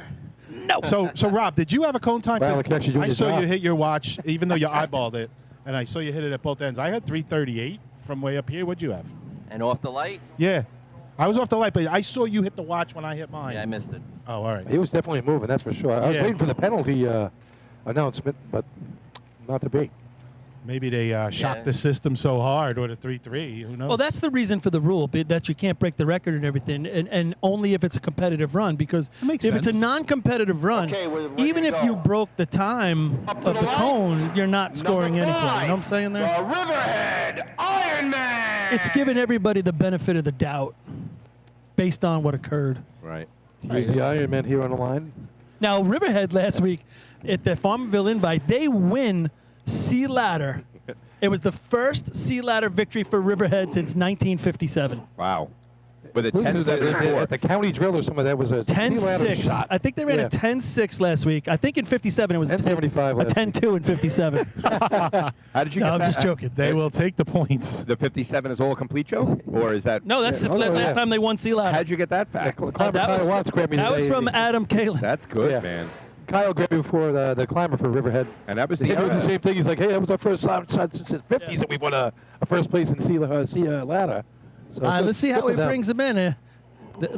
No. So Rob, did you have a cone time? Well, 'Cause I can actually do I your saw job. you hit your watch, even though you eyeballed it, and I saw you hit it at both ends. I had 3:38 from way up here. What'd you have? And off the light? Yeah. I was off the light, but I saw you hit the watch when I hit mine. Yeah, I missed it. Oh, all right. He was definitely moving, that's for sure. I was Yeah. waiting for the penalty announcement, but not to be. Maybe they shocked Yeah. the system so hard with a 3-3. Who knows? Well, that's the reason for the rule, that you can't break the record and everything, and only if it's a competitive run. Because makes if it's a sense. non-competitive run, Okay, we're ready even to if go. you broke the time Up of to the the right. cone, you're not scoring Number anything. You know what I'm 5, saying there? The Riverhead Iron Man. It's giving everybody the benefit of the doubt based on what occurred. Right. Here's the Iron Man here on the line. Now, Riverhead last week at the Farmerville Invite, they win Sea Ladder. It was the first Sea Ladder victory for Riverhead since 1957. Wow. With a At 10-74. the county drill or some of that was a 10-6. shot. I think they ran Yeah. a 10-6 last week. I think in 57 it was 10-75 a last 10-2 in 57. How did you No, get I'm that? just joking. They will take the points. The 57 is all a complete joke? Or is that... No, that's the Oh, no, last yeah. time they won Sea Ladder. How'd you get that fact? That was from Adam Kalin. That's good, Yeah. man. Kyle grabbed me before the climber for Riverhead. And that was He the did do era. the same thing. He's like, hey, that was our first shot since the 50s that we won a first place in Sea Ladder. So All right, good- let's see good how for he them. brings them in.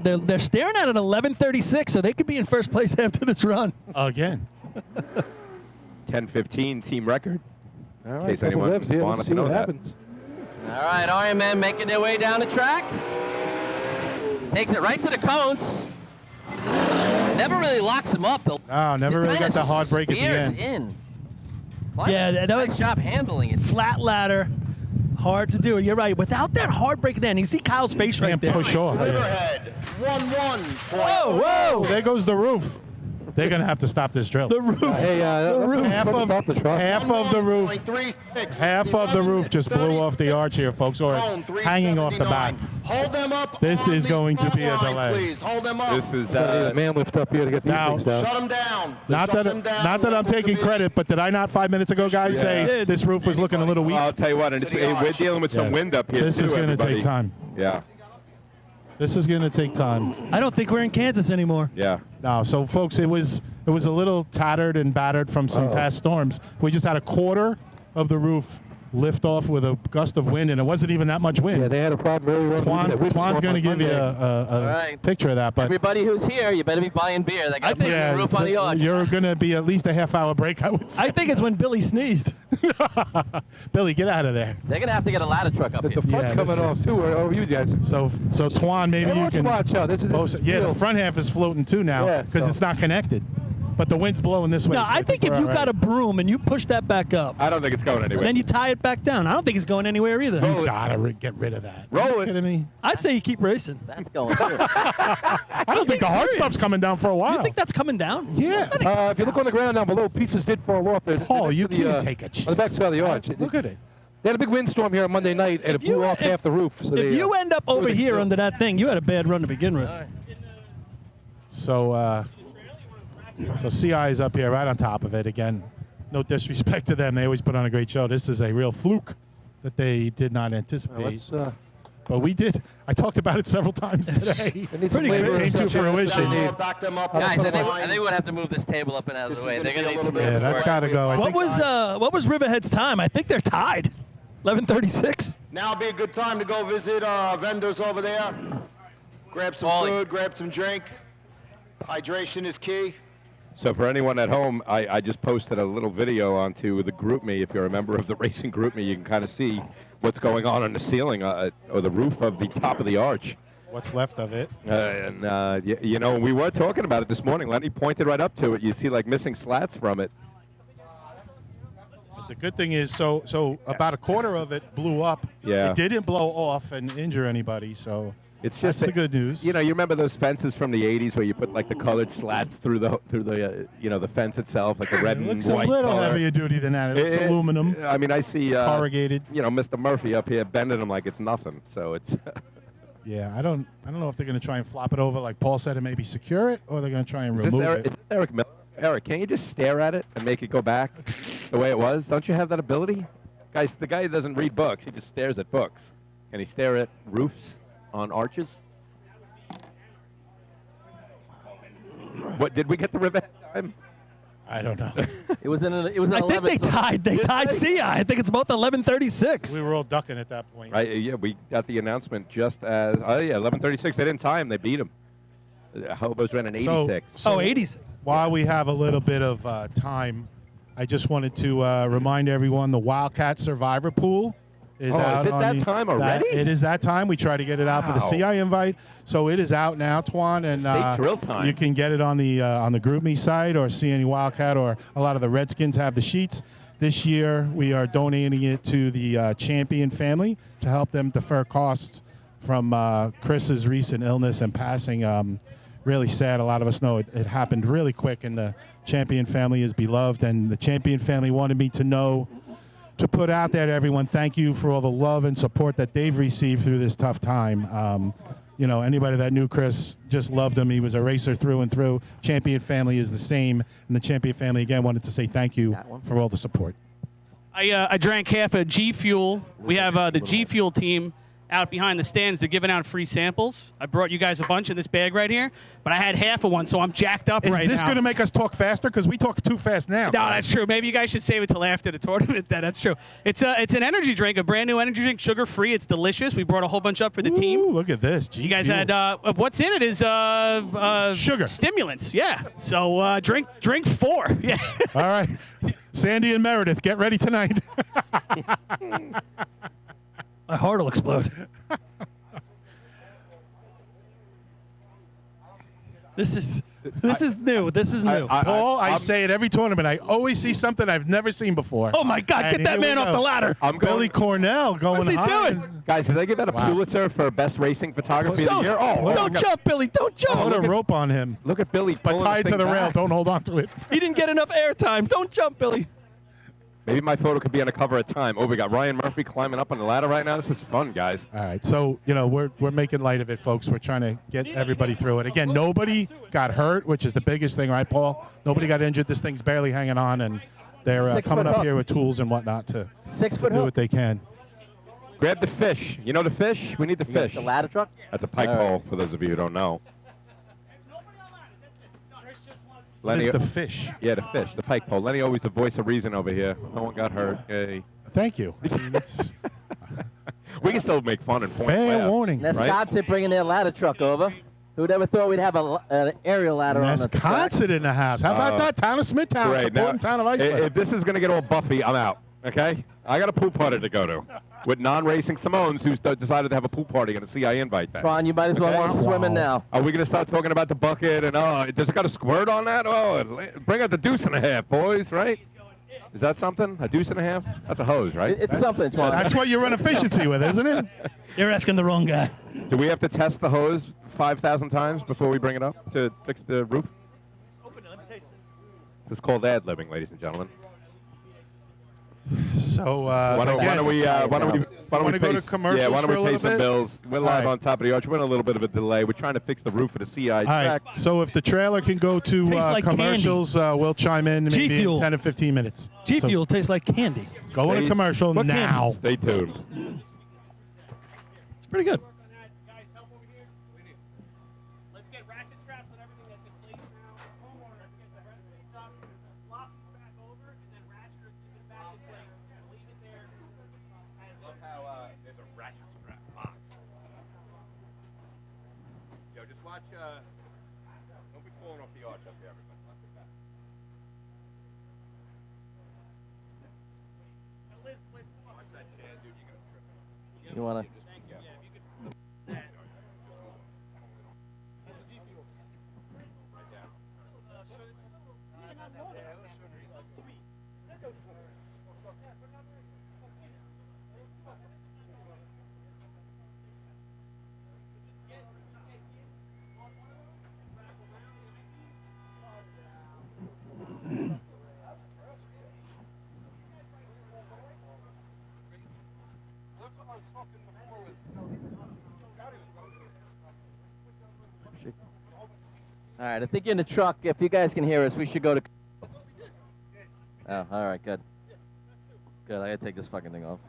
They're staring at an 11:36, so they could be in first place after this run. Again. 10-15 team record. All In right, case couple anyone revs here. wanted Let's to see know what that. happens. All right, Ironman making their way down the track. Takes it right to the cones. Never really locks him up, though. Oh, never really got the hard break at the end. In. Yeah, that was Nice job handling it. flat ladder. Hard to do. You're right. Without that hard break then, you see Kyle's face right Can't there. push off. Riverhead, 1-1. Whoa, whoa. There goes the roof. They're going to have to stop this drill. The roof. Hey, Half of the roof. 1-1.36. Half of the roof just blew off the arch here, folks, or Cone, hanging off the back. 379. Hold them up. This on is the going to front be a line, delay. Please hold them up. This is... Got a man lift up here to get these Now- things down. Shut them down. Not Shut them down. that I'm taking credit, but did I not 5 minutes ago, guys, say did. this roof was looking a little weak? I'll tell you what, and it's, we're dealing with some Yeah. wind up here, This too, is going to everybody. take time. Yeah, This is going to take time. I don't think we're in Kansas anymore. yeah. No, so folks, it was a little tattered and battered from some past storms. We just had a quarter of the roof lift off with a gust of wind, and it wasn't even that much wind. Yeah, they had a problem earlier on. Twan's going to give you a right. picture of that, but Everybody who's here, you better be buying beer. They got to put yeah, the roof on the arch. you're going to be at least a half-hour break, I would say. I think it's when Billy sneezed. Billy, get out of there. They're going to have to get a ladder truck up The here. front's Yeah, coming this off is- too, or you guys. So Twan, maybe Hey, you why don't you can. watch out? This is Yeah, real. the front half is floating too now Yeah, because so- it's not connected. But the wind's blowing this way. No, so I think if we're you all got a right. broom and you push that back up, I don't think it's going anywhere. then you tie it back down. I don't think it's going anywhere either. You gotta get rid of that. Roll Are you it. kidding me? I'd say you keep racing. That's going through. I don't think the hard serious. stuff's coming down for a while. You think that's coming down? Yeah. If you look on the ground down below, pieces did fall off there. Paul, next you to the, can't take a chance. On the back side of the arch. Look at it. They had a big windstorm here on Monday night, and it you- blew off if- half the roof. So If they, you end up over they here do. under that thing, you had a bad run to begin with. So CI is up here right on top of it again. No disrespect to them. They always put on a great show. This is a real fluke that they did not anticipate. But we did. I talked about it several times today. They need Pretty some good. labor Came and to such. fruition. They need- Back them up. Guys, on I the think line. we would have to move this table up and out of This the is way. gonna They're be going a to need some little bit Yeah, of that's work. got to go. I What think was Riverhead's time? I think they're tied. 11:36. Now would be a good time to go visit vendors over there. Grab some Paulie. food, grab some drink. Hydration is key. So for anyone at home, I just posted a little video onto the GroupMe. If you're a member of the racing GroupMe, you can kind of see what's going on the ceiling or the roof of the top of the arch. what's left of it. You know, we were talking about it this morning. Lenny pointed right up to it. You see like missing slats from it. The good thing is, so about a quarter of it blew up. Yeah. It didn't blow off and injure anybody. So It's that's just the good news. You know, you remember those fences from the '80s where you put like the colored slats through the the fence itself, like the red it and looks white a little color. heavier duty than that. It's aluminum, I mean, I see corrugated. You know, Mr. Murphy up here bending them like it's nothing. So it's Yeah, I don't know if they're going to try and flop it over like Paul said and maybe secure it, or they're going to try and Is this remove Eric, it. is this Eric Miller? Eric, can't you just stare at it and make it go back the way it was? Don't you have that ability? Guys, the guy doesn't read books. He just stares at books. Can he stare at roofs on arches? What, did we get the Riverhead time? I don't know. It was an I think 11. they tied. They tied CI. I think it's both 11:36. We were all ducking at that point. Right, yeah, we got the announcement just as, 11:36. They didn't tie him. They beat him. Hobos ran an 86. So 86. While we have a little bit of time, I just wanted to remind everyone the Wildcat Survivor Pool is out. Is it on that the- time already? It is that time. We try to get it out for the Wow. CI invite, so it is out now, Twan, and State drill time. you can get it on the GroupMe site or see any Wildcat, or a lot of the Redskins have the sheets. This year, we are donating it to the Champion family to help them defer costs from Chris's recent illness and passing. Really sad. A lot of us know it happened really quick, and the Champion family is beloved, and the Champion family wanted me to put out there to everyone, thank you for all the love and support that they've received through this tough time. you know, anybody that knew Chris just loved him. He was a racer through and through. Champion family is the same, and the Champion family again wanted to say thank you for all the support. I drank half a G Fuel. We have the G Fuel team out behind the stands. They're giving out free samples. I brought you guys a bunch in this bag right here, but I had half of one, so I'm jacked up right now. Is this going to make us talk faster? Because we talk too fast now. No, that's true. Maybe you guys should save it till after the tournament. That's true. It's an energy drink, a brand new energy drink, sugar-free. It's delicious. We brought a whole bunch up for the team. Ooh, look at this. You guys had what's in it is sugar stimulants. Yeah. So drink 4. Yeah. All right, Sandy and Meredith, get ready tonight. My heart will explode. This is new. This is new. Paul, I say it every tournament. I always see something I've never seen before. Oh my God! And Get that man off the ladder. I'm Billy Cornell going What's he high. doing? Guys, did they give out a Pulitzer for best racing photography of the year? Don't jump, Billy. Don't jump. Put a rope on him. Look at Billy. But tie it to the rail. Don't hold on to it. He didn't get enough airtime. Don't jump, Billy. Maybe my photo could be on the cover of Time. Oh, we got Ryan Murphy climbing up on the ladder right now. This is fun, guys. All right, so you know we're making light of it, folks. We're trying to get everybody through it. Again, nobody got hurt, which is the biggest thing, right, Paul? Nobody got injured. This thing's barely hanging on, and they're coming up here with tools and whatnot to do what they can. Grab the fish. You know the fish? We need the fish. The ladder truck? That's a pike pole, for those of you who don't know. Lenny, the fish. Yeah, the fish, the pike pole. Lenny always the voice of reason over here. No one got hurt. Yay. Thank you. I mean, it's we can still make fun and point. fair warning. Wisconsin bringing their ladder truck over. Who'd ever thought we'd have an aerial ladder on the track? Wisconsin in the house. How about that? Town of Smithtown, Great. supporting town of Iceland. If this is going to get all Buffy, I'm out. Okay? I got a pool party to go to with non-racing Simones who's decided to have a pool party and a CI invite that. Ron, you might as well go swimming now. Are we going to start talking about the bucket and, does it got a squirt on that? Oh, bring out the deuce and a half, boys, right? Is that something? A deuce and a half? That's a hose, right? It's something. That's what you run efficiency with, isn't it? You're asking the wrong guy. Do we have to test the hose 5,000 times before we bring it up to fix the roof? Open it. Let me taste it. This is called ad-libbing, ladies and gentlemen. So why don't we go to commercials yeah, why don't for a we pay little some bit? bills? We're live All right. on top of the arch. We're in a little bit of a delay. We're trying to fix the roof of the CI All track. right. So if the trailer can go to Tastes like commercials, we'll chime in maybe G-Fuel. in 10 to 15 minutes. G Fuel tastes like candy. Go in a commercial What now. Stay tuned. It's pretty good. Let's get ratchet straps and everything that's in place now. Homeowner has to get the rest of it up, lock it back over, and then ratchet it back in place. Leave it there. Love how there's a ratchet strap box. Yo, just watch. Don't be falling off the arch up there, everybody. Watch it back. Watch that chair, dude. You're gonna trip. You want to? All right, I think you're in the truck. If you guys can hear us, we should go to. Oh, all right, good. Good, I gotta take this fucking thing off.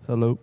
Hello.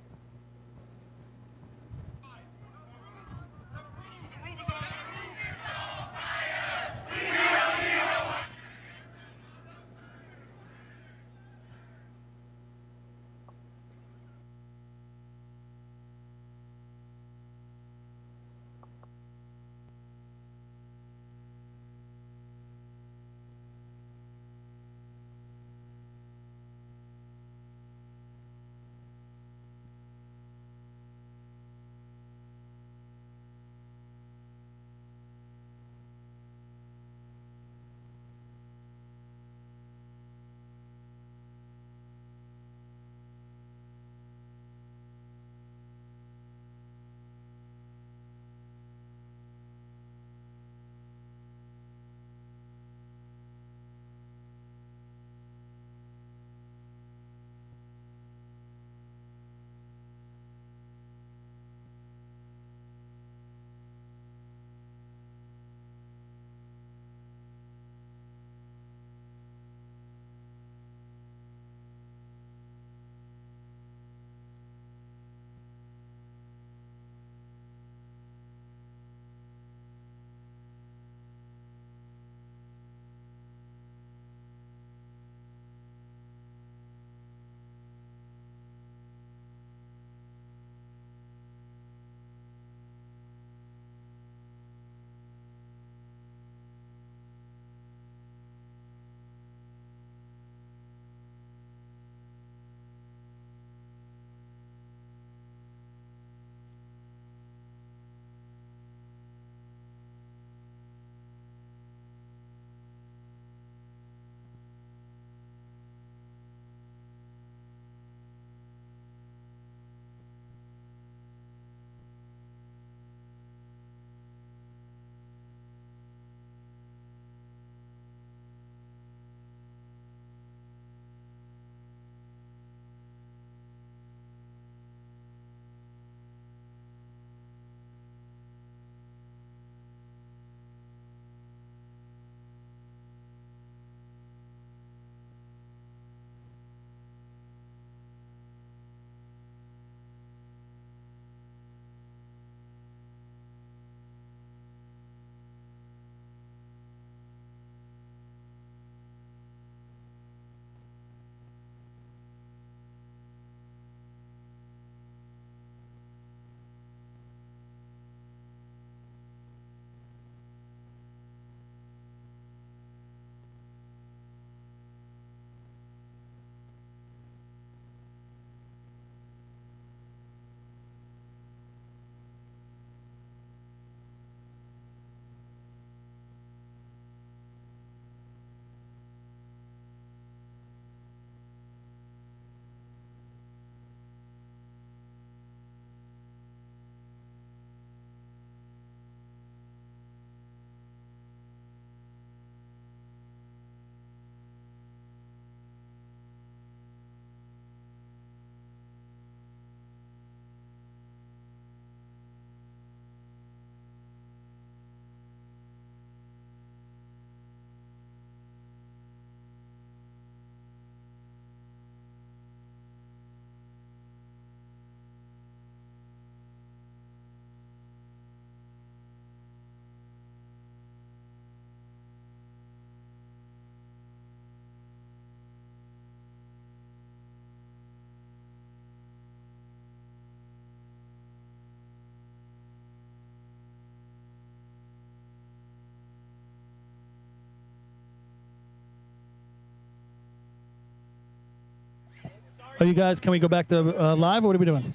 Are you guys, can we go back to live, or what are we doing?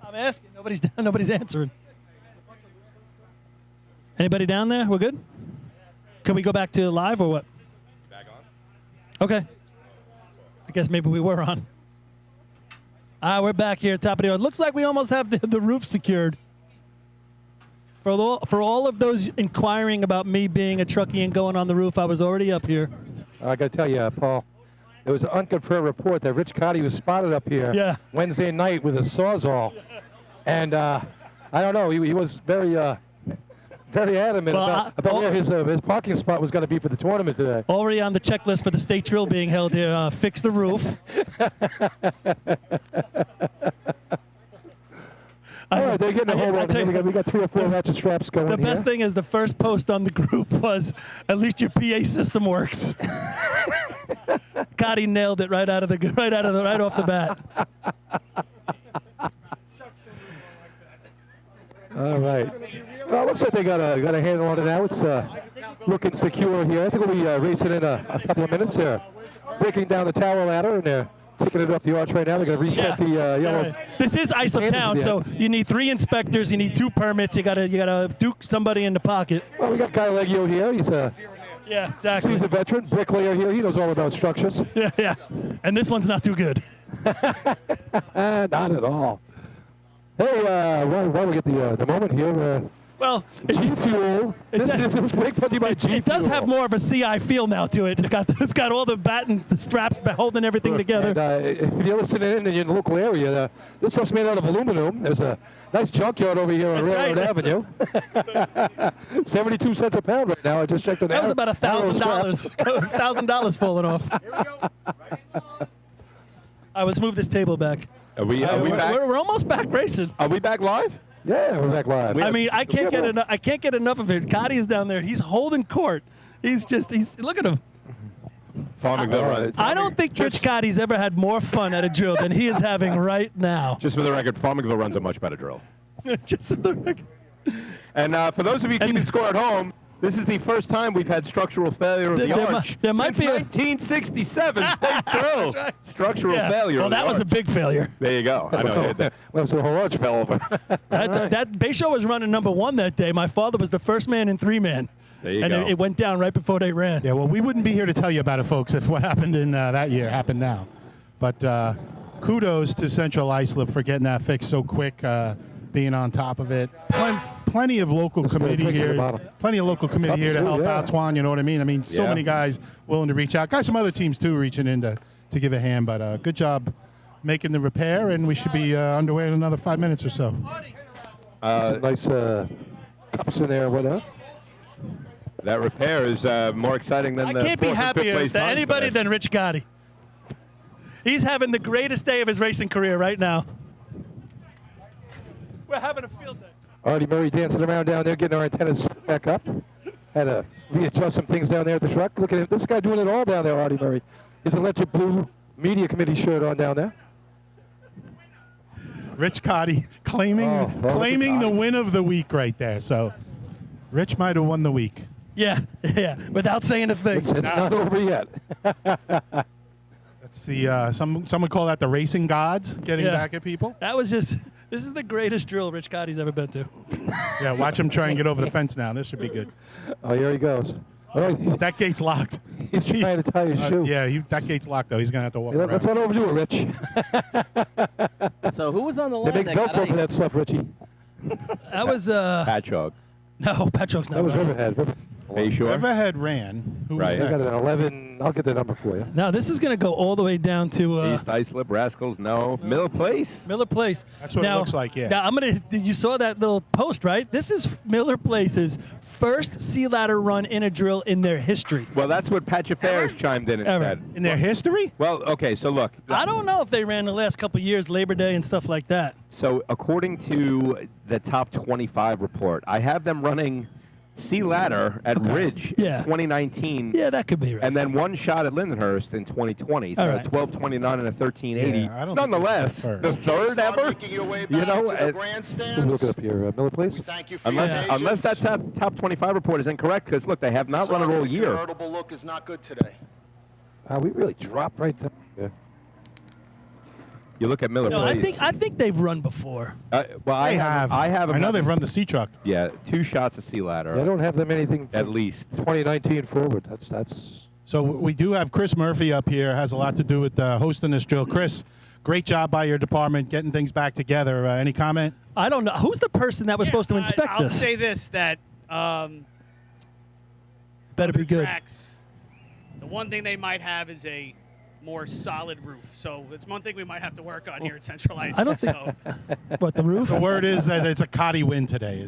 I'm asking. Nobody's answering. Anybody down there? We're good? Can we go back to live or what? Back on? Okay. I guess maybe we were on. We're back here at top of the hour. It looks like we almost have the roof secured. For all of those inquiring about me being a truckie and going on the roof, I was already up here. I got to tell you, Paul, there was an unconfirmed report that Rich Cotty was spotted up here Wednesday night with a Sawzall. And I don't know, he was very very adamant about where his parking spot was going to be for the tournament today. Already on the checklist for the state drill being held here. Fix the roof. All right, they're getting a hold on it. We got 3 or 4 ratchet straps going. The best thing is the first post on the group was, at least your PA system works. Gotti nailed it right off the bat. All right. Well, it looks like they got a handle on it now. It's looking secure here. I think we'll be racing in a couple of minutes. They're breaking down the tower ladder, and they're taking it off the arch right now. They're going to reset the yellow. This is Islip Town, so you need 3 inspectors, you need 2 permits, you gotta duke somebody in the pocket. Well, we got Guy Leggio here. He's a exactly. He's a veteran, bricklayer here. He knows all about structures. Yeah. And this one's not too good. Not at all. Hey, while we get the moment here, well, G Fuel. This brake put by G Fuel. It does have more of a CI feel now to it. It's got all the bat and the straps holding everything together. And, if you're listening in your local area, this stuff's made out of aluminum. There's a nice junkyard over here on Railroad Avenue. 72 cents a pound right now. I just checked on that. That was about $1,000. $1,000 falling off. Let's move this table back. Are we back? We're almost back racing. Are we back live? Yeah, we're back live. I mean, I can't get enough of it. Gotti is down there. He's holding court. He's look at him. Farmingville. I don't think Rich Gotti's ever had more fun at a drill than he is having right now. Just for the record, Farmingville runs a much better drill. Just for the record. And for those of you keeping score at home, this is the first time we've had structural failure of the arch there might since be 1967 state drill. Right. Structural failure. Well, that was a big failure. There you go. I know. Well, so the whole arch fell over. that Bayshore was running #1 that day. My father was the first man in 3-man. There you go. And it went down right before they ran. Yeah, well, we wouldn't be here to tell you about it, folks, if what happened in that year happened now. But kudos to Central Islip for getting that fixed so quick, being on top of it. Plenty of local committee here. Plenty of local committee here to help out, Twan, you know what I mean? I mean, so many guys willing to reach out. Got some other teams, too, reaching in to give a hand. But good job making the repair, and we should be underway in another 5 minutes or so. Some nice cups in there, whatnot. That repair is more exciting than I the can't be fourth and fifth happier place than times anybody today. than Rich Gotti. He's having the greatest day of his racing career right now. We're having a field day. Artie Murray dancing around down there, getting our antennas back up. Had to readjust some things down there at the truck. Look at him. This guy doing it all down there, Artie Murray. His electric blue media committee shirt on down there. Rich Gotti claiming the win of the week right there. So Rich might have won the week. Yeah, without saying a thing. It's not over yet. That's the someone call that the racing gods getting back at people. That was just. This is the greatest drill Rich Gotti's ever been to. Yeah, watch him try and get over the fence now. This should be good. Oh, here he goes. Oh, that gate's locked. He's trying to tie his shoe. Yeah, that gate's locked, though. He's going to have to walk around. Let's not overdo it, Rich. So who was on the They line? make Velcro for that stuff, Richie. That was Patchogue. No, Patchogue's not. That was right. Riverhead. Bayshore. Riverhead ran. Who was Right. They got next? an 11. I'll get the number for you. No, this is going to go all the way down to East Islip, Rascals, no. Miller Place. Miller Place. That's what now, it looks like, yeah. Now, you saw that little post, right? This is Miller Place's first sea ladder run in a drill in their history. Well, that's what Patch Affairs chimed in and said. In their history? Well, okay, so look. I don't know if they ran the last couple of years, Labor Day and stuff like that. So according to the top 25 report, I have them running sea ladder at Ridge in 2019. Yeah, that could be right. And then one shot at Lindenhurst in 2020. So All right. 12:29 and a 13:80. Yeah, I don't think Nonetheless, this is the third ever. You know, Look it up here. Miller Place. Thank you for your unless that top 25 report is incorrect, because look, they have not run it all year. The convertible look is not good today. We really dropped right down. Yeah. You look at Miller No, Place. I think they've run before. Well, I have. I know they've run the sea truck. Yeah, 2 shots of sea ladder. They don't have them anything at least 2019 forward. That's. So we do have Chris Murphy up here. Has a lot to do with hosting this drill. Chris, great job by your department getting things back together. Any comment? I don't know. Who's the person that was supposed to inspect I'll this? say this, that Better be good. tracks, the one thing they might have is a more solid roof. So it's one thing we might have to work on here at Central Islip. I don't think. So. What, the roof? The word is that it's a Cotty win today.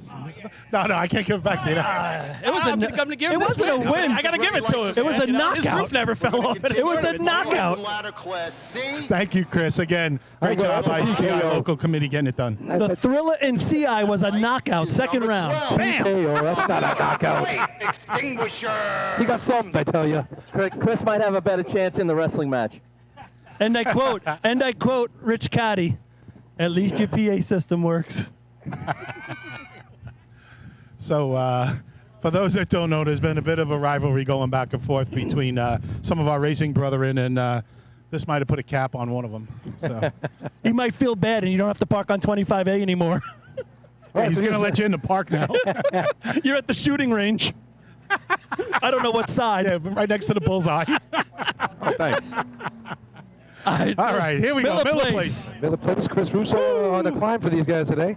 No, I can't give it back to you. It was I'm gonna give him this wasn't win. a win. I got to give it to him. It was a You know, His knockout. roof never fell off. It was a knockout. Ladder class C. Thank you, Chris. Again, great job by CI local committee getting it done. The Thriller in CI was a knockout, second round. Bam! TKO, that's not a knockout. Extinguisher. He got thumbed, I tell you. Chris might have a better chance in the wrestling match. And I quote, Rich Cotty, at least your PA system works. So, for those that don't know, there's been a bit of a rivalry going back and forth between some of our racing brethren, and this might have put a cap on one of them. So You might feel bad, and you don't have to park on 25A anymore. he's going to let you in the park now. You're at the shooting range. I don't know what side. Yeah, right next to the bullseye. Oh, thanks. All right, here we go. Miller Place. Miller Place, Chris Russo on the climb for these guys today.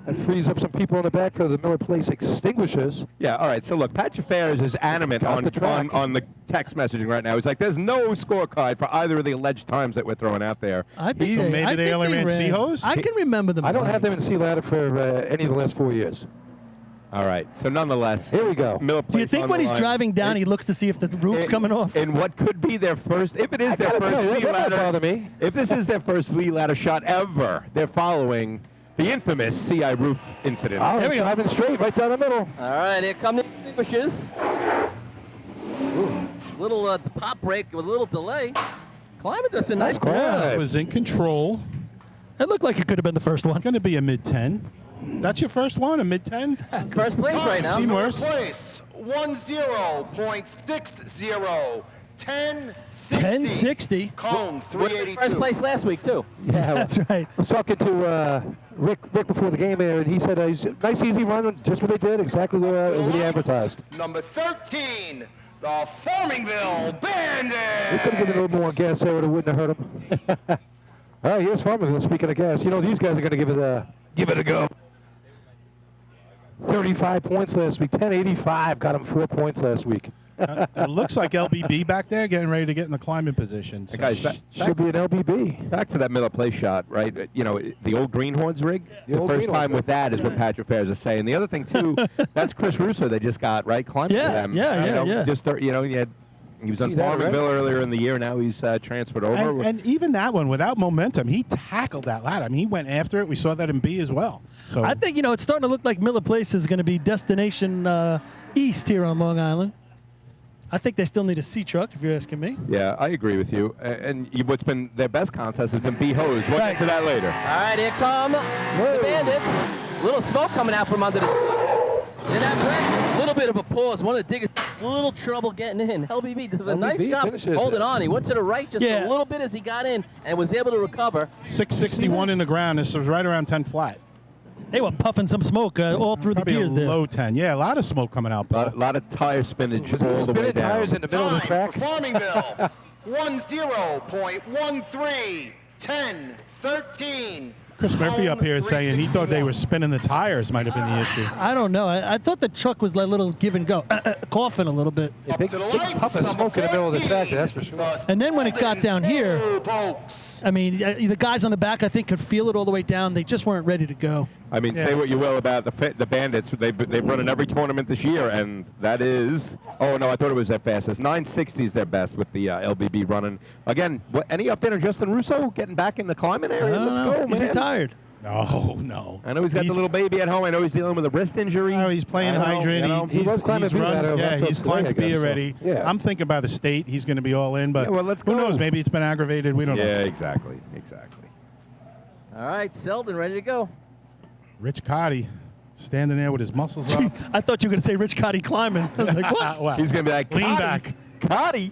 That frees up some people in the back for the Miller Place extinguishers. Yeah, all right. So look, Patch Affairs is adamant on the text messaging right now. He's like, there's no scorecard for either of the alleged times that we're throwing out there. I think So maybe they only ran C-hose? I can remember them. I don't have them in C ladder for any of the last 4 years. All right. So nonetheless, Here we go. Miller Place Do you think on when the he's line. driving down, he looks to see if the roof's coming off? In what could be their first, if it is their gotta first tell you, C that might bother ladder, me. if this is their first C ladder shot ever, they're following the infamous CI roof incident. Oh, Here we go. driving straight right down the middle. All right, here come the extinguishers. Little pop break with a little delay. Climate does a nice That's correct. Was in control. It looked like it could have been the first one. Going to be a mid-10. That's your first one, a mid-10? First place right now. Seen worse. Place 10.60. 1060. Cone First 382. place last week too. Yeah, That's right. I was talking to Rick before the game there, and he said he's a nice, easy run, just what they did, exactly what he advertised. Number 13, the Farmingville Bandits. We could have given a little more gas there, it wouldn't have hurt him. All right, here's Farmingville. Speaking of gas, you know these guys are going to give it a go. 35 points last week. 1085 got him 4 points last week. It looks like LBB back there getting ready to get in the climbing position. So Guys, Should be an LBB. back to that Miller Place shot, right? You know, the old Greenhorns rig. The old first Greenhorns time rig. with that is what Patrick Affairs is saying. The other thing too, that's Chris Russo. They just got right climbing Yeah, to them. yeah, You know, yeah. Just you know, he was on See that, right? Farmingville earlier in the year. Now he's transferred over. and even that one, without momentum, he tackled that ladder. I mean, he went after it. We saw that in B as well. So I think, it's starting to look like Miller Place is going to be destination east here on Long Island. I think they still need a C truck, if you're asking me. Yeah, I agree with you. And what's been their best contest has been B-Hose. We'll get to that later. All right, here come the Bandits. Little smoke coming out from under the. And that break, a little bit of a pause. One of the diggers, a little trouble getting in. LBB does a nice LBB job finishes holding it. on. He went to the right just Yeah. a little bit as he got in and was able to recover. 661 in the ground. This was right around 10 flat. They were puffing some smoke all through Probably the a gears there. low 10. Yeah, a lot of smoke coming out. A lot of tire spinach Was all he the way spinning down. tires in the middle of the Time track? for Farmingville 10.13. 10-13. Chris Murphy up here is saying he thought they were spinning the tires might have been the issue. I don't know. I thought the truck was like a little give and go, coughing a little bit. Yeah, big puff of smoke in the middle of the track, that's for sure. And then when it got down here, I mean, the guys on the back, I think, could feel it all the way down. They just weren't ready to go. I mean, say what you will about the Bandits. They've run in every tournament this year, and that is. Oh no, I thought it was their fastest. 960 is their best with the LBB running. Again, any update on Justin Russo getting back in the climbing area? Let's go, He's man. retired. No. I know he's got the little baby at home. I know he's dealing with a wrist injury. Oh, he's playing I know, hydrant. you know. He was climbing B ladder Yeah, up he's today, climbed I B guess, so, already. yeah. I'm thinking by the state he's going to be all in, but Yeah, well, let's who go. knows? Maybe it's been aggravated. We don't know. Yeah, exactly. All right, Selden ready to go. Rich Cotty standing there with his muscles up. Jeez, I thought you were going to say Rich Cotty climbing. I was like, what? Wow. He's gonna be like Lean Cotty, back. Cotty.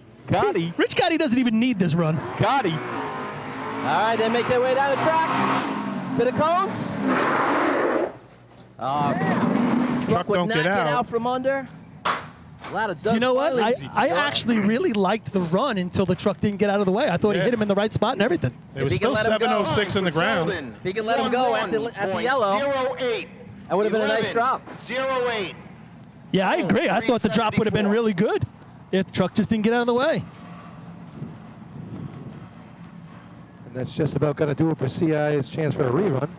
Rich Cotty doesn't even need this run. Cotty. All right, they make their way down the track to the cone. Truck Would don't not get out. from under. A lot of dust. Do you know what? finally. I actually really liked the run until the truck didn't get out of the way. I thought he hit him in the right spot and everything. There was he can still let him go. 706 in the ground. If he can let him go at the yellow, 08. that would have been a nice drop. 08. Yeah, I agree. I thought the drop would have been really good if the truck just didn't get out of the way. That's just about going to do it for CI's chance for a rerun.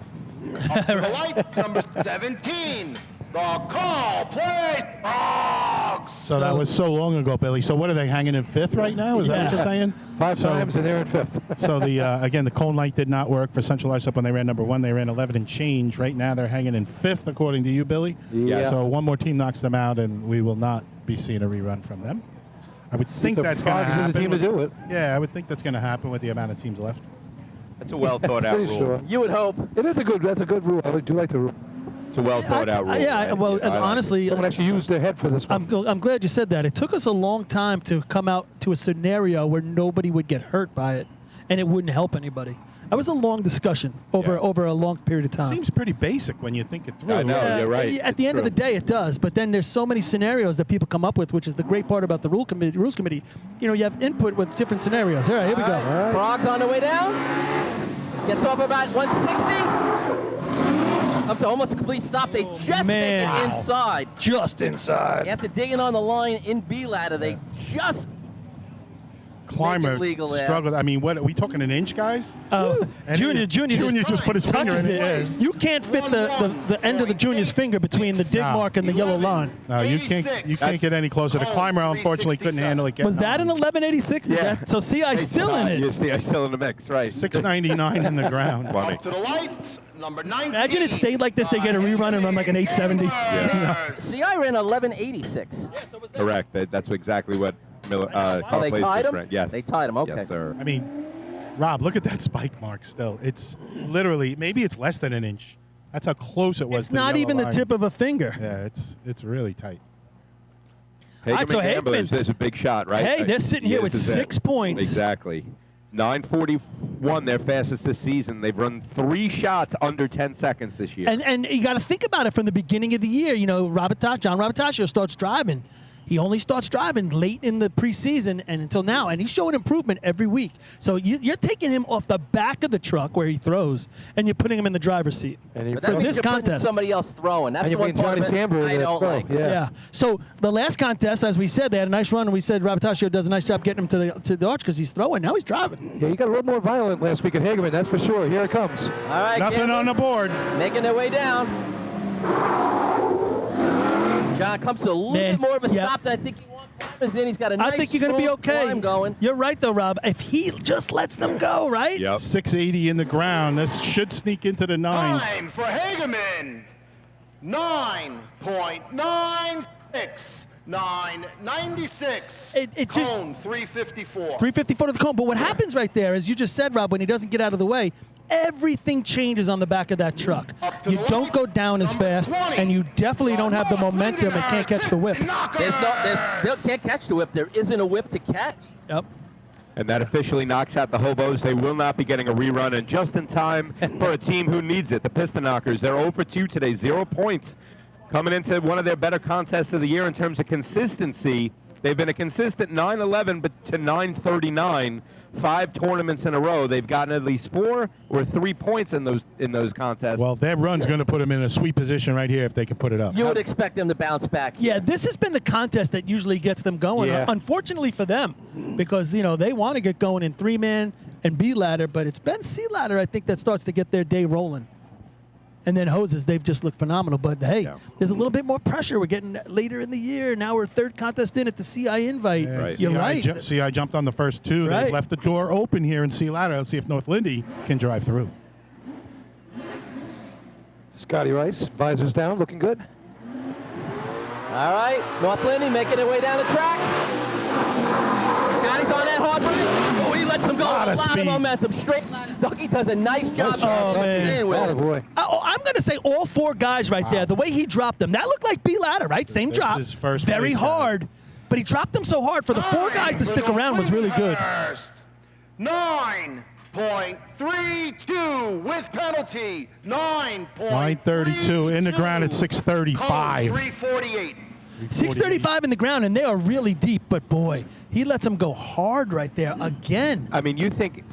Up to the light, number 17, the Call Play Frogs. So that was so long ago, Billy. So what are they hanging in 5th right now? Is that what you're saying? 5 times and they're in 5th. So the again, the cone light did not work for Central Islip when they ran number 1. They ran 11 and change. Right now they're hanging in 5th, according to you, Billy. Yeah. So one more team knocks them out, and we will not be seeing a rerun from them. I would think the that's going to Frogs are happen. the team to do it. Yeah, I would think that's going to happen with the amount of teams left. That's a well thought out Pretty rule. sure. You would hope. That's a good rule. I do like the rule. It's a well thought out rule. Well, I like honestly, Someone actually used their head for this one. I'm glad you said that. It took us a long time to come out to a scenario where nobody would get hurt by it, and it wouldn't help anybody. That was a long discussion over a long period of time. Seems pretty basic when you think it through. I know, you're right. At the end of the day, it does. But then there's so many scenarios that people come up with, which is the great part about the rules committee. You know, you have input with different scenarios. All right, here we go. Frogs on the way down. Gets off about 160. Up to almost a complete stop. They just make it inside. Just inside. After digging on the line in B ladder, they just Climber legal there. struggled. I mean, what are we talking, an inch, guys? Junior just put his finger in touches it. it. You can't fit the end of the junior's finger between the dig mark and the yellow line. No, you can't get any closer. The Climber, unfortunately, couldn't handle it. Was that an 1186? Yeah. So CI's still in it. Yes, CI's still in the mix, right. 699 in the ground. Funny. Up to the lights, number 19. Imagine it stayed like this. They get a rerun and run like an 870. CI ran 1186. Correct. That's exactly what Miller. Oh, they tied him? Yes. They tied him, okay. Yes, sir. I mean, Rob, look at that spike mark still. It's literally, maybe it's less than an inch. That's how close it was It's to the not yellow even the line. tip of a finger. Yeah, it's really tight. Hagerman so Gamblers, Hagerman- there's a big shot, right? Hey, they're sitting here with This is 6 points. Exactly. 9:41, their fastest this season. They've run 3 shots under 10 seconds this year. And you got to think about it from the beginning of the year. You know, John Robertaccio starts driving. He only starts driving late in the preseason and until now, and he's showing improvement every week. So you're taking him off the back of the truck where he throws, and you're putting him in the driver's seat And But for that means this you're putting contest. somebody else throwing. That's And the you're one putting part Johnny of it Samber I in don't that like. throw. Yeah. So the last contest, as we said, they had a nice run, and we said Robertaccio does a nice job getting him to the arch because he's throwing. Now he's driving. Yeah, you got a little more violent last week at Hagerman, that's for sure. Here it comes. All right, Nothing Gamblers on the board. making their way down. John comes to a little bit more of a stop than I think he wants. Climbers in. He's got a nice I think you're going to be smooth okay. climb going. You're right, though, Rob. If he just lets them go, right? Yep. 680 in the ground. This should sneak into the nines. Time for Hagerman. 9.96. 996. It just- Cone 354. 354 to the cone. But what happens right there, as you just said, Rob, when he doesn't get out of the way, everything changes on the back of that truck. Up to You the don't left, go down as number fast, 20. and you definitely don't have the momentum and can't catch the whip. They can't catch the whip. There isn't a whip to catch. Yep. And that officially knocks out the Hobos. They will not be getting a rerun, and just in time for a team who needs it. The Piston Knockers, they're 0 for 2 today, 0 points. Coming into one of their better contests of the year in terms of consistency. They've been a consistent 9-11 but to 9-39, 5 tournaments in a row. They've gotten at least 4 or 3 points in those contests. Well, their run's going to put them in a sweet position right here if they can put it up. You would expect them to bounce back. Yeah, this has been the contest that usually gets them going. Yeah. Unfortunately for them, because they want to get going in 3-man and B ladder, but it's been C ladder, I think, that starts to get their day rolling. And then hoses, they've just looked phenomenal. But hey, there's a little bit more pressure. We're getting later in the year. Now we're 3rd contest in at the CI invite. Yeah, Right. You're right. CI jumped on the first 2. Right. They've left the door open here in C ladder. Let's see if North Lindy can drive through. Scotty Rice, visors down, looking good. All right, North Lindy making their way down the track. Scotty's on that hard brake. Oh, he lets them go. Lot A of lot speed. of momentum. Straight line. Ducky does a nice job. Oh, getting man. in with Oh, it. boy. I'm going to say all 4 guys right there, the way he dropped them, that looked like B ladder, right? Same This drop. is first Very place, guys. hard. But he dropped them so hard for the 4 guys to stick around was really good. 9.32 with penalty. 932 in the ground at 635. 348. 635 in the ground, and they are really deep. But boy, he lets them go hard right there again. I mean, you think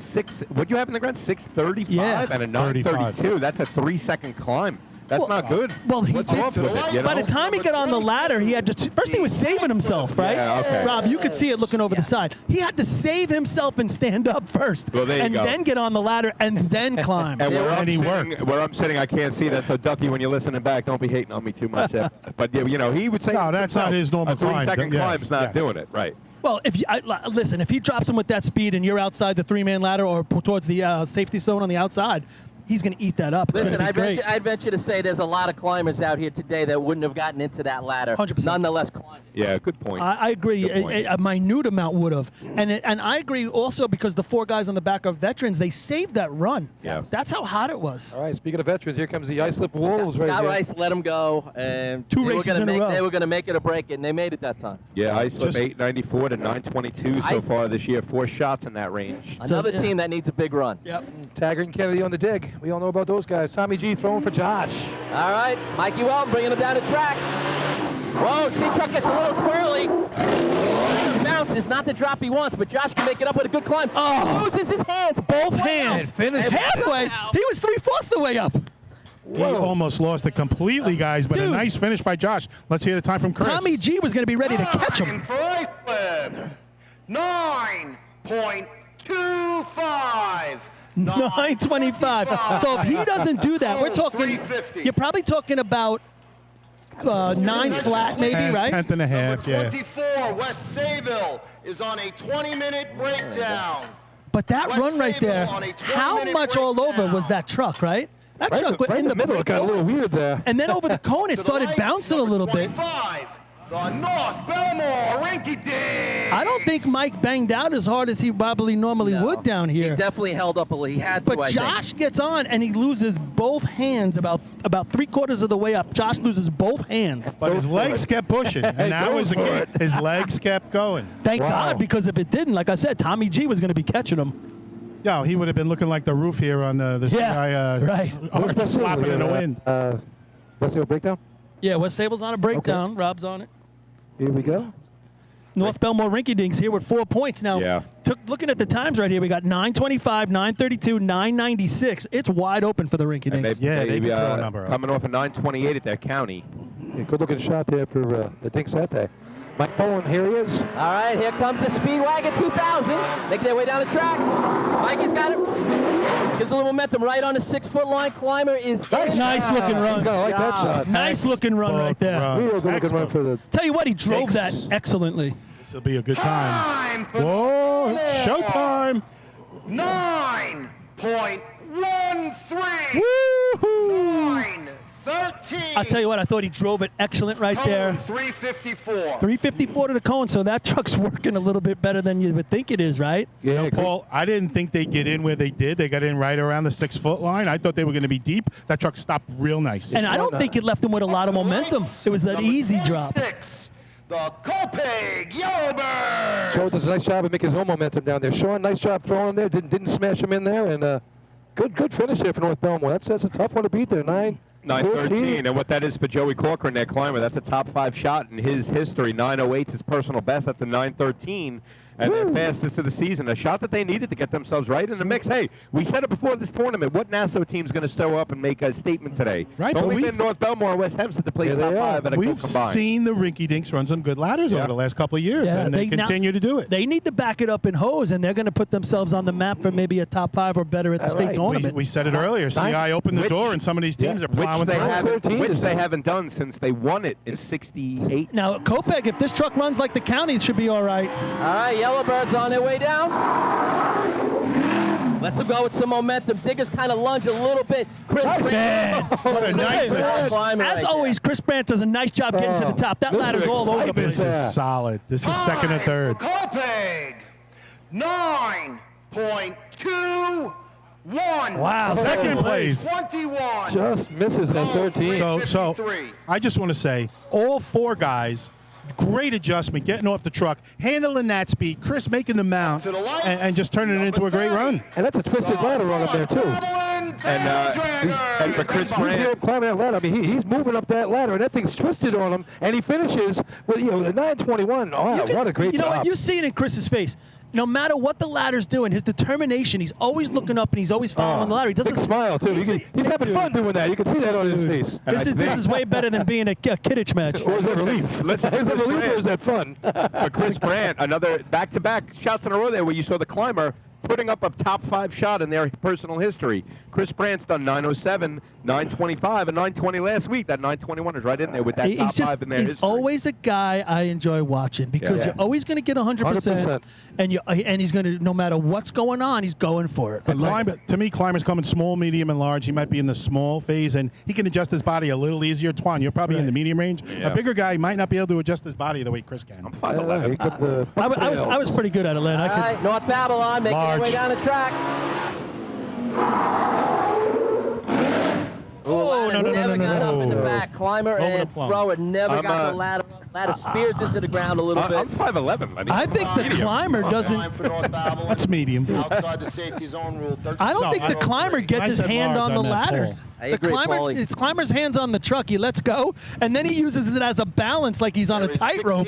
what you have in the ground? 635 Yeah. and a 932. 35. That's a 3-second climb. That's not good. Well, he What's did. wrong with it, you By know? the time he got on the ladder, he had to. First, he was saving himself, right? Yeah, okay. Rob, you could see it looking over the side. He had to save himself and stand up first, Well, there you and go. then get on the ladder and then climb. And he worked. where I'm sitting, I can't see that. So, Ducky, when you're listening back, don't be hating on me too much. But you know, he would say No, that's not his normal a climb. 3-second Yes, climb's not yes. doing it, right? Well, listen, if he drops him with that speed and you're outside the 3-man ladder or towards the safety zone on the outside, he's going to eat that up. It's Listen, going to be great. I'd venture to say there's a lot of climbers out here today that wouldn't have gotten into that ladder. 100%. Nonetheless, climbed. Yeah, good point. I agree. Good point. A minute amount would have, and I agree also because the 4 guys on the back are veterans. They saved that run. Yeah. That's how hot it was. All right, speaking of veterans, here comes the Islip Wolves right Scott here. Rice let him go, and Two they were races gonna in a make- row. They were going to make it or break it, and they made it that time. Yeah, Islip Just- 894 to 922 so Ice- far this year. 4 shots in that range. Another yeah. team that needs a big run. Yep. Taggart and Kennedy on the dig. We all know about those guys. Tommy G throwing for Josh. All right, Mikey Welton bringing him down the track. Whoa, C-Truck gets a little squirrely. Bounces, not the drop he wants, but Josh can make it up with a good climb. Oh. He loses his hands. Both hands. Finish. Halfway. He was 3/4 the way up. He almost lost it completely, guys, but Dude. a nice finish by Josh. Let's hear the time from Chris. Tommy G was going to be ready to catch him. For Iceland, 9.25. 925. So if he doesn't do that, we're talking. 350. You're probably talking about 9 flat, maybe, right? Tenth and a half, Number yeah. 24, West Sayville, is on a 20-minute breakdown. But that West run right there, Sayville on a 20-minute how much all over breakdown. was that truck, right? That Right, truck went right in the middle. It got a little weird there. and then over the cone, it To the started right, bouncing a number little bit. 25, the North Belmore Rinky Dink. I don't think Mike banged out as hard as he probably normally No. would down He here. definitely held up a little. He had to, But I Josh think. gets on and he loses both hands about 3/4 of the way up. Josh loses both hands. But his legs kept pushing, and that was the key. His legs kept going. Thank Wow. God, because if it didn't, like I said, Tommy G was going to be catching him. Yeah, he would have been looking like the roof here on the Yeah, CI, right. arch flapping in the wind. Let's do a breakdown. Yeah, West Sable's on a breakdown. Rob's on it. Here we go. North Belmore Rinky Dinks here with 4 points now. Yeah. Looking at the times right here, we got 925, 932, 996. It's wide open for the Rinky And Dinks. Yeah, they did throw a number up. coming off a 928 at their county. Yeah, good looking shot there for the Dinks that day. Mike Bowen, here he is. All right, here comes the Speedwagon 2000. Making their way down the track. Mikey's got it. Gives a little momentum right on the 6-foot line. Climber is in. Nice looking run. He's gonna like that shot. Nice looking run right there. Real good looking run for the. Tell you what, he drove that excellently. This will be a good time. Time for Whoa, showtime. 9.13. Woo-hoo! 9.13. I'll tell you what, I thought he drove it excellent right there. 354. 354 to the cone, so that truck's working a little bit better than you would think it is, right? Yeah, Paul, I didn't think they'd get in where they did. They got in right around the 6-foot line. I thought they were going to be deep. That truck stopped real nice. And I don't think it left him with a lot of momentum. It was that Number easy drop. 26, the Copeg Yellowbirds. Joe does a nice job of making his own momentum down there. Sean, nice job throwing him there. Didn't smash him in there, and good finish there for North Belmore. That's a tough one to beat there. 913, and what that is for Joey Corcoran, that climber, that's a top 5 shot in his history. 908's his personal best. That's a 913, and their fastest of the season. A shot that they needed to get themselves right in the mix. Hey, we said it before this tournament. What Nassau team's going to show up and make a statement today? Right, It's but only we've- been North Belmore and West Hempstead to place Yeah, they top are. 5 at a We've combined. seen the Rinky Dinks run some good ladders over the last couple of years, and they now- continue to do it. They need to back it up in hose, and they're going to put themselves on the map for maybe a top 5 or better at the All state right. tournament. We said it earlier. CI opened the Which- door, and some of these teams are which plowing they through. haven't done since they won it in 68. Now, Copeg, if this truck runs like the county, it should be all right. All right, Yellowbirds on their way down. Let's go with some momentum. Diggers kind of lunge a little bit. Chris Brandt. What a nice Climbing As right always, Chris Brandt does a nice job getting to the top. That this ladder's is all over the This place. is solid. This is second and third. Copeg, 9.21. Wow. Second place. 21. Just misses that 13. So 53. I just want to say, all 4 guys, great adjustment, getting off the truck, handling that speed, Chris making the mount, To the lights. and just turning it into a great run. And that's a twisted ladder on up there, too. And for Chris He's Brandt, climbing that ladder. I mean, he's moving up that ladder, and that thing's twisted on him, and he finishes with the 921. Oh, what a great You know job. what? You see it in Chris's face. no matter what the ladder's doing, his determination, he's always looking up and he's always following the ladder. He doesn't big smile too. He's having fun doing that. You can see that on his face. This is way better than being a Kidditch match. Or is that relief? Is that relief or is that fun? But Chris Brandt, another back-to-back shots in a row there where you saw the climber putting up a top 5 shot in their personal history. Chris Brandt's done 907, 925, and 920 last week. That 921 is right in there with that top 5 in their history. He's always a guy I enjoy watching because you're always going to get 100%, and he's going to, no matter what's going on, he's going for it. To me, climbers come in small, medium, and large. He might be in the small phase, and he can adjust his body a little easier. Twan, you're probably in the medium range. Yeah. A bigger guy might not be able to adjust his body the way Chris can. I'm 5'11". I was pretty good at it, Len. All right, North Babylon, making their way down the track. Oh, no, never got up in the back. Climber and thrower never got the ladder. Ladder spears into the ground a little bit. I'm 5'11". I think the climber doesn't. That's medium. Outside the safety zone rule. I don't think the climber gets his hand on the ladder. I agree, Paulie. It's climber's hands on the truck. He lets go, and then he uses it as a balance, like he's on a tightrope.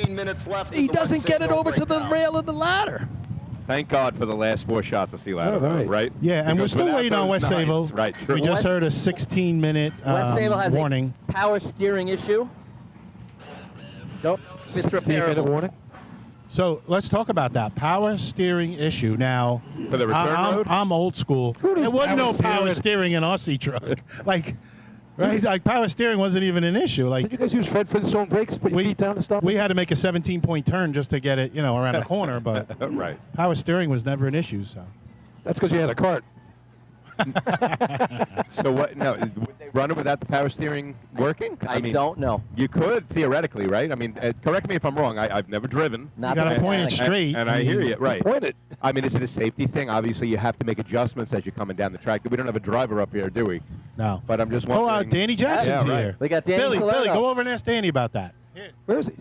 He doesn't get it over to the rail of the ladder. Thank God for the last 4 shots of sea ladder, right? Yeah, and we're still waiting on West Sayville. Right, true. We just heard a 16-minute West Sayville has warning. a power steering issue. Don't Mr. Repairable. warning. So let's talk about that power steering issue. Now, For the return road? I'm old school. There wasn't no power steering in our sea truck. Right? Like power steering wasn't even an issue. Like, Did you guys use Fred Flintstone brakes? Put your feet down and stop? we had to make a 17-point turn just to get it, around the corner. But Right. power steering was never an issue. So That's because you had a cart. So what? No, would they run it without the power steering working? I don't know. You could theoretically, right? I mean, correct me if I'm wrong. I've never driven. Not you got to the point it mechanic. straight. And I hear you, right? Point it. I mean, is it a safety thing? Obviously, you have to make adjustments as you're coming down the track. We don't have a driver up here, do we? No. But I'm just Oh, wondering. Danny Jackson's Yeah, right. here. We got Danny Billy, Salerno. go over and ask Danny about that. Where is he?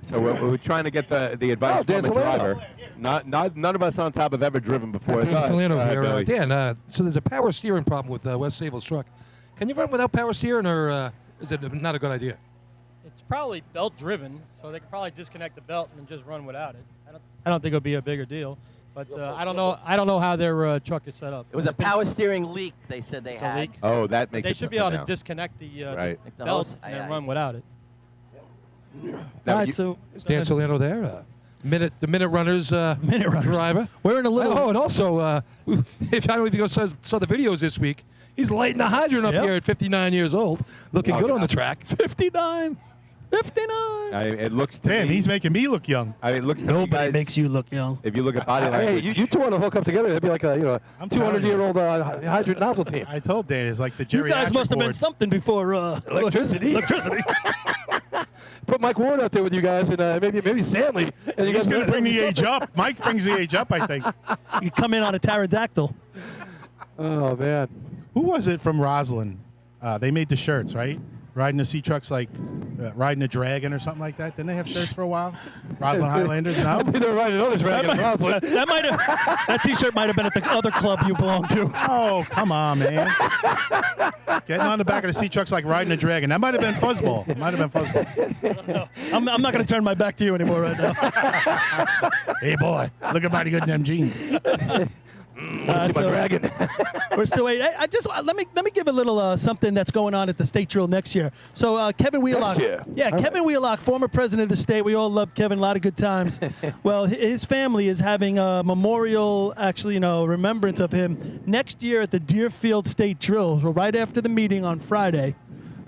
So we're trying to get the advice Dan from a Salerno. driver. None of us on top have ever driven before. Dan Salerno here. Billy. Dan, so there's a power steering problem with West Sayville's truck. Can you run without power steering, or is it not a good idea? It's probably belt driven, so they could probably disconnect the belt and just run without it. I don't think it'll be a bigger deal, but I don't know how their truck is set up. It was a power steering leak. They said they It's a had. leak. Oh, that makes They it should be able to now. disconnect the Right. the belt hose? and then Aye, run without it. Now, All right, you- so Is Dan Salerno there? The minute runners, minute runners. driver. We're in a little. Oh, and also, if I don't know if you guys saw the videos this week, he's lighting the hydrant up Yep. here at 59 years old, looking Oh, good yeah. on the track. 59. it looks. To Damn, me, he's making me look young. I mean, it looks to me, Nobody guys, makes you look young. If you look at body Hey, language, you two want to hook up together? It'd be like a I'm telling you. 200-year-old hydrant nozzle team. I told Danny, it's like the You geriatric guys must have been ward. something before Electricity. Electricity. Put Mike Ward out there with you guys, and maybe Stanley. And you He's guys going to bring the something. age up. Mike brings the age up, I think. You come in on a pterodactyl. Oh man. Who was it from Roslyn? They made the shirts, right? Riding the sea trucks like riding a dragon or something like that. Didn't they have shirts for a while? Roslyn Highlanders? No? They're riding another dragon in Roslyn. That T-shirt might have been at the other club you belong to. Oh, come on, man. Getting on the back of the sea trucks like riding a dragon. That might have been fuzzball. It might have been fuzzball. I'm not going to turn my back to you anymore right now. Hey, boy, looking mighty good in them jeans. My dragon. We're still waiting. I just let me give a little something that's going on at the state drill next year. So Kevin Wheelock, Next year. yeah, All Kevin Wheelock, former president of the state. We all love Kevin. A lot of good times. Well, his family is having a memorial, actually, remembrance of him next year at the Deerfield State Drill. So right after the meeting on Friday,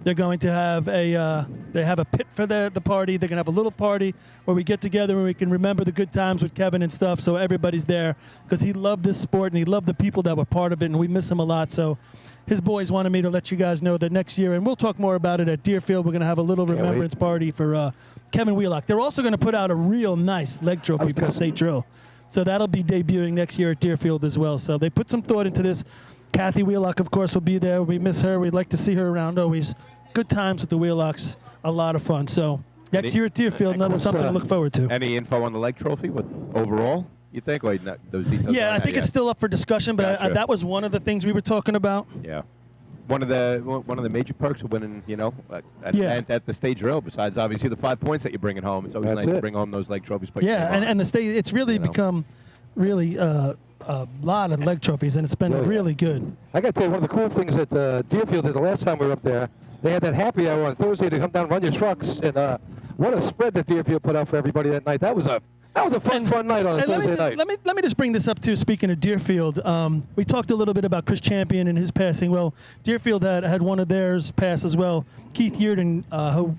they're going to have they have a pit for the party. They're going to have a little party where we get together and we can remember the good times with Kevin and stuff. So everybody's there because he loved this sport and he loved the people that were part of it, and we miss him a lot. So his boys wanted me to let you guys know that next year, and we'll talk more about it at Deerfield, we're going to have a little remembrance party for Kevin Wheelock. They're also going to put out a real nice leg trophy for the state drill. So that'll be debuting next year at Deerfield as well. So they put some thought into this. Kathy Wheelock, of course, will be there. We miss her. We'd like to see her around always. Good times with the Wheelocks, a lot of fun. So next year at Deerfield, another something to look forward to. Any info on the leg trophy overall? You think, or those details? Yeah, I think it's still up for discussion, but Gotcha. that was one of the things we were talking about. Yeah. one of the major perks of winning, at the state drill. Besides, obviously, the 5 points that you're bringing home. It's always nice to bring home those leg trophies. And the state, it's really become really a lot of leg trophies, and it's been really good. I got to tell you, one of the cool things at Deerfield the last time we were up there, they had that happy hour on Thursday to come down and run your trucks, and what a spread that Deerfield put out for everybody that night. That was a fun night on a Thursday night. Let me just bring this up too. Speaking of Deerfield, we talked a little bit about Chris Champion and his passing. Well, Deerfield had one of theirs pass as well. Keith Yearden, who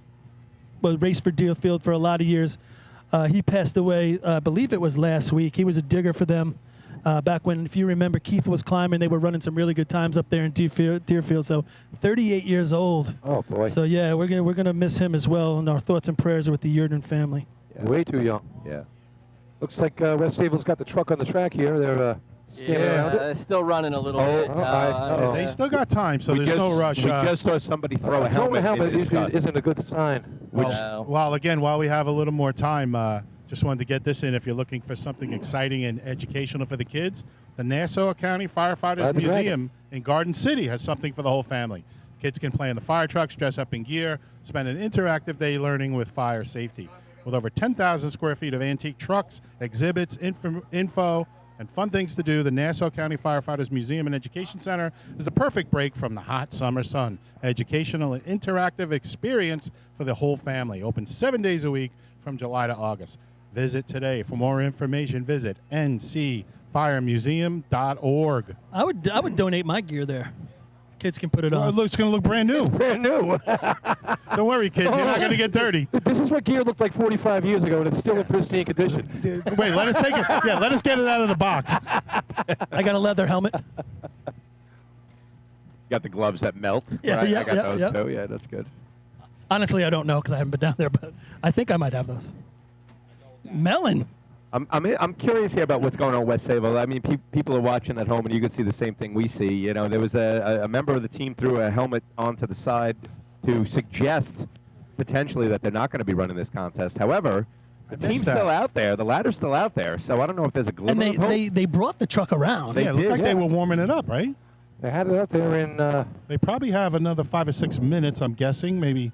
raced for Deerfield for a lot of years, he passed away. I believe it was last week. He was a digger for them back when, if you remember, Keith was climbing. They were running some really good times up there in Deerfield. So 38 years old. Oh boy. So yeah, we're gonna miss him as well. And our thoughts and prayers are with the Yearden family. Yeah. Way too young. Yeah. Looks like West Sable's got the truck on the track here. They're standing around it. They're still running a little bit. They still got time, so there's no rush. We just saw somebody throw a helmet. Isn't a good sign. Well, again, while we have a little more time, just wanted to get this in. If you're looking for something exciting and educational for the kids, the Nassau County Firefighters Museum in Garden City has something for the whole family. Kids can play in the fire trucks, dress up in gear, spend an interactive day learning with fire safety. With over 10,000 square feet of antique trucks, exhibits, info, and fun things to do, the Nassau County Firefighters Museum and Education Center is the perfect break from the hot summer sun. Educational and interactive experience for the whole family. Open 7 days a week from July to August. Visit today. For more information, visit ncfiremuseum.org. I would donate my gear there. Kids can put it on. It's going to look brand new. It's brand new. Don't worry, kids. You're not going to get dirty. This is what gear looked like 45 years ago, and it's still in pristine condition. Wait, let us take it. Yeah, let us get it out of the box. I got a leather helmet. Got the gloves that melt. Yeah, right? yeah, I got those yeah. too. Yeah, that's good. Honestly, I don't know because I haven't been down there, but I think I might have those. Melon. I'm curious here about what's going on in West Sable. I mean, people are watching at home, and you can see the same thing we see. You know, there was a member of the team threw a helmet onto the side to suggest potentially that they're not going to be running this contest. However, the team's still out there. The ladder's still out there. So I don't know if there's a glimmer of hope. And they brought the truck around. It looked like they were warming it up, right? They had it out there in... They probably have another 5 or 6 minutes, I'm guessing. Maybe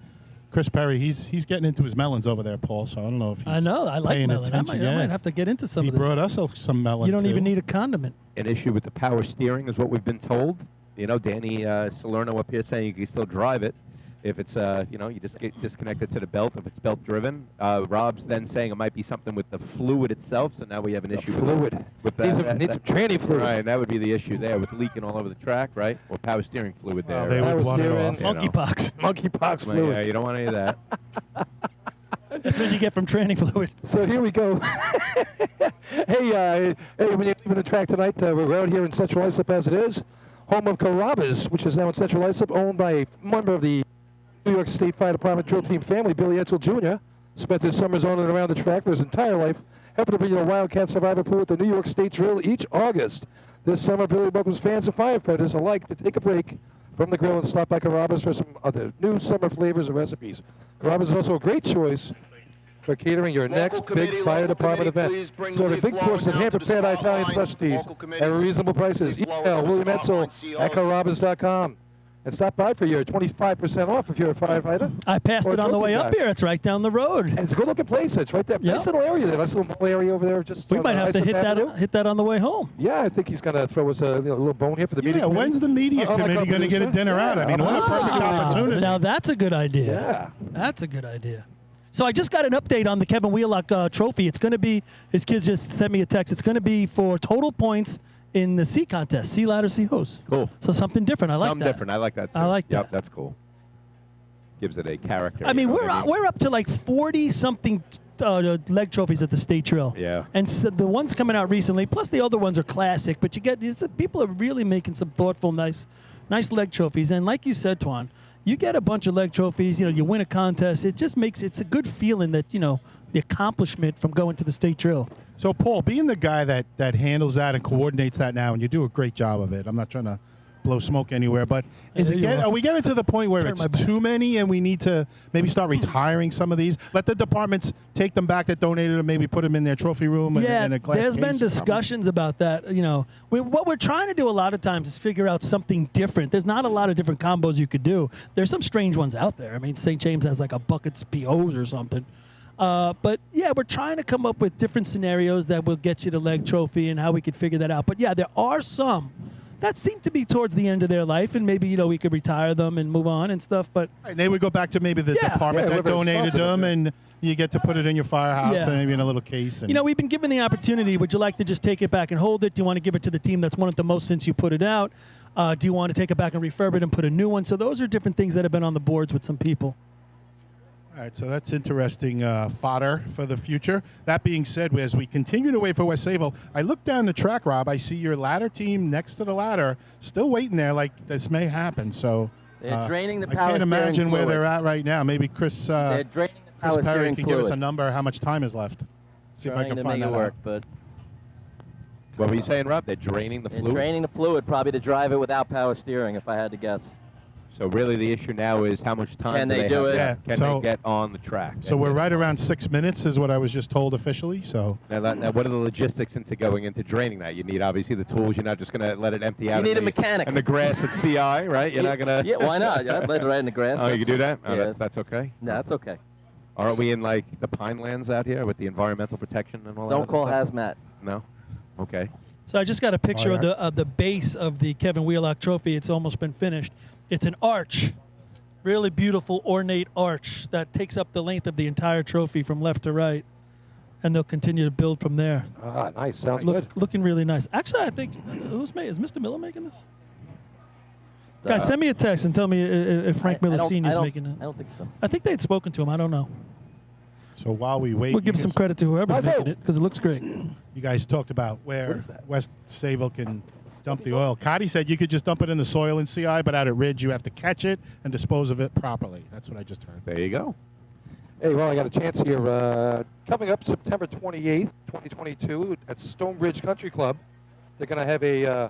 Chris Perry, he's getting into his melons over there, Paul, so I don't know if he's I like melon. attention. I might have to get into some of this. He brought us some melon, You don't even need a condiment. An issue with the power steering is what we've been told. You know, Danny Salerno up here saying you can still drive it if it's, you just get disconnected to the belt if it's belt driven. Rob's then saying it might be something with the fluid itself, so now we have an issue with that. Needs some tranny fluid. Right, that would be the issue there with leaking all over the track, right? Or power steering fluid there. They would want it off. Monkeypox. Monkeypox fluid. Yeah, you don't want any of that. That's what you get from tranny fluid. So here we go. Hey, when you're leaving the track tonight, we're out here in Central Islip as it is, home of Carrabba's, which is now in Central Islip, owned by a member of the New York State Fire Department drill team family, Billy Etzel Jr. Spent his summers on and around the track for his entire life, helping to bring you a Wildcat Survivor pool at the New York State Drill each August. This summer, Billy welcomes fans and firefighters alike to take a break from the grill and stop by Carrabba's for some other new summer flavors and recipes. Carrabba's is also a great choice for catering your next big fire department event. So the big portion of hand-prepared Italian specialties at reasonable prices. Email William Etzel at Carrabba's.com. And stop by for your 25% off if you're a firefighter. I passed it on the way up here. It's right down the road. And it's a good-looking place. It's right there. Nice little area there. Nice little area over there. Just we might have to hit that on the way home. Yeah, I think he's going to throw us a little bone here for the media committee. When's the media committee going to get a dinner out? I mean, what a perfect opportunity. Now that's a good idea. Yeah. That's a good idea. So I just got an update on the Kevin Wheelock trophy. It's going to be, his kids just sent me a text. It's going to be for total points in the C contest, C ladder, C hose. Cool. So something different. I like that. Something different. I like that too. I like that. Yep, that's cool. Gives it a character. I mean, we're up to like 40-something leg trophies at the state drill. Yeah. And so the ones coming out recently, plus the other ones are classic, but you get people are really making some thoughtful, nice leg trophies. And like you said, Twan, you get a bunch of leg trophies, you win a contest. It just makes it's a good feeling that, the accomplishment from going to the state drill. So, Paul, being the guy that handles that and coordinates that now, and you do a great job of it. I'm not trying to blow smoke anywhere. But are we getting to the point where it's my too many and we need to maybe start retiring some of these? Let the departments take them back that donated them, maybe put them in their trophy room Yeah, in a glass there's case been or something. discussions about that. What we're trying to do a lot of times is figure out something different. There's not a lot of different combos you could do. There's some strange ones out there. I mean, St. James has like a buckets POs or something. But yeah, we're trying to come up with different scenarios that will get you the leg trophy and how we could figure that out. But yeah, there are some that seem to be towards the end of their life, and maybe we could retire them and move on and stuff. But and they would go back to maybe the department that donated them, and you get to put it in your firehouse and maybe in a little case. And we've been given the opportunity. Would you like to just take it back and hold it? Do you want to give it to the team that's won it the most since you put it out? Do you want to take it back and refurb it and put a new one? So those are different things that have been on the boards with some people. All right, so that's interesting fodder for the future. That being said, as we continue to wait for West Sayville, I look down the track, Rob. I see your ladder team next to the ladder, still waiting there like this may happen. So they're draining the I power can't imagine where fluid. they're at right now. Maybe Chris, They're draining the Chris power Perry steering can give us a fluid. number how much time is left. See if I Trying can to find make that it work, out. but What were you saying, Rob? They're draining the they're fluid? draining the fluid probably to drive it without power steering, if I had to guess. So really the issue now is how much time Can do they they do have it? left? Can so- they get on the track? So we're right around 6 minutes is what I was just told officially. So Now, what are the logistics into going into draining that? You need obviously the tools. You're not just going to let it empty out. You need in a mechanic. And the grass at CI, right? You're not going to. Yeah, why not? I'd let it right in the grass. Oh, you can do that? Oh, Yeah. that's okay. No, that's okay. Aren't we in like the pine lands out here with the environmental protection and all that? Don't other call stuff? hazmat. No. Okay. So I just got a picture Oh, yeah. of the base of the Kevin Wheelock Trophy. It's almost been finished. It's an arch, really beautiful, ornate arch that takes up the length of the entire trophy from left to right, and they'll continue to build from there. Ah, nice. Sounds good. Looking really nice. Actually, I think is Mr. Miller making this? Guys, send me a text and tell me if Frank Miller Sr. is making it. I don't think so. I think they had spoken to him. I don't know. So while we wait, We'll give some credit to whoever's making it because it looks great. You guys talked about where West Sayville can dump the oil. Cotty said you could just dump it in the soil in CI, but out at Ridge you have to catch it and dispose of it properly. That's what I just heard. There you go. Hey, well, I got a chance here. Coming up September 28th, 2022, at Stonebridge Country Club, they're going to have a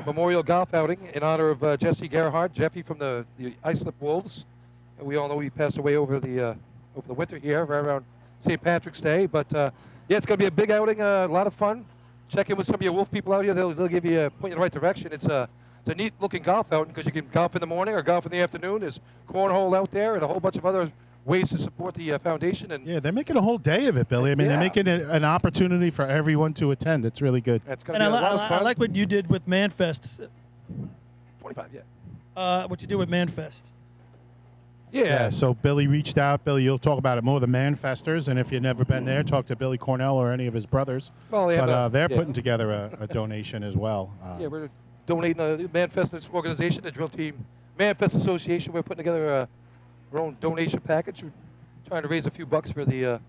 memorial golf outing in honor of Jesse Gerhardt, Jeffy from the Islip Wolves. And we all know he passed away over the winter here, right around St. Patrick's Day. But yeah, it's going to be a big outing, a lot of fun. Check in with some of your Wolf people out here. They'll give you a point in the right direction. It's a neat looking golf outing because you can golf in the morning or golf in the afternoon. There's cornhole out there and a whole bunch of other ways to support the foundation. And Yeah, they're making a whole day of it, Billy. I mean, they're making it an opportunity for everyone to attend. It's really good. it's going And to be a lot of I fun. like what you did with Manfest. 25, yeah. What you did with Manfest. Yeah. So Billy reached out. Billy, you'll talk about it more. The Manfesters, and if you've never been there, talk to Billy Cornell or any of his brothers. Well, yeah, but they're yeah. putting together a donation as well. Yeah, we're donating the Manfest organization, the drill team, Manfest Association. We're putting together our own donation package. We're trying to raise a few bucks for the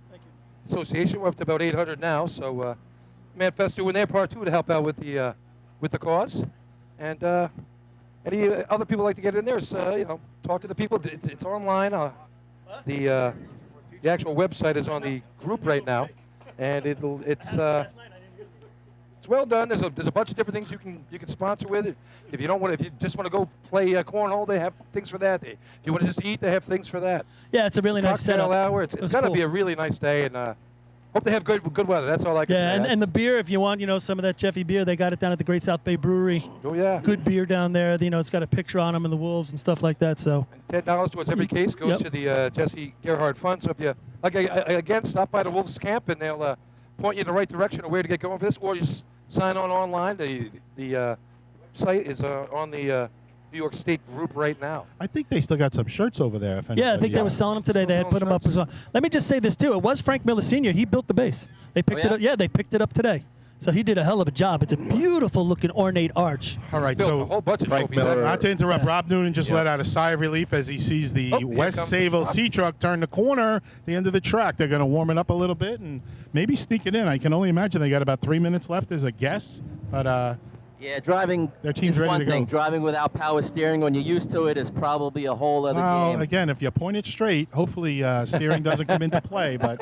association. We're up to about 800 now. So Manfest doing their part too to help out with the cause. And any other people like to get in there, talk to the people. It's online. The actual website is on the group right now, and it's well done. There's a bunch of different things you can sponsor with. If you just want to go play cornhole, they have things for that. If you want to just eat, they have things for that. Yeah, it's a really nice Cocktail setup. hour. It's That's going to cool. be a really nice day, and hope they have good weather. That's all I can Yeah, say. and the beer, if you want, some of that Jeffy beer, they got it down at the Great South Bay Brewery. Oh yeah, Good beer down there. It's got a picture on them and the Wolves and stuff like that. So $10 towards every case goes to the Jesse Gerhardt Fund. So if you again, stop by the Wolves camp and they'll point you in the right direction of where to get going for this, or just sign on online. The site is on the New York State group right now. I think they still got some shirts over there. yeah, I think they were selling them today. They had put them up as well. Let me just say this too. It was Frank Miller Sr. He built the base. They picked it up. Yeah, they picked it up today. So he did a hell of a job. It's a beautiful looking ornate arch. All right, Built so a whole bunch of Frank trophies. Miller- not to interrupt, Rob Noonan just let out a sigh of relief as he sees the Oh, here West comes Sayville Rob. Sea Truck turn the corner at the end of the track. They're going to warm it up a little bit and maybe sneak it in. I can only imagine they got about 3 minutes left as a guess. But Yeah, driving Their team's is ready one to go. thing. Driving without power steering, when you're used to it, is probably a whole other Well, game. again, if you point it straight, hopefully steering doesn't come into play. But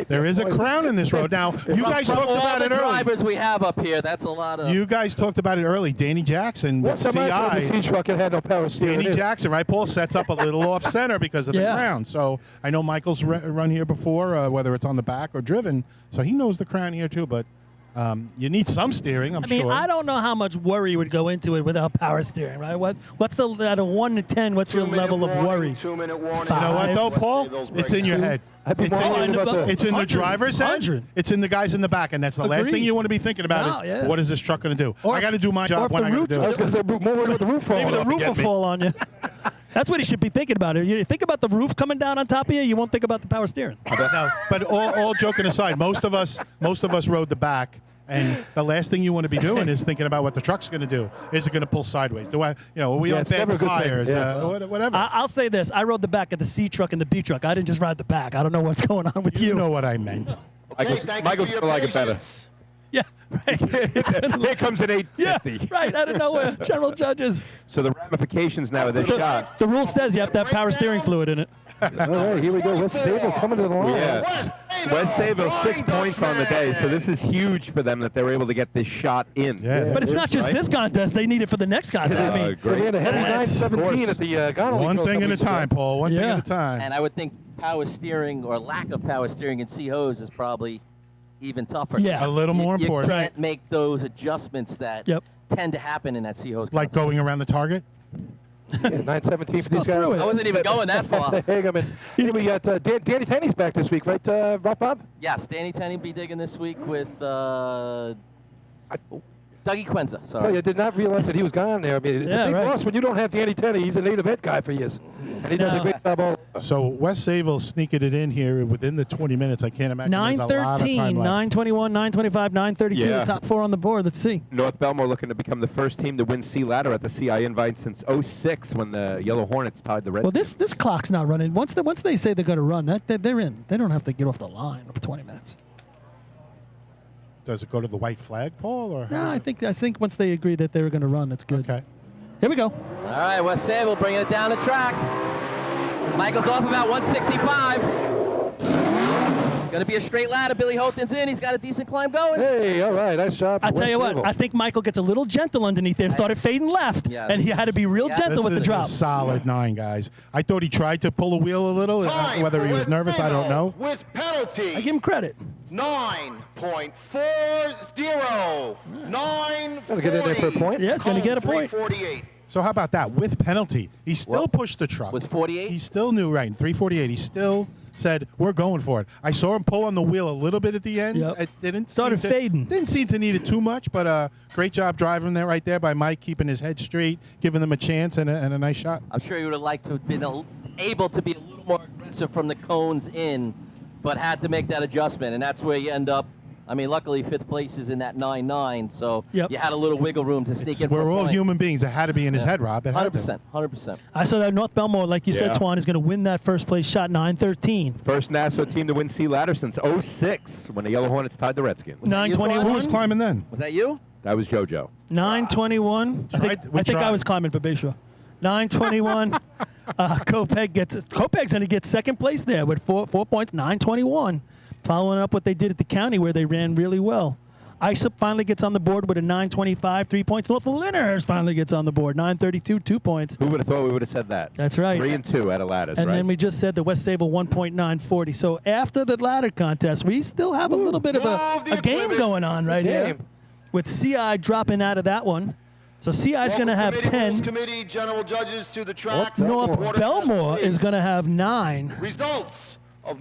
there is a crown in this road. Now, you guys From talked all about the it early. drivers we have up here, that's a lot of. You guys talked about it early. Danny Jackson with What's the matter with CI. the C-Truck? It had no power steering. Danny Jackson, right, Paul, sets up a little off center because of the crown. So I know Michael's run here before, whether it's on the back or driven. So he knows the crown here too. But you need some steering, I'm I mean, sure. I don't know how much worry would go into it without power steering, right? What's the out of 1 to 10? What's your level of worry? 2-minute warning. You know what, though, Paul? It's in your head. It's in the driver's head. It's in the guys in the back, and that's the last thing you want to be thinking about is what is this truck going to do? I got to do my job when I got to do it. I was going to say, more worried about the roof falling Maybe the off. roof will fall on you. That's what he should be thinking about. You think about the roof coming down on top of you, you won't think about the power steering. No, but all joking aside, most of us rode the back. And the last thing you want to be doing is thinking about what the truck's going to do. Is it going to pull sideways? Are we on bad tires? Whatever. I'll say this. I rode the back of the C truck and the B truck. I didn't just ride the back. I don't know what's going on with you. You know what I meant. Michael's going to like it better. Yeah, right. Here comes an 850. Yeah, right. Out of nowhere. General judges. So the ramifications now of this shot. The rule says you have to have power steering fluid in it. All right, here we go. West Sable coming to the line. Yeah. West Sable 6 points on the day, so this is huge for them that they were able to get this shot in. Yeah, but it's not just this contest. They need it for the next contest. I mean, great. They had a heavy 917 at the Ghana One League thing at a time, Paul. One thing at a time. And I would think power steering or lack of power steering in C-hose is probably even tougher. Yeah. A little more important. You can't make those adjustments that tend to happen in that C-hose. Like going around the target? Yeah, 917 for these guys. I wasn't even going that far. Hagerman. Here we got Danny Tenney's back this week, right, Rock Bob? Yes, Danny Tenney be digging this week with Dougie Quenza. I Sorry. tell you, I did not realize that he was gone there. I mean, it's a big loss when you don't have Danny Tenney. He's a native ed guy for years. And he does a great job all over. So West Sable sneaking it in here within the 20 minutes. I can't imagine there's a lot of 913, time left. 921, 925, 932. Yeah. The top four on the board. Let's see. North Belmore looking to become the first team to win C ladder at the CI Invite since 06 when the Yellow Hornets tied the Red. Well, this clock's not running. Once they say they're going to run, they're in. They don't have to get off the line for 20 minutes. Does it go to the white flag, Paul? Or No, I think once they agree that they're going to run, it's good. Okay. Here we go. All right, West Sable bringing it down the track. Michael's off about 165. Going to be a straight ladder. Billy Houghton's in. He's got a decent climb going. Hey, all right, nice job. I tell you what, I think Michael gets a little gentle underneath there. Started fading left, and he had to be real gentle with the drop. This is a solid 9, guys. I thought he tried to pull a wheel a little. Whether he was nervous, I don't know. With penalty. I give him credit. 9.40. 940. Gonna get in there for a point. Yeah, it's going to get a point. 348. So how about that? With penalty, he still pushed the truck. Was 48? He still knew, right, 348. He still said, we're going for it. I saw him pull on the wheel a little bit at the end. Yep. It didn't Started fading. Didn't seem to need it too much, but great job driving there right there by Mike, keeping his head straight, giving them a chance and a nice shot. I'm sure he would have liked to have been able to be a little more aggressive from the cones in, but had to make that adjustment, and that's where you end up. I mean, luckily, 5th place is in that 9.9, so you had a little wiggle room to sneak in. We're all human beings. It had to be in his head, Rob. 100%. 100%. I saw that North Belmore, like you said, Twan, is going to win that first place shot, 913. First Nassau team to win C ladder since 06 when the Yellow Hornets tied the Redskins. 921. Who was climbing then? Was that you? That was JoJo. 921. I think I was climbing for Bayshore. 921. Kopeg's going to get second place there with 4 points, 921. Following up what they did at the county where they ran really well. Islip finally gets on the board with a 925, 3 points. North Lyndhurst finally gets on the board, 932, 2 points. Who would have thought we would have said that? That's right. 3 and 2 out of ladders, And right? then we just said the West Sable 1.940. So after the ladder contest, we still have a little bit of a game going on right here. With CI dropping out of that one. So CI is going to have 10. Committee, general judges to the track. North Belmore is going to have 9. Results.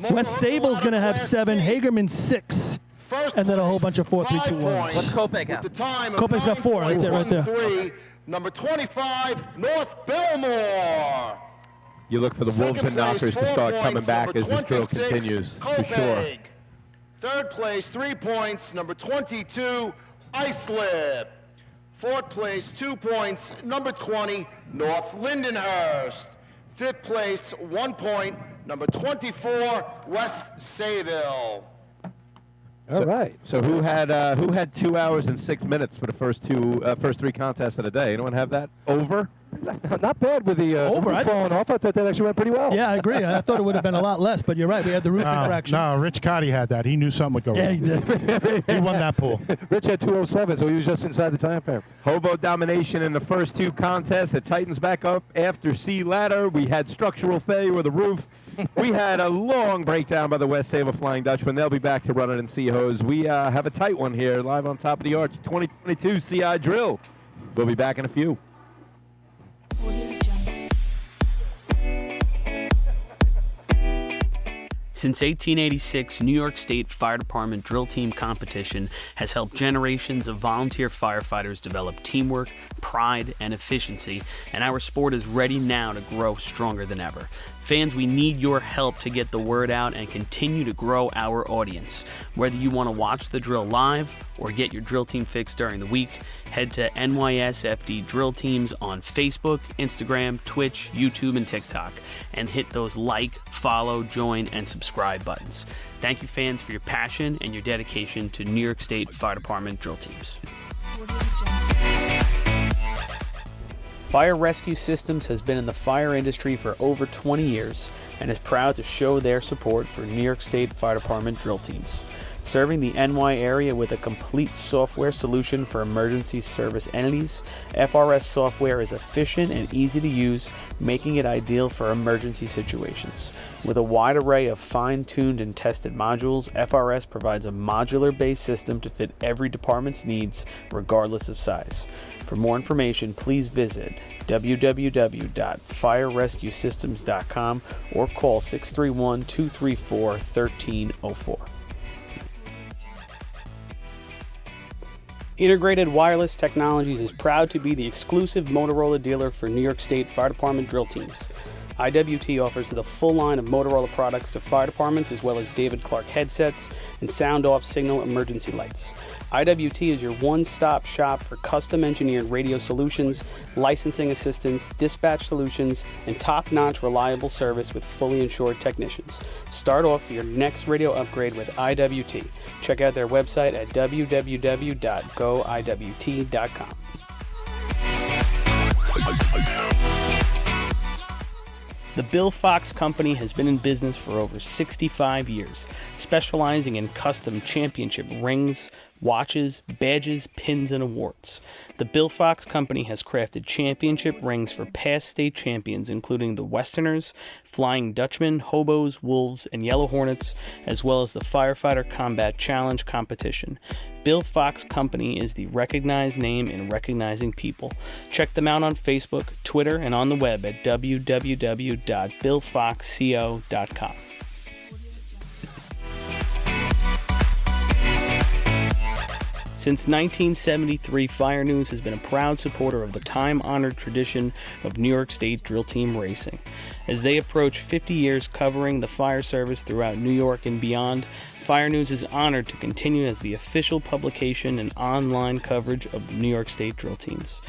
West Sable's going to have 7, Hagerman 6, and then a whole bunch of 4, 3, 2, 1. What's Kopeg have? Kopeg's got 4. That's it right there. Number 25, North Belmore. You look for the Wolves and Knockers to start coming back as this drill continues, for sure. Third place, 3 points, number 22, Islip. Fourth place, 2 points, number 20, North Lindenhurst. Fifth place, 1 point, number 24, West Sayville. All right. So who had 2 hours and 6 minutes for the first three contests of the day? Anyone have that over? Not bad with the roof falling off. I thought that actually went pretty well. Yeah, I agree. I thought it would have been a lot less, but you're right. We had the roof infraction. No, Rich Cotty had that. He knew something would go wrong. Yeah, he did. He won that pool. Rich had 207, so he was just inside the time frame. Hobo domination in the first two contests. The Titans back up after C ladder. We had structural failure with the roof. We had a long breakdown by the West Save of Flying Dutchman. They'll be back to run it in Sea Hose. We have a tight one here live on Top of the Arch 2022 CI Drill. We'll be back in a few. Since 1886, New York State Fire Department drill team competition has helped generations of volunteer firefighters develop teamwork, pride, and efficiency, and our sport is ready now to grow stronger than ever. Fans, we need your help to get the word out and continue to grow our audience. Whether you want to watch the drill live or get your drill team fix during the week, head to NYSFD Drill Teams on Facebook, Instagram, Twitch, YouTube, and TikTok, and hit those like, follow, join, and subscribe buttons. Thank you, fans, for your passion and your dedication to New York State Fire Department drill teams. Fire Rescue Systems has been in the fire industry for over 20 years and is proud to show their support for New York State Fire Department drill teams. Serving the NY area with a complete software solution for emergency service entities, FRS software is efficient and easy to use, making it ideal for emergency situations. With a wide array of fine-tuned and tested modules, FRS provides a modular-based system to fit every department's needs, regardless of size. For more information, please visit www.firerescuesystems.com or call 631-234-1304. Integrated Wireless Technologies is proud to be the exclusive Motorola dealer for New York State Fire Department drill teams. IWT offers the full line of Motorola products to fire departments, as well as David Clark headsets and sound-off signal emergency lights. IWT is your one-stop shop for custom-engineered radio solutions, licensing assistance, dispatch solutions, and top-notch reliable service with fully insured technicians. Start off your next radio upgrade with IWT. Check out their website at www.goiwt.com. The Bill Fox Company has been in business for over 65 years, specializing in custom championship rings, watches, badges, pins, and awards. The Bill Fox Company has crafted championship rings for past state champions, including the Westerners, Flying Dutchmen, Hobos, Wolves, and Yellow Hornets, as well as the Firefighter Combat Challenge competition. Bill Fox Company is the recognized name in recognizing people. Check them out on Facebook, Twitter, and on the web at www.billfoxco.com. Since 1973, Fire News has been a proud supporter of the time-honored tradition of New York State drill team racing. As they approach 50 years covering the fire service throughout New York and beyond, Fire News is honored to continue as the official publication and online coverage of the New York State drill teams.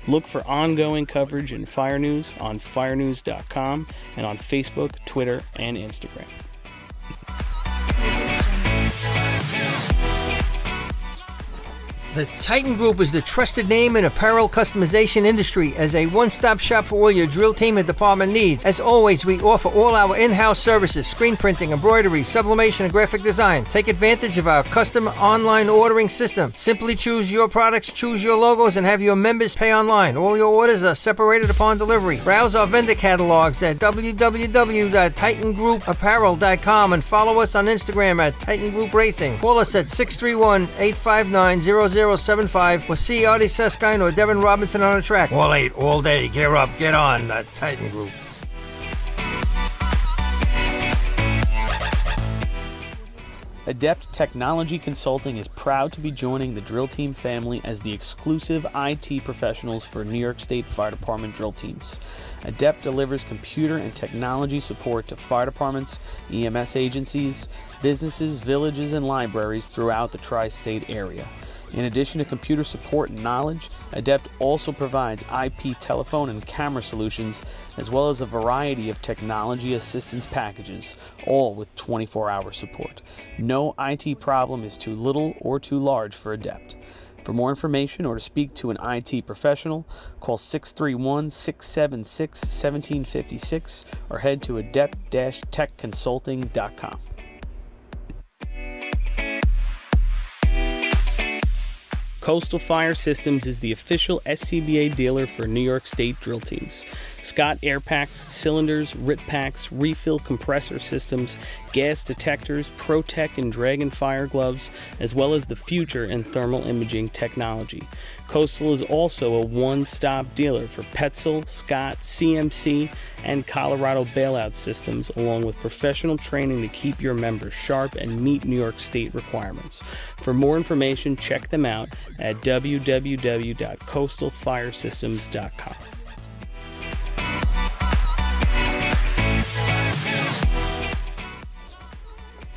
Look for ongoing coverage in Fire News on firenews.com and on Facebook, Twitter, and Instagram. The Titan Group is the trusted name in apparel customization industry as a one-stop shop for all your drill team and department needs. As always, we offer all our in-house services, screen printing, embroidery, sublimation, and graphic design. Take advantage of our custom online ordering system. Simply choose your products, choose your logos, and have your members pay online. All your orders are separated upon delivery. Browse our vendor catalogs at www.titangrouapparel.com and follow us on Instagram at Titan Group Racing. Call us at 631-859-0075 or see Artie Seskine or Devin Robinson on the track. All 8, all day. Get up, get on. The Titan Group. Adept Technology Consulting is proud to be joining the drill team family as the exclusive IT professionals for New York State Fire Department drill teams. Adept delivers computer and technology support to fire departments, EMS agencies, businesses, villages, and libraries throughout the tri-state area. In addition to computer support and knowledge, Adept also provides IP telephone and camera solutions, as well as a variety of technology assistance packages, all with 24-hour support. No IT problem is too little or too large for Adept. For more information or to speak to an IT professional, call 631-676-1756 or head to adept-techconsulting.com. Coastal Fire Systems is the official SCBA dealer for New York State drill teams. Scott air packs, cylinders, RIT packs, refill compressor systems, gas detectors, ProTech and Dragon fire gloves, as well as the future in thermal imaging technology. Coastal is also a one-stop dealer for Petzl, Scott, CMC, and Colorado bailout systems, along with professional training to keep your members sharp and meet New York State requirements. For more information, check them out at www.coastalfiresystems.com.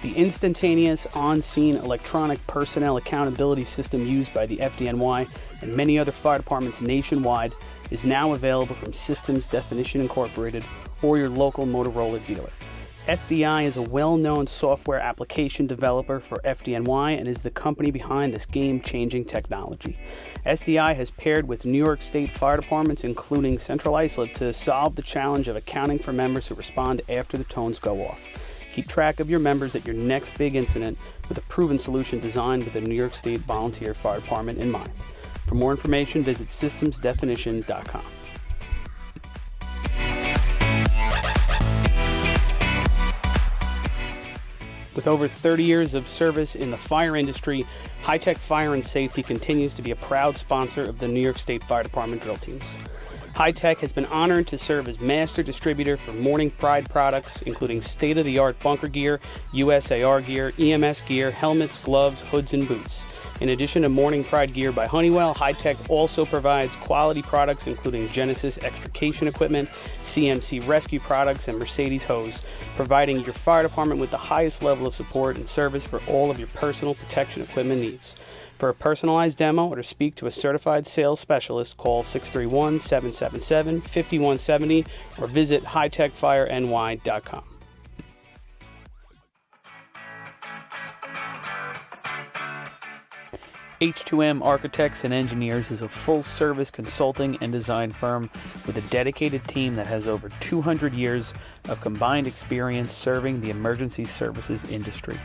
The instantaneous, on-scene electronic personnel accountability system used by the FDNY and many other fire departments nationwide is now available from Systems Definition Incorporated or your local Motorola dealer. SDI is a well-known software application developer for FDNY and is the company behind this game-changing technology. SDI has paired with New York State fire departments, including Central Islip, to solve the challenge of accounting for members who respond after the tones go off. Keep track of your members at your next big incident with a proven solution designed with the New York State Volunteer Fire Department in mind. For more information, visit systemsdefinition.com. With over 30 years of service in the fire industry, High Tech Fire and Safety continues to be a proud sponsor of the New York State Fire Department drill teams. High Tech has been honored to serve as master distributor for Morning Pride products, including state-of-the-art bunker gear, USAR gear, EMS gear, helmets, gloves, hoods, and boots. In addition to Morning Pride gear by Honeywell, High Tech also provides quality products including Genesis extrication equipment, CMC rescue products, and Mercedes hose, providing your fire department with the highest level of support and service for all of your personal protection equipment needs. For a personalized demo or to speak to a certified sales specialist, call 631-777-5170 or visit hightechfireny.com. H2M Architects and Engineers is a full-service consulting and design firm with a dedicated team that has over 200 years of combined experience serving the emergency services industry.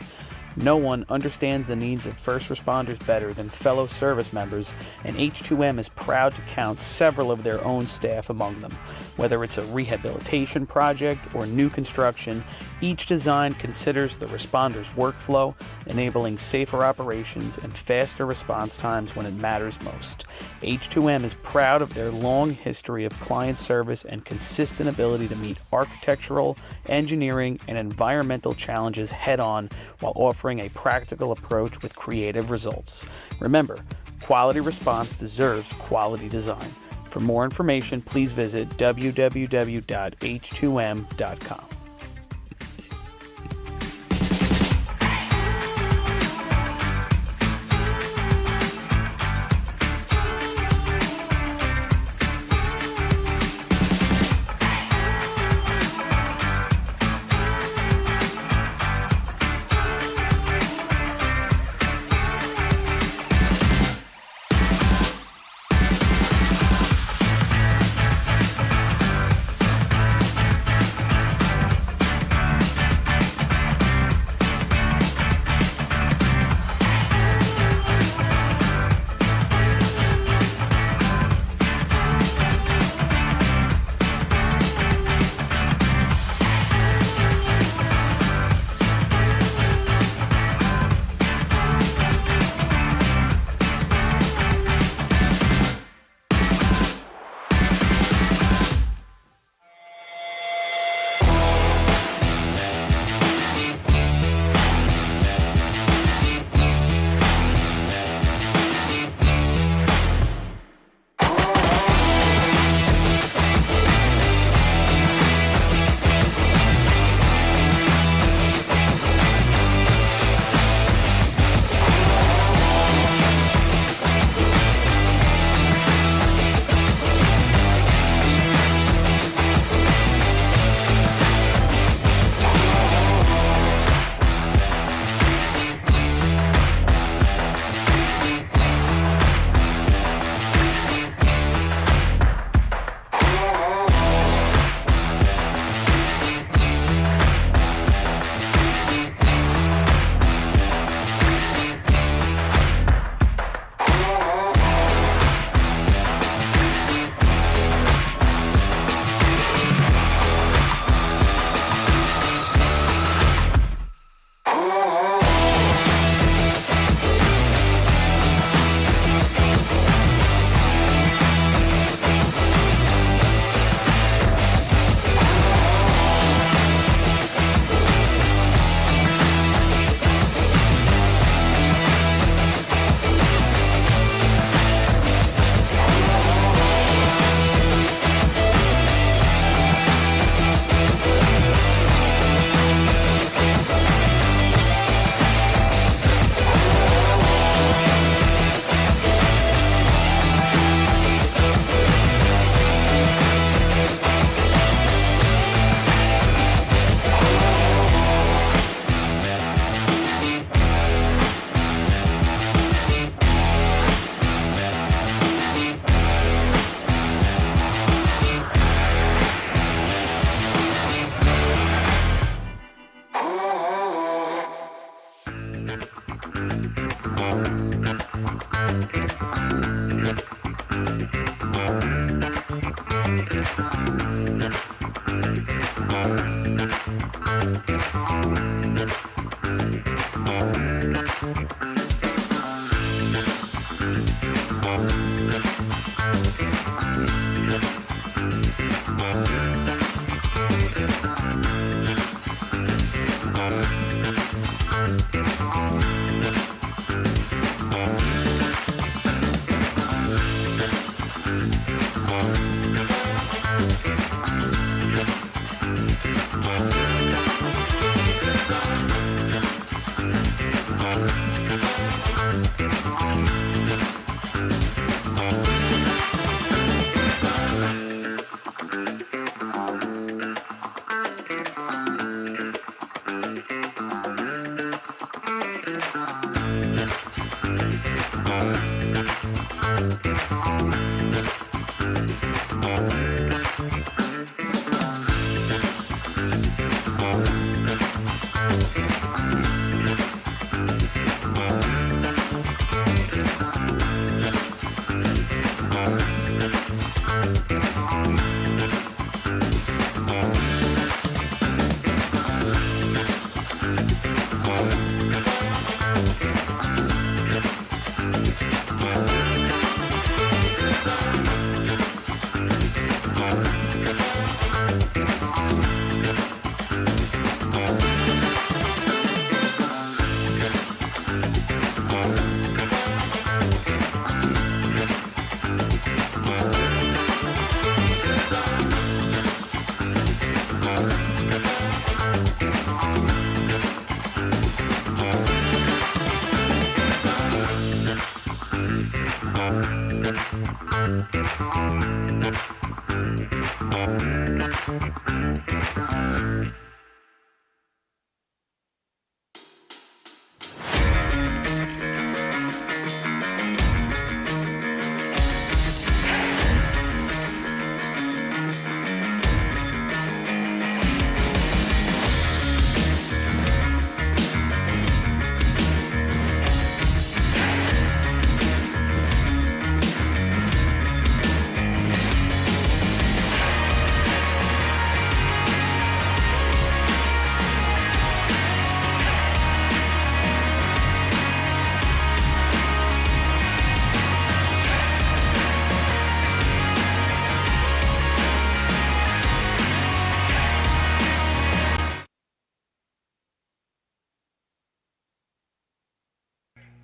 No one understands the needs of first responders better than fellow service members, and H2M is proud to count several of their own staff among them. Whether it's a rehabilitation project or new construction, each design considers the responder's workflow, enabling safer operations and faster response times when it matters most. H2M is proud of their long history of client service and consistent ability to meet architectural, engineering, and environmental challenges head-on while offering a practical approach with creative results. Remember, quality response deserves quality design. For more information, please visit www.h2m.com.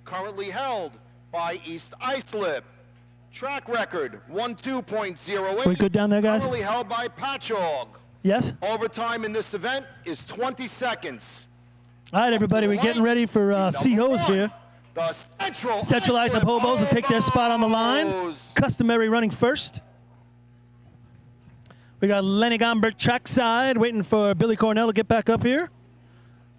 Currently held by East Islip. Track record 12.0. We good down there, guys? Currently held by Patchogue. Yes? Overtime in this event is 20 seconds. All right, everybody, we're getting ready for C-Hose here. The Central Islip Hobos will take their spot on the line. Customary running first. We got Lenny Gombert trackside waiting for Billy Cornell to get back up here.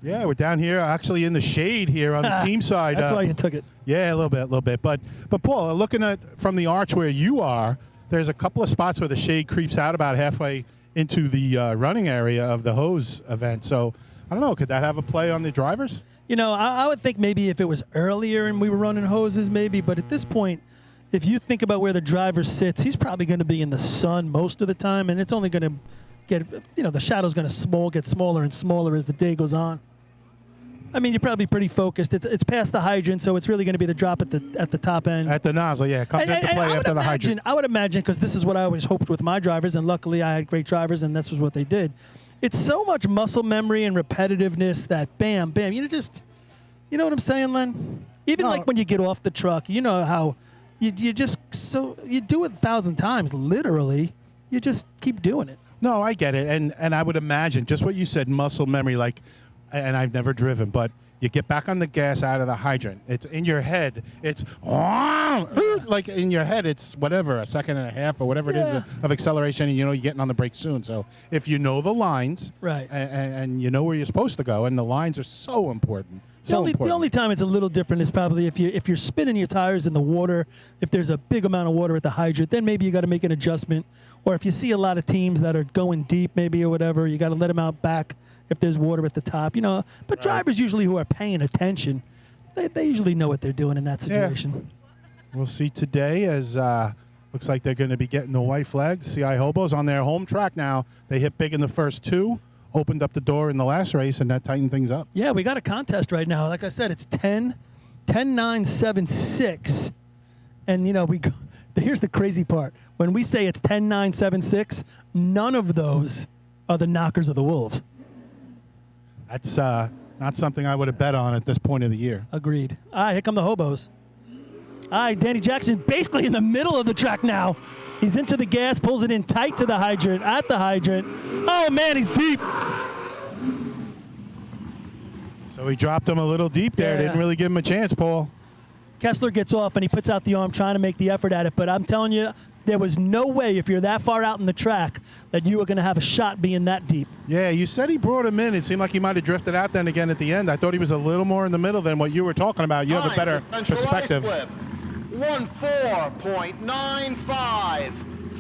Yeah, we're down here actually in the shade here on the team side. That's why you took it. Yeah, a little bit. But Paul, looking at from the arch where you are, there's a couple of spots where the shade creeps out about halfway into the running area of the hose event. So I don't know, could that have a play on the drivers? You know, I would think maybe if it was earlier and we were running hoses, maybe. But at this point, if you think about where the driver sits, he's probably going to be in the sun most of the time, and it's only going to get, you know, the shadow's going to get smaller and smaller as the day goes on. I mean, you're probably pretty focused. It's past the hydrant, so it's really going to be the drop at the top end. At the nozzle, yeah, it comes into play after the hydrant. I would imagine, because this is what I always hoped with my drivers, and luckily I had great drivers, and this was what they did. It's so much muscle memory and repetitiveness that bam, bam. You know what I'm saying, Len? Even like when you get off the truck, you know how you do it 1,000 times, literally. You just keep doing it. No, I get it, and I would imagine just what you said, muscle memory, like. And I've never driven, but you get back on the gas out of the hydrant. It's in your head. It's like in your head. It's whatever, a second and a half or whatever it is of acceleration, and you know you're getting on the brake soon. So if you know the lines, right, and you know where you're supposed to go, and the lines are so important. The only time it's a little different is probably if you're spinning your tires in the water. If there's a big amount of water at the hydrant, then maybe you got to make an adjustment. Or if you see a lot of teams that are going deep, maybe or whatever, you got to let them out back. If there's water at the top, you know. But drivers usually who are paying attention, they usually know what they're doing in that situation. Yeah. We'll see today as looks like they're going to be getting the white flag. CI Hobos on their home track now. They hit big in the first two, opened up the door in the last race, and that tightened things up. Yeah, we got a contest right now. Like I said, it's 10-9-7-6. And, you know, here's the crazy part. When we say it's 10-9-7-6, none of those are the knockers of the Wolves. That's not something I would have bet on at this point of the year. Agreed. All right, here come the Hobos. All right, Danny Jackson basically in the middle of the track now. He's into the gas, pulls it in tight to the hydrant, at the hydrant. Oh, man, he's deep. So he dropped him a little deep there. Yeah. Didn't really give him a chance, Paul. Kessler gets off, and he puts out the arm trying to make the effort at it. But I'm telling you, there was no way, if you're that far out in the track, that you were going to have a shot being that deep. Yeah, you said he brought him in. It seemed like he might have drifted out then again at the end. I thought he was a little more in the middle than what you were talking about. You have a better perspective. 14.95.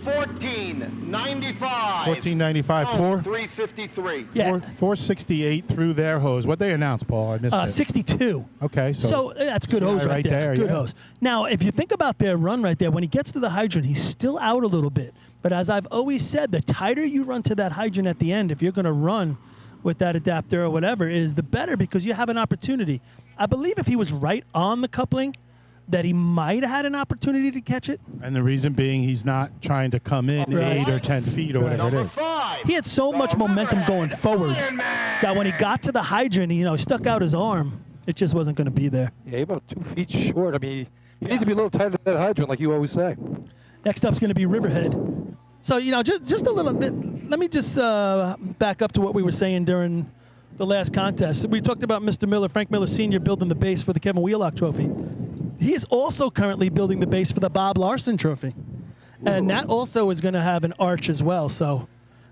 14.95. 14.95. 353. Yeah. 468 through their hose. What they announced, Paul? I missed it. 62. Okay, so that's good CI hose right there. Good hose. Now, if you think about their run right there, when he gets to the hydrant, he's still out a little bit. But as I've always said, the tighter you run to that hydrant at the end, if you're going to run with that adapter or whatever, is the better because you have an opportunity. I believe if he was right on the coupling, that he might have had an opportunity to catch it. And the reason being he's not trying to come in 8 or 10 feet or whatever it is. He had so much momentum going forward that when he got to the hydrant, he stuck out his arm. It just wasn't going to be there. Yeah, about 2 feet short. I mean, you need to be a little tighter to that hydrant, like you always say. Next up's going to be Riverhead. So, just a little bit. Let me just back up to what we were saying during the last contest. We talked about Mr. Miller, Frank Miller Sr., building the base for the Kevin Wheelock Trophy. He is also currently building the base for the Bob Larson Trophy. And that also is going to have an arch as well. So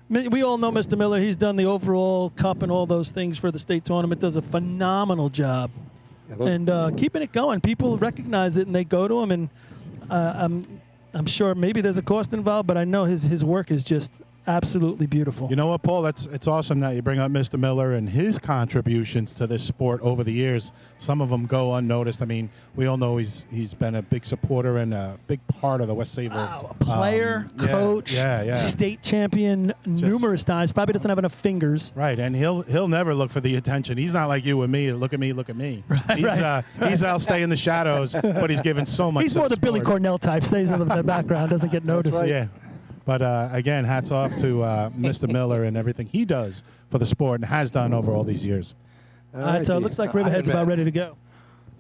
We all know Mr. Miller. He's done the overall cup and all those things for the state tournament. Does a phenomenal job. And keeping it going. People recognize it, and they go to him. And I'm sure maybe there's a cost involved, but I know his work is just absolutely beautiful. You know what, Paul? It's awesome that you bring up Mr. Miller and his contributions to this sport over the years. Some of them go unnoticed. I mean, we all know he's been a big supporter and a big part of the West Sable. Player, coach, state champion numerous times. Probably doesn't have enough fingers. Right, and he'll never look for the attention. He's not like you and me. Look at me, look at me. Right, he's out stay in the shadows, but he's given so much. He's more the Billy Cornell type. Stays in the background, doesn't get noticed. Right. Yeah. But again, hats off to Mr. Miller and everything he does for the sport and has done over all these years. All right, so it looks like Riverhead's about ready to go.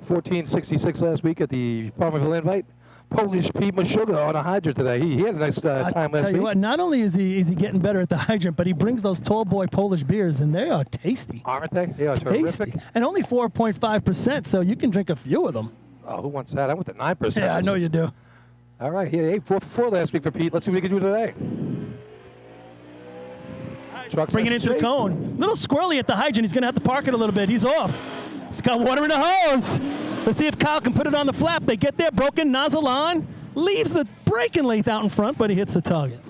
1466 last week at the Farmerville Invite. Polish Pima Sugar on a hydrant today. He had a nice time last week. Tell you what, not only is he getting better at the hydrant, but he brings those tall boy Polish beers, and they are tasty. Aren't they? They are terrific. And only 4.5%, so you can drink a few of them. Oh, who wants that? I went to 9%. Yeah, I know you do. All right, he had 8 for last week for Pete. Let's see what we can do today. Bring it into the cone. Little squirrely at the hydrant. He's going to have to park it a little bit. He's off. He's got water in the hose. Let's see if Kyle can put it on the flap. They get there, broken nozzle on. Leaves the braking length out in front, but he hits the target.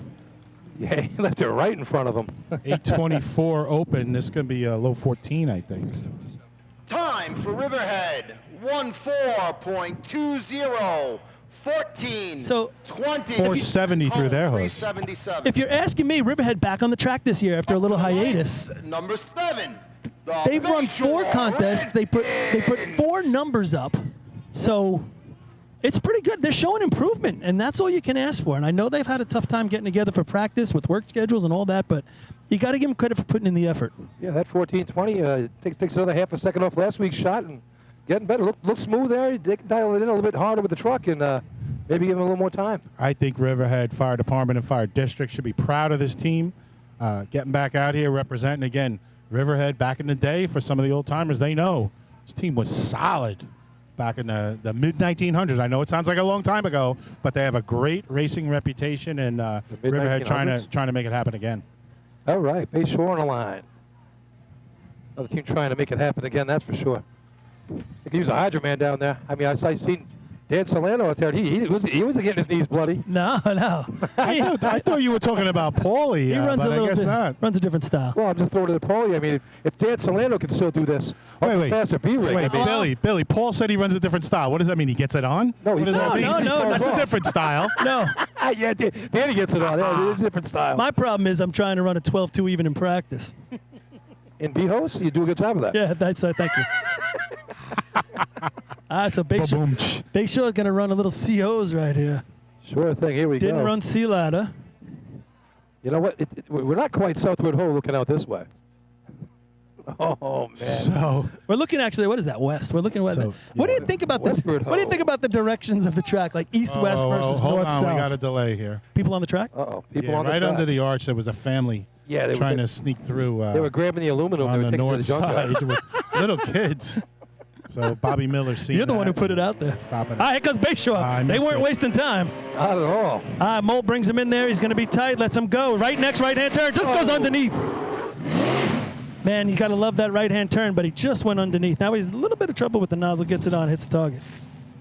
Yeah, he left it right in front of him. 8:24 open. This is going to be a low 14, I think. Time for Riverhead, 14.20. 14, so 20, 470 through their hose. 377. If you're asking me, Riverhead back on the track this year after a little hiatus. Number 7. They've run 4 contests. They put 4 numbers up. So it's pretty good. They're showing improvement, and that's all you can ask for. And I know they've had a tough time getting together for practice with work schedules and all that, but you got to give them credit for putting in the effort. Yeah, that 14.20 takes another half a second off last week's shot and getting better. Look smooth there. They can dial it in a little bit harder with the truck and maybe give him a little more time. I think Riverhead Fire Department and Fire District should be proud of this team. Getting back out here, representing, again, Riverhead back in the day. For some of the old-timers, they know this team was solid back in the mid-1900s. I know it sounds like a long time ago, but they have a great racing reputation, and Riverhead trying to make it happen again. All right, Bay Shore on the line. Another team trying to make it happen again, that's for sure. They could use a Hydro Man down there. I mean, I seen Dan Solano out there. He wasn't getting his knees bloody. No. I thought you were talking about Paulie, he runs but I guess not. Runs a different style. Well, I'm just throwing it at Paulie. I mean, if Dan Solano can still do this, wait, faster B-rig. Wait, Billy. Paul said he runs a different style. What does that mean? He gets it on? No, what does that mean? No. That's a different style. No. Yeah, Danny gets it on. Yeah, it is a different style. My problem is I'm trying to run a 12-2 even in practice. In B-host, you do a good job of that. Yeah, that's thank you. So Big Show's going to run a little COs right here. Sure thing. Here we go. Didn't run C ladder. You know what? We're not quite southward Hole looking out this way. Oh man. So we're looking actually. What is that? West. We're looking west. What do you think about the? What do you think about the directions of the track, like east-west versus hold north-south? on, we got a delay here. People on the track? People on the right track. under the arch. There was a family. Yeah, trying to sneak through. They were grabbing the aluminum on they were the taking north to the junkyard. side with little kids. So Bobby Miller seen You're the one who that put it out there. Stopping. All right, here comes Bayshore. They weren't wasting time. Not at all. Molt brings him in there. He's going to be tight. Lets him go. Next right-hand turn. Just goes underneath. Man, you got to love that right-hand turn, but he just went underneath. Now he's a little bit of trouble with the nozzle. Gets it on, hits the target.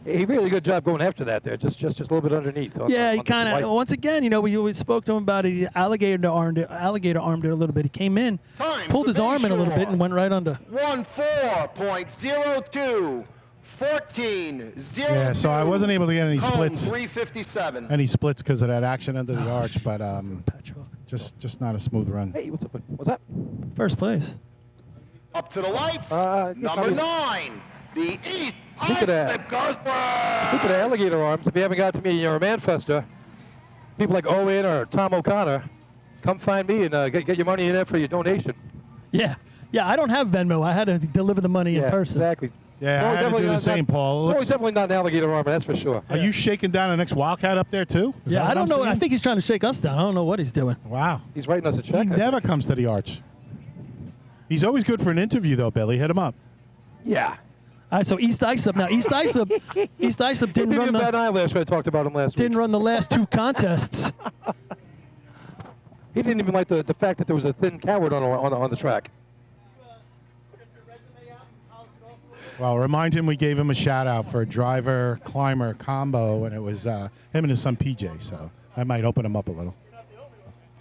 He really good job going after that there. Just a little bit underneath. He kind of, once again, we spoke to him about it. He alligator armed it a little bit. He came in, pulled his arm in a little bit, and went right under. 14.02. 14.02. Yeah, so I wasn't able to get any splits. 357. Any splits because of that action under the arch, but just not a smooth run. Hey, what's up? What's that? First place. Up to the lights. Number 9. The East Speaking of alligator arms, if you haven't got to me, you're a Manchester. People like Owen or Tom O'Connor, come find me and get your money in there for your donation. Yeah, I don't have Venmo. I had to deliver the money in person. Exactly. Yeah, I had to do the same, Paul. He's definitely not an alligator armor, that's for sure. Are you shaking down the next Wildcat up there, too? Yeah, I don't know. I think he's trying to shake us down. I don't know what he's doing. Wow. He's writing us a check. He never comes to the arch. He's always good for an interview, though, Billy. Hit him up. Yeah. All right, so East Islip now. East Islip didn't run the. I talked about him last week. Didn't run the last 2 contests. He didn't even like the fact that there was a thin coward on the track. Well, remind him we gave him a shout out for a driver-climber combo, and it was him and his son PJ. So that might open him up a little.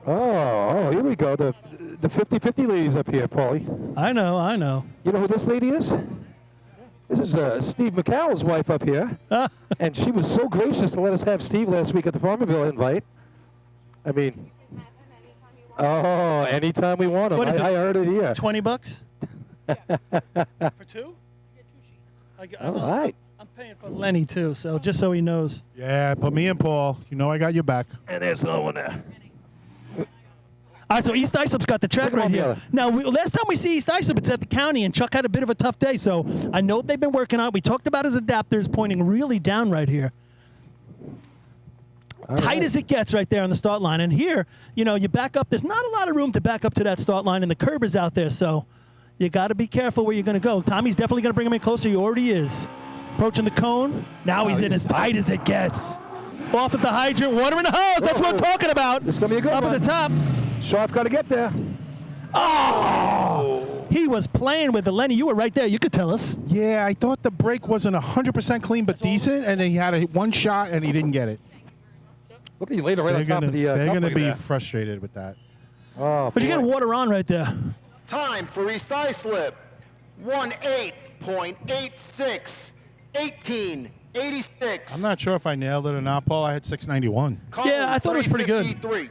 Oh, here we go. The 50-50 ladies up here, Paulie. I know. You know who this lady is? This is Steve McCall's wife up here. And she was so gracious to let us have Steve last week at the Farmerville invite. I mean, anytime we want him. What is it? I heard it here. $20? For two? All right. I'm paying for Lenny, too, so just so he knows. Yeah, put me and Paul. You know I got your back. And there's another one there. All right, so East Islip's got the track right here. Now, last time we see East Islip, it's at the county, and Chuck had a bit of a tough day, so I know they've been working on it. We talked about his adapters pointing really down right here. Tight as it gets right there on the start line. And here, you know, you back up. There's not a lot of room to back up to that start line, and the curb is out there, so you got to be careful where you're going to go. Tommy's definitely going to bring him in closer. He already is. Approaching the cone. Now he's in as tight as it gets. Off at the hydrant, water in the hose. That's what I'm talking about. This is going to be a good one. Up at the top. Sharp got to get there. Oh! He was playing with it. Lenny, you were right there. You could tell us. Yeah, I thought the brake wasn't 100% clean, but decent, and then he had one shot, and he didn't get it. Look at you later right on top of the They're going to be there. frustrated with that. Oh, but you got water on right there. Time for East Islip, 18.86, 1886. I'm not sure if I nailed it or not, Paul. I had 691. Yeah, I thought it was pretty good. 353.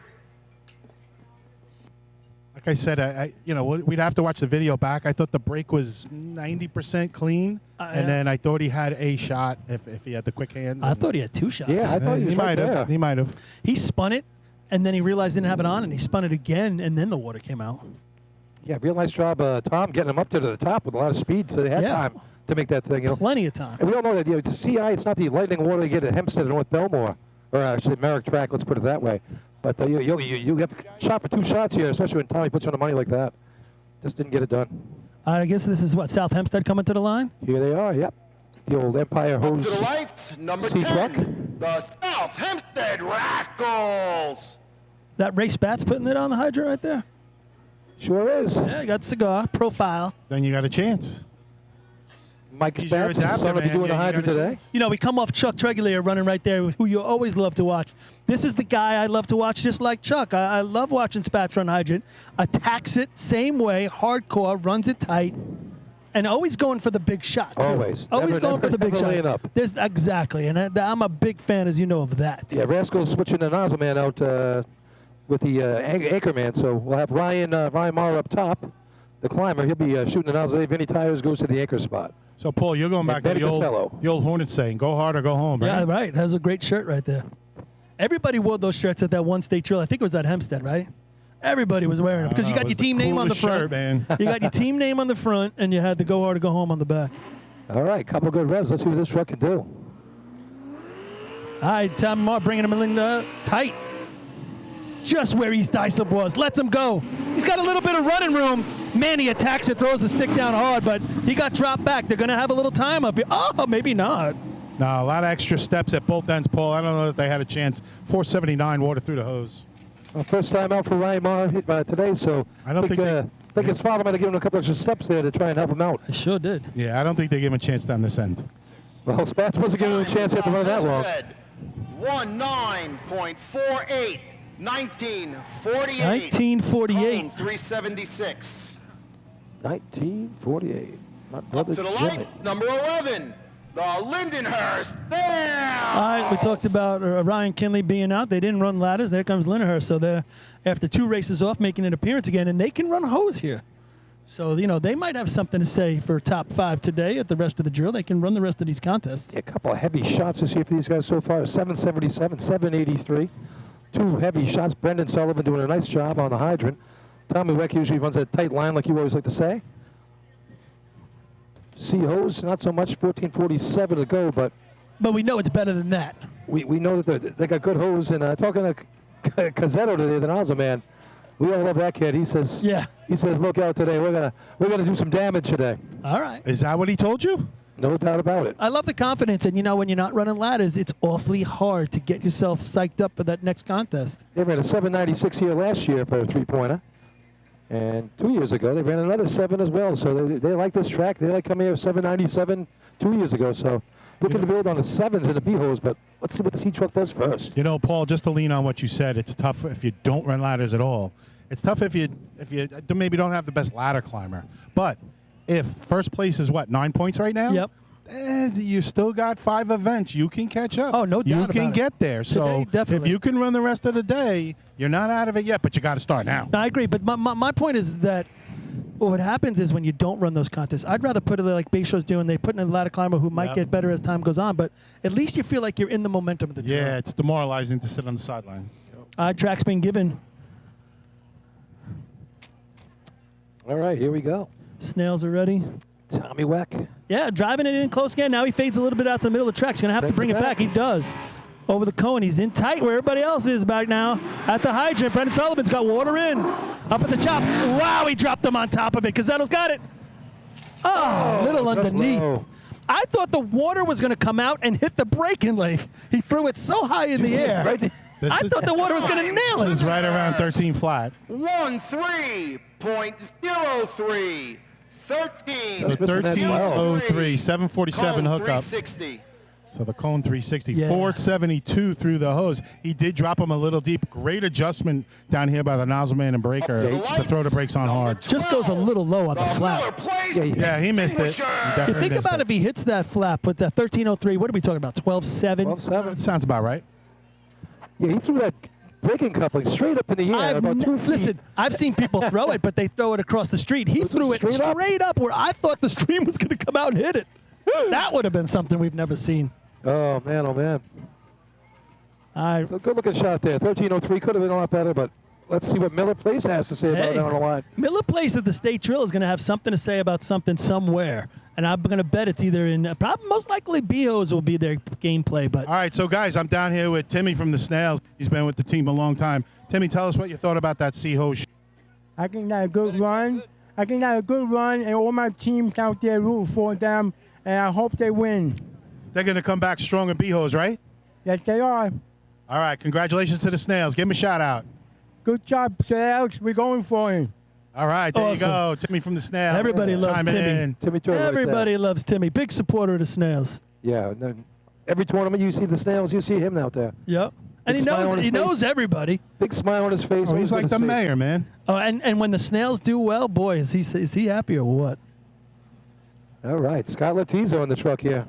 Like I said, we'd have to watch the video back. I thought the brake was 90% clean, and then I thought he had a shot if he had the quick hands. I thought he had two shots. Yeah, I thought he might have. He might have. He spun it, and then he realized he didn't have it on, and he spun it again, and then the water came out. Yeah, real nice job, Tom, getting him up to the top with a lot of speed, so they had time to make that thing. Plenty of time. And we all know that the CI, it's not the lightning water you get at Hempstead or North Belmore, or actually Merrick Track, let's put it that way. But you have shot for two shots here, especially when Tommy puts you on the money like that. Just didn't get it done. I guess this is what, South Hempstead coming to the line? Here they are, yep. The old Empire Hose To the lights, number C 10, truck. the South Hempstead Rascals. That Ray Spatz putting it on the hydrant right there? Sure is. Yeah, you got cigar, profile. Then you got a chance. Mike He's your Spatz is adapter, starting to be man. doing Yeah, the you hydrant got a today. chance. You know, we come off Chuck Tregulier running right there, who you always love to watch. This is the guy I love to watch, just like Chuck. I love watching Spatz run hydrant. Attacks it same way, hardcore, runs it tight, and always going for the big shot. Too. Always. Always Never- going for the big never shot. laying up. Exactly, and I'm a big fan, as you know, of that. Yeah, Rascal's switching the nozzle man out with the anchor man, so we'll have Ryan Maher up top, the climber. He'll be shooting the nozzle. Vinny Tires goes to the anchor spot. So, Paul, you're going back to Benny the Costello. old Hornet saying, go hard or go home, right? Yeah, right. Has a great shirt right there. Everybody wore those shirts at that one state drill. I think it was at Hempstead, right? Everybody was wearing them because you got it your was the team name on the coolest front. shirt, man. You got your team name on the front, and you had the go hard or go home on the back. All right, couple good revs. Let's see what this truck can do. All right, Tom Moore bringing him in tight. Just where East Islip was. Lets him go. He's got a little bit of running room. Man, he attacks it, throws the stick down hard, but he got dropped back. They're going to have a little time up here. Oh, maybe not. No, a lot of extra steps at both ends, Paul. I don't know if they had a chance. 479 water through the hose. Well, first time out for Ryan Maher today, so I don't think his father might have given him a couple extra steps there to try and help him out. I sure did. Yeah, I don't think they gave him a chance down this end. Well, Spatz wasn't giving him a chance to run that long. 19.48, 1948. 1948. Cone 376. 1948. My Up brother to the Jimmy. light, number 11, the Lindenhurst there. All right, we talked about Ryan Kinley being out. They didn't run ladders. There comes Lindenhurst. So they're, after two races off, making an appearance again, and they can run hose here. So, you know, they might have something to say for top five today at the rest of the drill. They can run the rest of these contests. Yeah, a couple of heavy shots this year for these guys so far. 777, 783. Two heavy shots. Brendan Sullivan doing a nice job on the hydrant. Tommy Weck usually runs a tight line like you always like to say. C hose, not so much. 1447 to go, but we know it's better than that. We know that they got good hose. And talking to Cazzetto today, the nozzle man, we all love that kid. He says, look out today. We're gonna do some damage today. All right. Is that what he told you? No doubt about it. I love the confidence, and when you're not running ladders, it's awfully hard to get yourself psyched up for that next contest. They ran a 7.96 here last year for a three-pointer. And 2 years ago, they ran another 7 as well. So they like this track. They like coming here 7.97 2 years ago. So looking to build on the 7s and the B-hose, but let's see what the C-Truck does first. Paul, just to lean on what you said, it's tough if you don't run ladders at all. It's tough if you maybe don't have the best ladder climber. But if first place is 9 points right now? Yep. You still got 5 events. You can catch up. Oh, no doubt You about can it. get there. So if you can run the rest of the day, you're not out of it yet, but you got to start now. No, I agree, but my point is that what happens is when you don't run those contests, I'd rather put it like Bayshow's doing. They put in a ladder climber who might get better as time goes on, but at least you feel like you're in the momentum of the drill. Yeah, it's demoralizing to sit on the sideline. Track's been given. All right, here we go. Snails are ready. Tommy Weck. Yeah, driving it in close again. Now he fades a little bit out to the middle of the track. He's going to have to bring it back. He does. Over the cone. He's in tight where everybody else is back now. At the hydrant, Brendan Sullivan's got water in. Up at the chop. Wow, he dropped him on top of it. Cazzetto's got it. Oh, a little underneath. Low. I thought the water was going to come out and hit the braking leg. He threw it so high in the air. I thought the water was going to nail it. This is right around 13 flat. 13.03. 13. So 13.03, 747 hookup. 360. So the cone 360, 472 through the hose. He did drop him a little deep. Great adjustment down here by the nozzle man and breaker to throw the brakes on hard. Just goes a little low on the flap. Yeah, he missed it. You think about if he hits that flap with that 13.03, what are we talking about, 12.7? 12.7. Sounds about right. Yeah, he threw that braking coupling straight up in the air, about 2 feet. Listen, I've seen people throw it, but they throw it across the street. He threw it straight up where I thought the stream was going to come out and hit it. That would have been something we've never seen. Oh, man, oh, man. So good-looking shot there. 13.03 could have been a lot better, but let's see what Miller Place has to say about that on the line. Miller Place at the State Drill is going to have something to say about something somewhere. And I'm going to bet it's either in, probably most likely B-Hose will be their gameplay. But all right, so guys, I'm down here with Timmy from the Snails. He's been with the team a long time. Timmy, tell us what you thought about that C-Hose. I think that's a good run. And all my teams out there rooting for them, and I hope they win. They're going to come back strong in B-Hose, right? Yes, they are. All right, congratulations to the Snails. Give them a shout-out. Good job, Snails. We're going for it. All right, there you go. Timmy from the Snails. Everybody loves Timmy. Everybody loves Timmy. Big supporter of the Snails. Yeah. No, every tournament you see the Snails, you see him out there. Yep. And he knows everybody. Big smile on his face. Oh, he's like the mayor, man. Oh, and when the Snails do well, boy, is he happy or what? All right, Scott Letizzo in the truck here.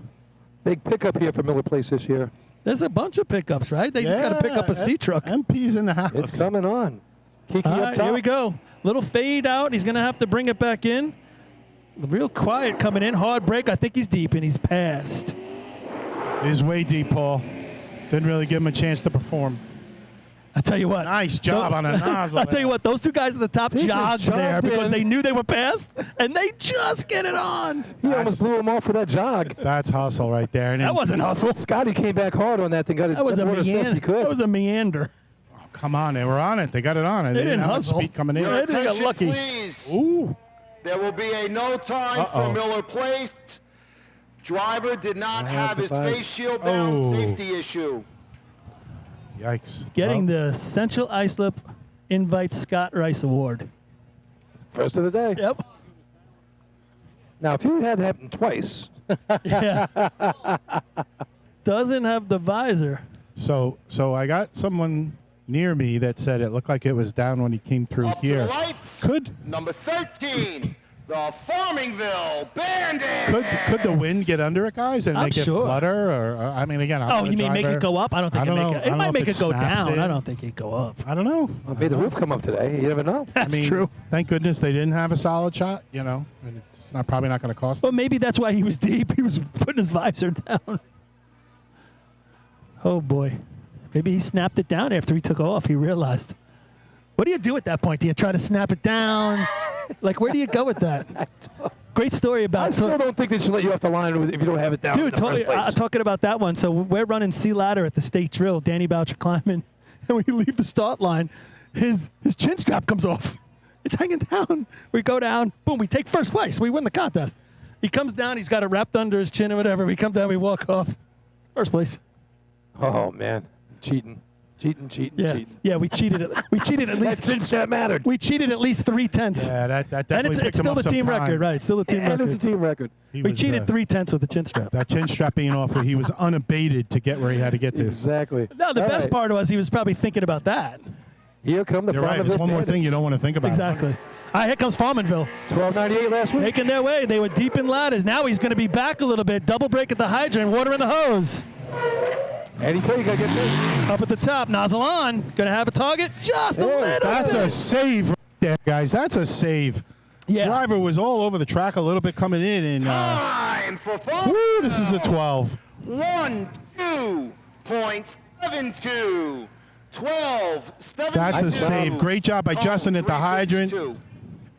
Big pickup here for Miller Place this year. There's a bunch of pickups, right? They just got to pick up a C truck. MP's in the house. It's coming on. Kiki All up right, top. here we go. Little fade out. He's going to have to bring it back in. Real quiet coming in. Hard break. I think he's deep, and he's passed. He's way deep, Paul. Didn't really give him a chance to perform. I tell you what. Nice job on a nozzle. I tell you what, those two guys at the top jogged there because they knew they were passed, and they just get it on. He almost blew him off for that jog. That's hustle right there. And That wasn't hustle. Scotty came back hard on that thing. Got it. That was a as fast as he could. That was a meander. Oh, come on, they were on it. They got it on it. They didn't have hustle. speed coming in. They didn't get lucky. Please. Ooh. There will be a no time for Miller Place. Driver did not have his face shield down. Safety issue. Yikes. Getting the Central Islip Invite Scott Rice Award. First of the day. Yep. Now, if you had happened twice. Yeah. Doesn't have the visor. So I got someone near me that said it looked like it was down when he came through Up here. to the lights. Could Number 13, the Farmingville Bandits. Could the wind get under it, guys, and I'm make sure. it flutter? Or I mean, again, I'm Oh, not a you mean make driver. it go up? I don't think I don't know. it I might don't make know it if go snaps down. in. I don't think it go up. I don't know. Well, made the roof come up today. You never know. That's I mean, true. Thank goodness they didn't have a solid shot, you know. And it's probably not going to cost Well, maybe that's why he was deep. He was putting his visor down. Oh, boy. Maybe he snapped it down after he took off. He realized. What do you do at that point? Do you try to snap it down? Like, where do you go with that? Great story about I still don't think they should let you off the line if you don't have it down. Dude, in the first place. talking about that one. So we're running C ladder at the state drill. Danny Boucher climbing, and we leave the start line. His chin strap comes off. It's hanging down. We go down. Boom. We take first place. We win the contest. He comes down. He's got it wrapped under his chin or whatever. We come down. We walk off. First place. Oh man, cheating. Yeah, we cheated. We cheated at least. That chin strap mattered. We cheated at least 3/10. Yeah, that And definitely it's still the team record, right? It's still the team record. It's a team record. We cheated 3/10 with the chin strap. That chin strap being off, where he was unabated to get where he had to get to. Exactly. No, the best part was he was probably thinking about that. Here come the You're right. There's one more thing you don't want to think about. Exactly. All right, here comes Farmanville. 12.98 last week. Making their way. They were deep in ladders. Now he's going to be back a little bit. Double break at the hydrant. Water in the hose. Eddie K, you got to get this. Up at the top. Nozzle on. Going to have a target. Just a little That's bit. a save right there, guys. That's a save. Yeah. Driver was all over the track a little bit coming in. And, Time for fun. woo, this is a 12. 1-2.72. 12. 7. That's a save. Great job by Justin at the hydrant.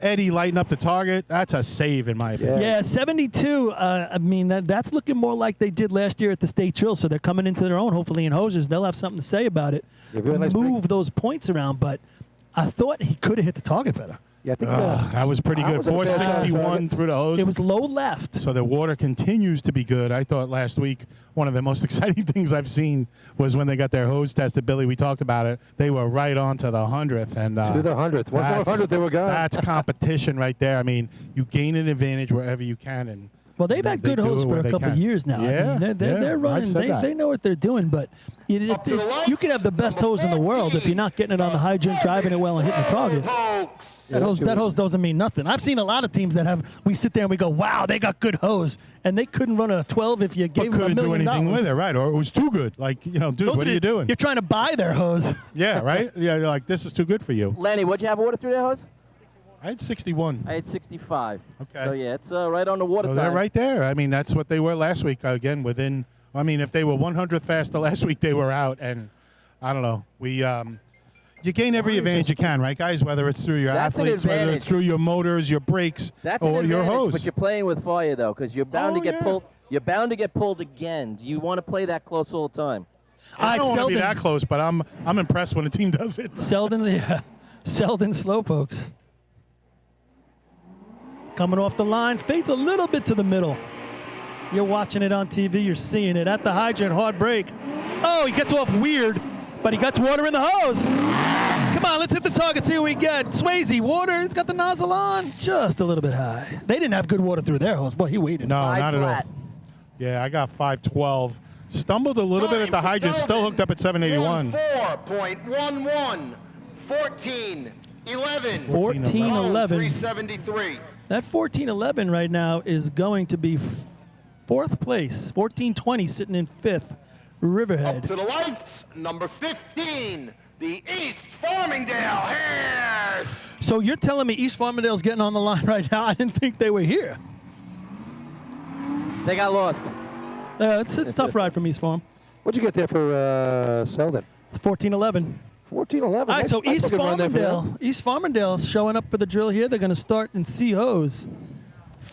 Eddie lighting up the target. That's a save, in my opinion. Yeah, 72. I mean, that's looking more like they did last year at the state drill. So they're coming into their own, hopefully, in hoses. They'll have something to say about it. Yeah, really nice move those points around, but I thought he could have hit the target better. Yeah, I think that was pretty good. 461 through the hose. It was low left. So the water continues to be good. I thought last week one of the most exciting things I've seen was when they got their hose tested. Billy, we talked about it. They were right on to the 100th. And, to the 100th. One more 100th, they were gone. That's competition right there. I mean, you gain an advantage wherever you can. And Well, they've had good hose for a couple years now. Yeah, I mean, they're running. They know what they're doing, but you can have the best hose in the world if you're not getting it on the hydrant, driving it well, and hitting the target. That hose doesn't mean nothing. I've seen a lot of teams that we sit there and we go, wow, they got good hose, and they couldn't run a 12 if you gave them $1 million. Couldn't do anything with it, right? Or it was too good. Like, dude, what are you doing? You're trying to buy their hose. Yeah, right? Yeah, you're like, this is too good for you. Lenny, what'd you have water through that hose? I had 61. I had 65. Okay. So, yeah, it's right on the water So time. they're right there. I mean, that's what they were last week. Again, if they were 100th faster last week, they were out. And I don't know. You gain every advantage you can, right, guys? Whether it's through your athletes, whether it's through your motors, your brakes, or your hose. But you're playing with fire, though, because you're bound to get pulled. You're bound to get pulled again. Do you want to play that close all the time? I don't want to be that close, but I'm impressed when a team does it. Selden Slowpokes. Coming off the line, fades a little bit to the middle. You're watching it on TV. You're seeing it at the hydrant. Hard break. Oh, he gets off weird, but he got water in the hose. Come on, let's hit the target, see what we get. Swayze, water. He's got the nozzle on just a little bit high. They didn't have good water through their hose. Boy, he waited. No, not at all. Yeah, I got 512. Stumbled a little bit at the hydrant. Still hooked up at 781. 4.11. 14. 11. 14-11. 373. That 14-11 right now is going to be fourth place. 14-20 sitting in fifth. Riverhead. Up to the lights, number 15, the East Farmingdale Hares. So you're telling me East Farmingdale's getting on the line right now? I didn't think they were here. They got lost. It's a tough ride from East Farm. What'd you get there for Selden? 14-11. 14-11. All right, so East Farmingdale's showing up for the drill here. They're going to start in C-Hose.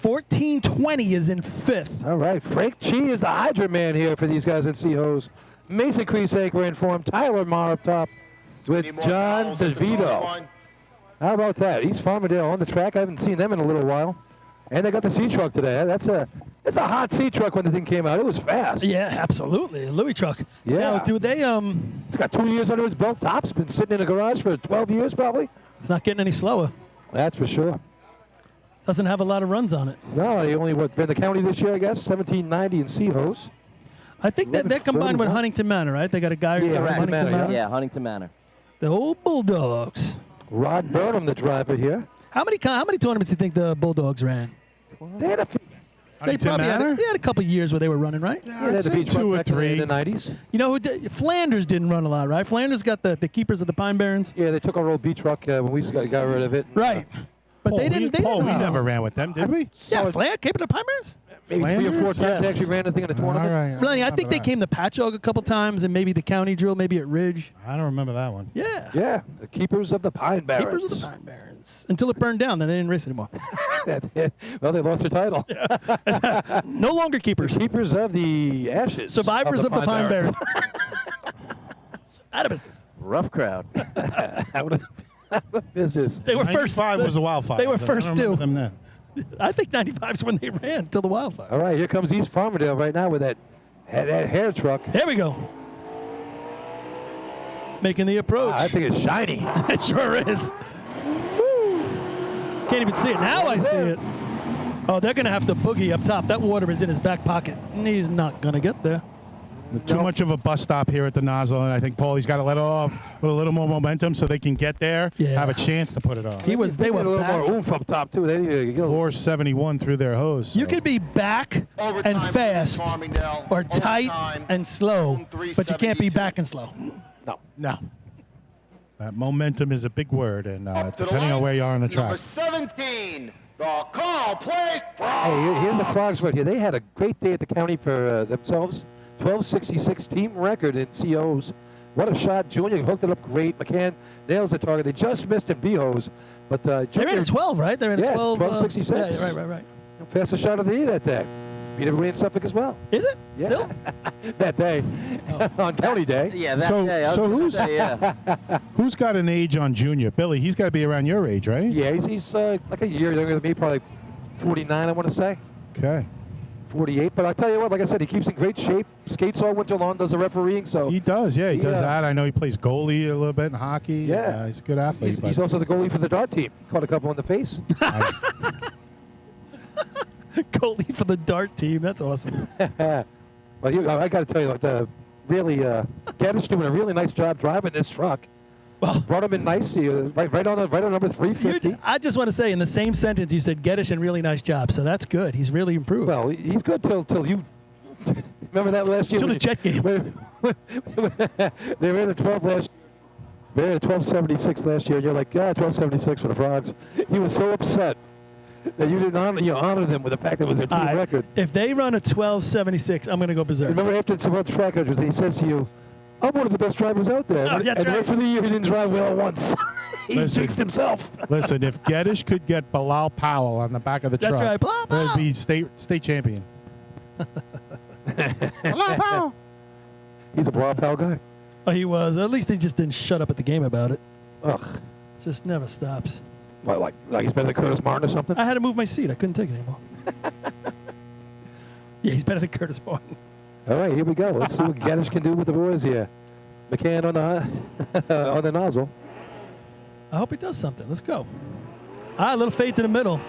14-20 is in fifth. All right, Frank Chi is the hydrant man here for these guys in C-Hose. Mason Creasaker in form. Tyler Marr up top with John DeVito. How about that? East Farmingdale on the track. I haven't seen them in a little while. And they got the C-Truck today. That's a hot C-Truck when the thing came out. It was fast. Yeah, absolutely. Louis truck. Yeah. Now, do they It's got 2 years under its belt. Top's been sitting in a garage for 12 years probably. It's not getting any slower. That's for sure. Doesn't have a lot of runs on it. No, they only been in the county this year, I guess. 1790 in C-Hose. I think that they're combined with Huntington Manor, right? They got a guy from Huntington Manor. Yeah, Huntington Manor. The old Bulldogs. Rod Burnham, the driver here. How many tournaments do you think the Bulldogs ran? They had a few. They probably had a couple of years where they were running, right? Yeah, they had the beach 2 or 3 in the 90s. You know, Flanders didn't run a lot, right? Flanders got the keepers of the Pine Barrens. Yeah, they took our old beach truck when we got rid of it. Right. But they didn't. We never ran with them, did we? Yeah, keepers of the Pine Barrens. Maybe Flanders? 3 or 4 times they actually ran the thing in a tournament. All right. Lenny, I think they came to Patchogue a couple times and maybe the county drill, maybe at Ridge. I don't remember that one. Yeah. Yeah, the keepers of the Pine Barrens. Keepers of the Pine Barrens. Until it burned down, then they didn't race anymore. Well, they lost their title. No longer keepers. Keepers of the Ashes. Survivors of the Pine Barrens. Out of business. Rough crowd. Out of business. They were first. 95 was a wildfire. They were first I don't remember due. them then. I think 95's when they ran till the wildfire. All right, here comes East Farmingdale right now with that hair truck. Here we go. Making the approach. I think it's shiny. It sure is. Woo. Can't even see it. Now I see it. Oh, they're going to have to boogie up top. That water is in his back pocket. And he's not going to get there. Too much of a bus stop here at the nozzle, and I think Paulie's got to let it off with a little more momentum so they can get there, have a chance to put it off. They were a little back. more oomph up top, too. They need to go. 471 through their hose. You could be back and fast or tight and slow, but you can't be back and slow. No. That momentum is a big word, and depending on where you are on the track. Number 17, the call plays Hey, here's the Frogs right here. They had a great day at the county for themselves. 12.66 team record in COs. What a shot. Junior hooked it up great. McCann nails the target. They just missed in B-hose. But They're in a 12, right? They're in a 12. 12.66. Yeah, right. Fastest shot of the year that day. Beat everybody in Suffolk as well. Is it? Yeah. Still? That day. On county day. Yeah, that day. I was So gonna who's say, yeah. who's got an age on Junior? Billy, he's got to be around your age, right? Yeah, he's like a year younger than me, probably 49, I want to say. Okay. 48. But I tell you what, like I said, he keeps in great shape. Skates all winter long, does the refereeing. So He does, yeah. He does Yeah. that. I know he plays goalie a little bit in hockey. Yeah. He's a good athlete. he's also the goalie for the dart team. Caught a couple in the face. Goalie for the dart team. That's awesome. Well, I got to tell you, really, Geddes doing a really nice job driving this truck. Well, brought him in nice, right on number 350. I just want to say, in the same sentence, you said Geddes and really nice job. So that's good. He's really improved. Well, he's good till you. Remember that last year? Till the Jet game. They ran the 12 last. They ran the 12.76 last year, and you're like, 12.76 for the Frogs. He was so upset that you didn't honor them with the fact that it was their team record. If they run a 12.76, I'm going to go berserk. Remember after some other track coaches, he says to you, I'm one of the best drivers out there. Oh, that's and the right. rest of the year, he didn't drive well once. He jinxed himself. Listen, if Geddes could get Bilal Powell on the back of the That's truck, right. Bilal Powell. that'd be state champion. Bilal Powell. He's a Bilal Powell guy. Oh, he was. At least he just didn't shut up at the game about it. Ugh. It just never stops. What, like he's better than Curtis Martin or something? I had to move my seat. I couldn't take it anymore. Yeah, he's better than Curtis Martin. All right, here we go. Let's see what Geddes can do with the boys here. McCann on the on the nozzle. I hope he does something. Let's go. A little faith in the middle.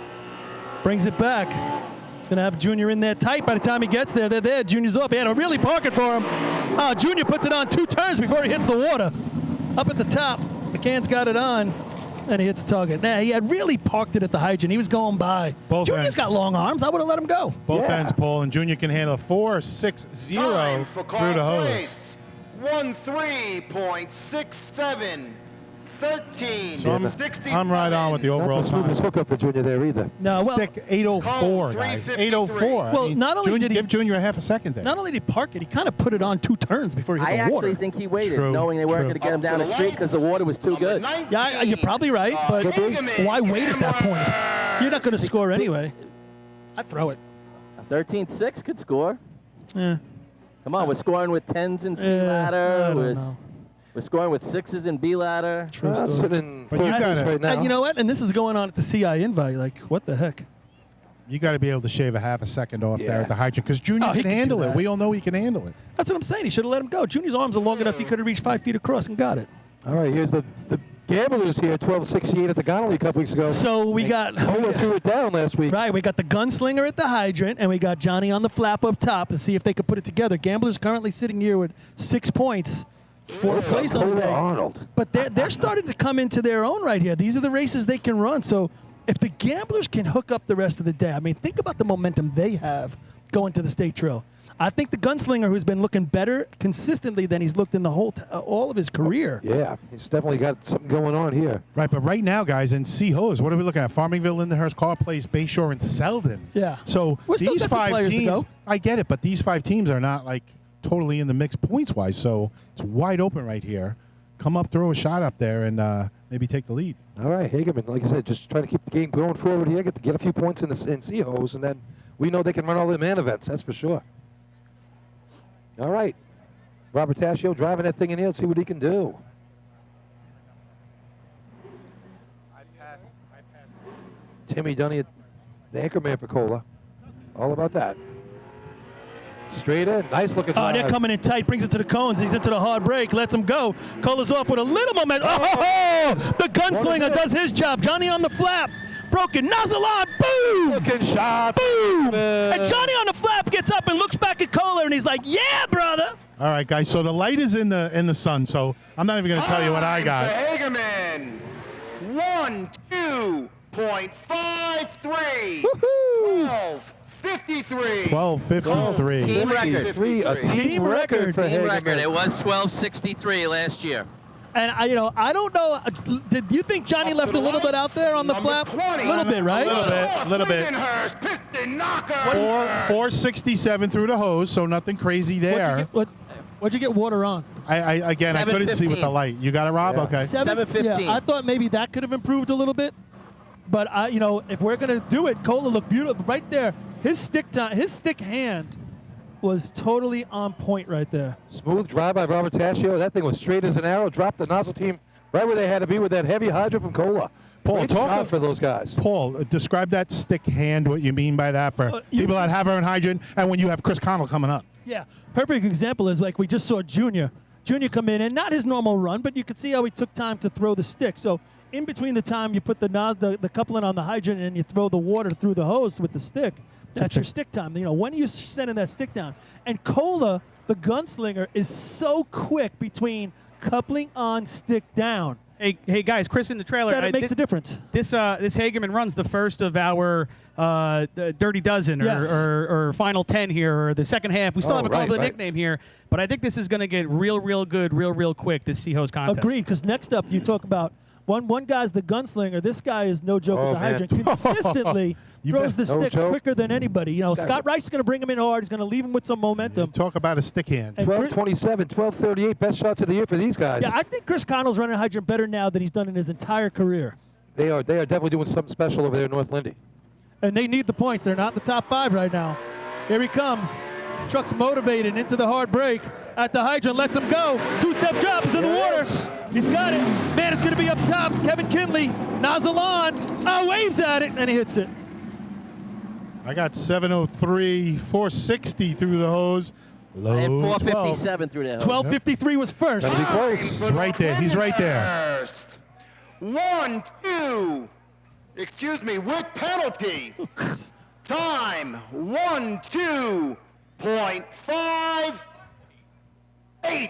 Brings it back. It's going to have Junior in there tight. By the time he gets there, they're there. Junior's off. He had to really park it for him. Junior puts it on 2 turns before he hits the water. Up at the top. McCann's got it on. And he hits the target. Nah, he had really parked it at the hydrant. He was going by. Both Junior's ends. got long arms. I would have let him go. Both ends pull, and Junior can handle 4.60 Time for through call the hose. plays. 13.67. 13. So I'm right on with the overall Not the smoothest time. hookup for Junior there either. No, well, Stick 804, guys. 804. Well, not only did he give Junior a half a second there. Not only did he park it, he kind of put it on 2 turns before he hit I the water. actually think he waited, True, knowing they weren't true. going to get him down the street because the water was too good. Yeah, you're probably right, but why wait at that point? You're not going to score anyway. I'd throw it. 13-6 could score. Yeah. Come on, we're scoring with 10s in C I ladder. don't know. We're scoring with 6s in B ladder. True That's story. sitting But you third gotta- right now. And you know what? And this is going on at the CI invite. Like, what the heck? You got to be able to shave a half a second off there at the hydrant because Junior Oh, he can can handle do it. that. We all know he can handle it. That's what I'm saying. He should have let him go. Junior's arms are long enough. He could have reached 5 feet across and got it. All right, here's the Gamblers here, 12.68 at the Connolly a couple weeks ago. So we got Moto threw it down last week. Right, we got the gunslinger at the hydrant, and we got Johnny on the flap up top to see if they could put it together. Gamblers currently sitting here with 6 points for a place on the day. Arnold. But they're starting to come into their own right here. These are the races they can run. So if the Gamblers can hook up the rest of the day, I mean, think about the momentum they have going to the state trail. I think the gunslinger, who's been looking better consistently than he's looked in the whole all of his career. Yeah, he's definitely got something going on here. Right, but right now, guys, in C-Hose, what are we looking at? Farmingville, Lindenhurst, Carl Place, Bayshore, and Selden. Yeah. So We're still these got some 5 players to teams, go. I get it, but these 5 teams are not like totally in the mix points-wise. So it's wide open right here. Come up, throw a shot up there, and maybe take the lead. All right, Hagerman, like I said, just trying to keep the game going forward here, get a few points in C-Hose, and then we know they can run all the man events, that's for sure. All right, Robert Tascio driving that thing in here. Let's see what he can do. Timmy Dunny The anchor man for Cola. All about that. Straight in. Nice looking Oh, drive. they're coming in tight. Brings it to the cones. He's into the hard break. Lets him go. Cola's off with a little momentum. Oh, the gunslinger does his job. Johnny on the flap. Broken. Nozzle on. Boom. Looking shot. Boom. And Johnny on the flap gets up and looks back at Cola, and he's like, yeah, brother. All right, guys. So the light is in the sun, so I'm not even going to tell you what I got. Hagerman, 1-2.53. 12.53. 12:53. Team record. A team record for Team Hagerman. record. It was 12.63 last year. And I don't know. Did you think Johnny left a little bit out there on the flap? A little bit, right? A little bit. Piston knocker. 467 through the hose, so nothing crazy there. What'd you get water on? I couldn't see with the light. You got it, Rob? Yeah. Okay. 7:15. Yeah, I thought maybe that could have improved a little bit. But if we're gonna do it, Cola looked beautiful right there. His stick hand was totally on point right there. Smooth drive by Robert Tascio. That thing was straight as an arrow. Dropped the nozzle team right where they had to be with that heavy hydrant from Cola. Paul, Great talk job for those guys. Paul, describe that stick hand, what you mean by that for people that have their own hydrant, and when you have Chris Connell coming up. Yeah, perfect example is like we just saw Junior come in, and not his normal run, but you could see how he took time to throw the stick. So in between the time you put the coupling on the hydrant and you throw the water through the hose with the stick, that's your stick time. When are you sending that stick down? And Cola, the gunslinger, is so quick between coupling on, stick down. Hey guys, Chris in the trailer. That it makes a difference. This Hagerman runs the first of our Dirty Dozen or Final 10 here, or the second half. We still haven't called the nickname here, but I think this is going to get real good real quick, this Sea-Hose contest. Agreed, because next up you talk about one guy's the gunslinger. This guy is no joke with the hydrant. Consistently throws the stick quicker than anybody. Scott Rice is going to bring him in hard. He's going to leave him with some momentum. Talk about a stick hand. 12:27, 12:38, best shots of the year for these guys. Yeah, I think Chris Connell's running a hydrant better now than he's done in his entire career. They are definitely doing something special over there in North Lindy. And they need the points. They're not in the top 5 right now. Here he comes. Truck's motivated into the hard break. At the hydrant, lets him go. 2-step drop is in the water. He's got it. Man, it's going to be up top. Kevin Kinley, nozzle on. Waves at it, and he hits it. I got 703, 460 through the hose. Low And 457 through the hose. 12:53 was first. That'll be close. He's right there. He's right there. First. 1-2. Excuse me, with penalty. Time 1-2.58.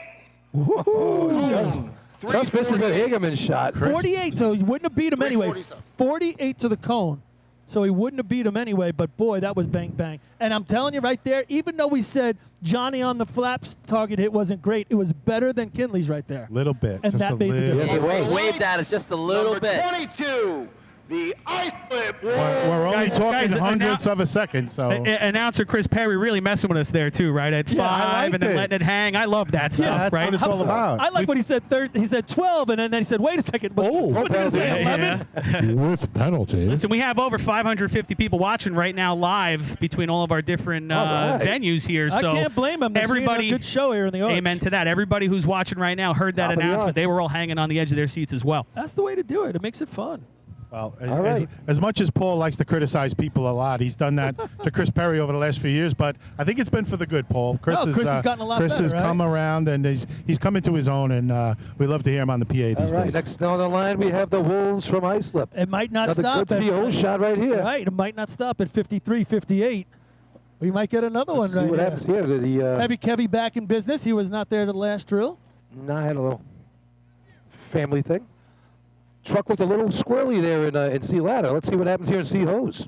Just misses that Hagerman shot. 48, so he wouldn't have beat him anyway. 48 to the cone. So he wouldn't have beat him anyway, but boy, that was bang, bang. And I'm telling you right there, even though we said Johnny on the flaps target hit wasn't great, it was better than Kinley's right there. Little bit. And just that a made the little difference. He waved at us just a little Number bit. 22, the Islip. We're only talking guys, hundredths of a second, so. Announcer Chris Perry really messing with us there too, right? At 5 and then letting it hang. I love that stuff, that's right? what it's all about. I like what he said. He said 12, and then he said, "Wait a second, what's he going to say? 11?" With penalty. Listen, we have over 550 people watching right now live between all of our different venues here. I So can't blame him. Everybody, a good show here in the Arch. amen to that. Everybody who's watching right now heard that Top of the announcement. Arch. They were all hanging on the edge of their seats as well. That's the way to do it. It makes it fun. Well, All right. as much as Paul likes to criticize people a lot, he's done that to Chris Perry over the last few years. But I think it's been for the good, Paul. Chris Chris has gotten a lot Chris better, has right? come around and he's come into his own, and we love to hear him on the PA these All right, days. next on the line we have the Wolves from Islip. It might not Another stop. good CO shot right here. Right, it might not stop at 53, 58. We might get another Let's one see right what here. happens here. The, Heavy Kevy back in business. He was not there the last drill. No, I had a little family thing. Truck looked a little squirrely there in Sea Ladder. Let's see what happens here in Sea Hose.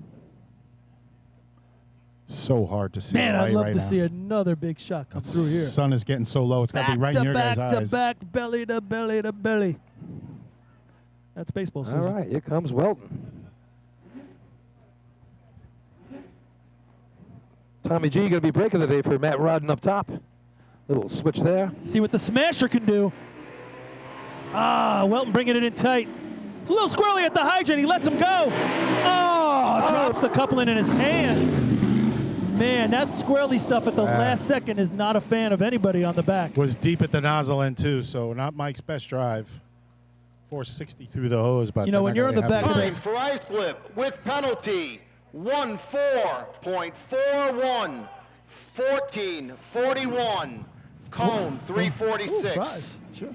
So hard to see. Man, the I'd light love right to now. see another big shot come through here. Sun is getting so low; it's got to be right in your guys' back to eyes. back, belly to belly to belly. That's baseball season. All right, here comes Welton. Tommy G going to be breaking today for Matt Rodden up top. Little switch there. See what the smasher can do. Welton bringing it in tight. It's a little squirrely at the hydrant. He lets him go. Drops the coupling in his hand. Man, that squirrely stuff at the last second is not a fan of anybody on the back. Was deep at the nozzle end too, so not Mike's best drive. 460 through the hose, but You know, when you're on the back of Time this, for Islip with penalty 14.41. 1441. Cone 346. Sure.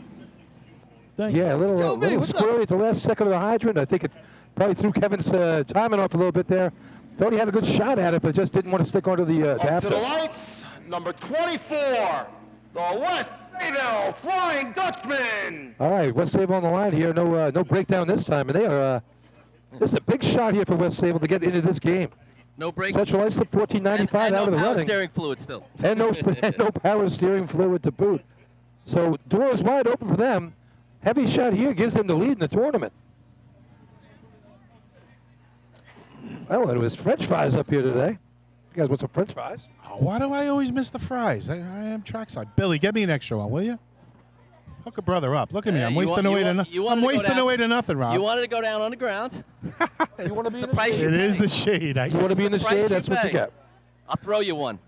Yeah, a little squirrely at the last second of the hydrant. I think it probably threw Kevin's timing off a little bit there. Thought he had a good shot at it, but just didn't want to stick onto the Up to adapter. the lights, number 24, the West Sayville Flying Dutchman. All right, West Sable on the line here. No breakdown this time, and they are. This is a big shot here for West Sable to get into this game. No break. Central Islip 1495 and out no of the power running. steering fluid still. And no power steering fluid to boot. So doors wide open for them. Heavy shot here gives them the lead in the tournament. Oh, it was French fries up here today. You guys want some French fries? Why do I always miss the fries? I am trackside. Billy, get me an extra one, will you? Hook a brother up. Look at me. I'm wasting away to nothing, Rob. You wanted to go down on the ground. You want to be in the price It is the shade. You want to be in the shade? That's what you get. I'll throw you one.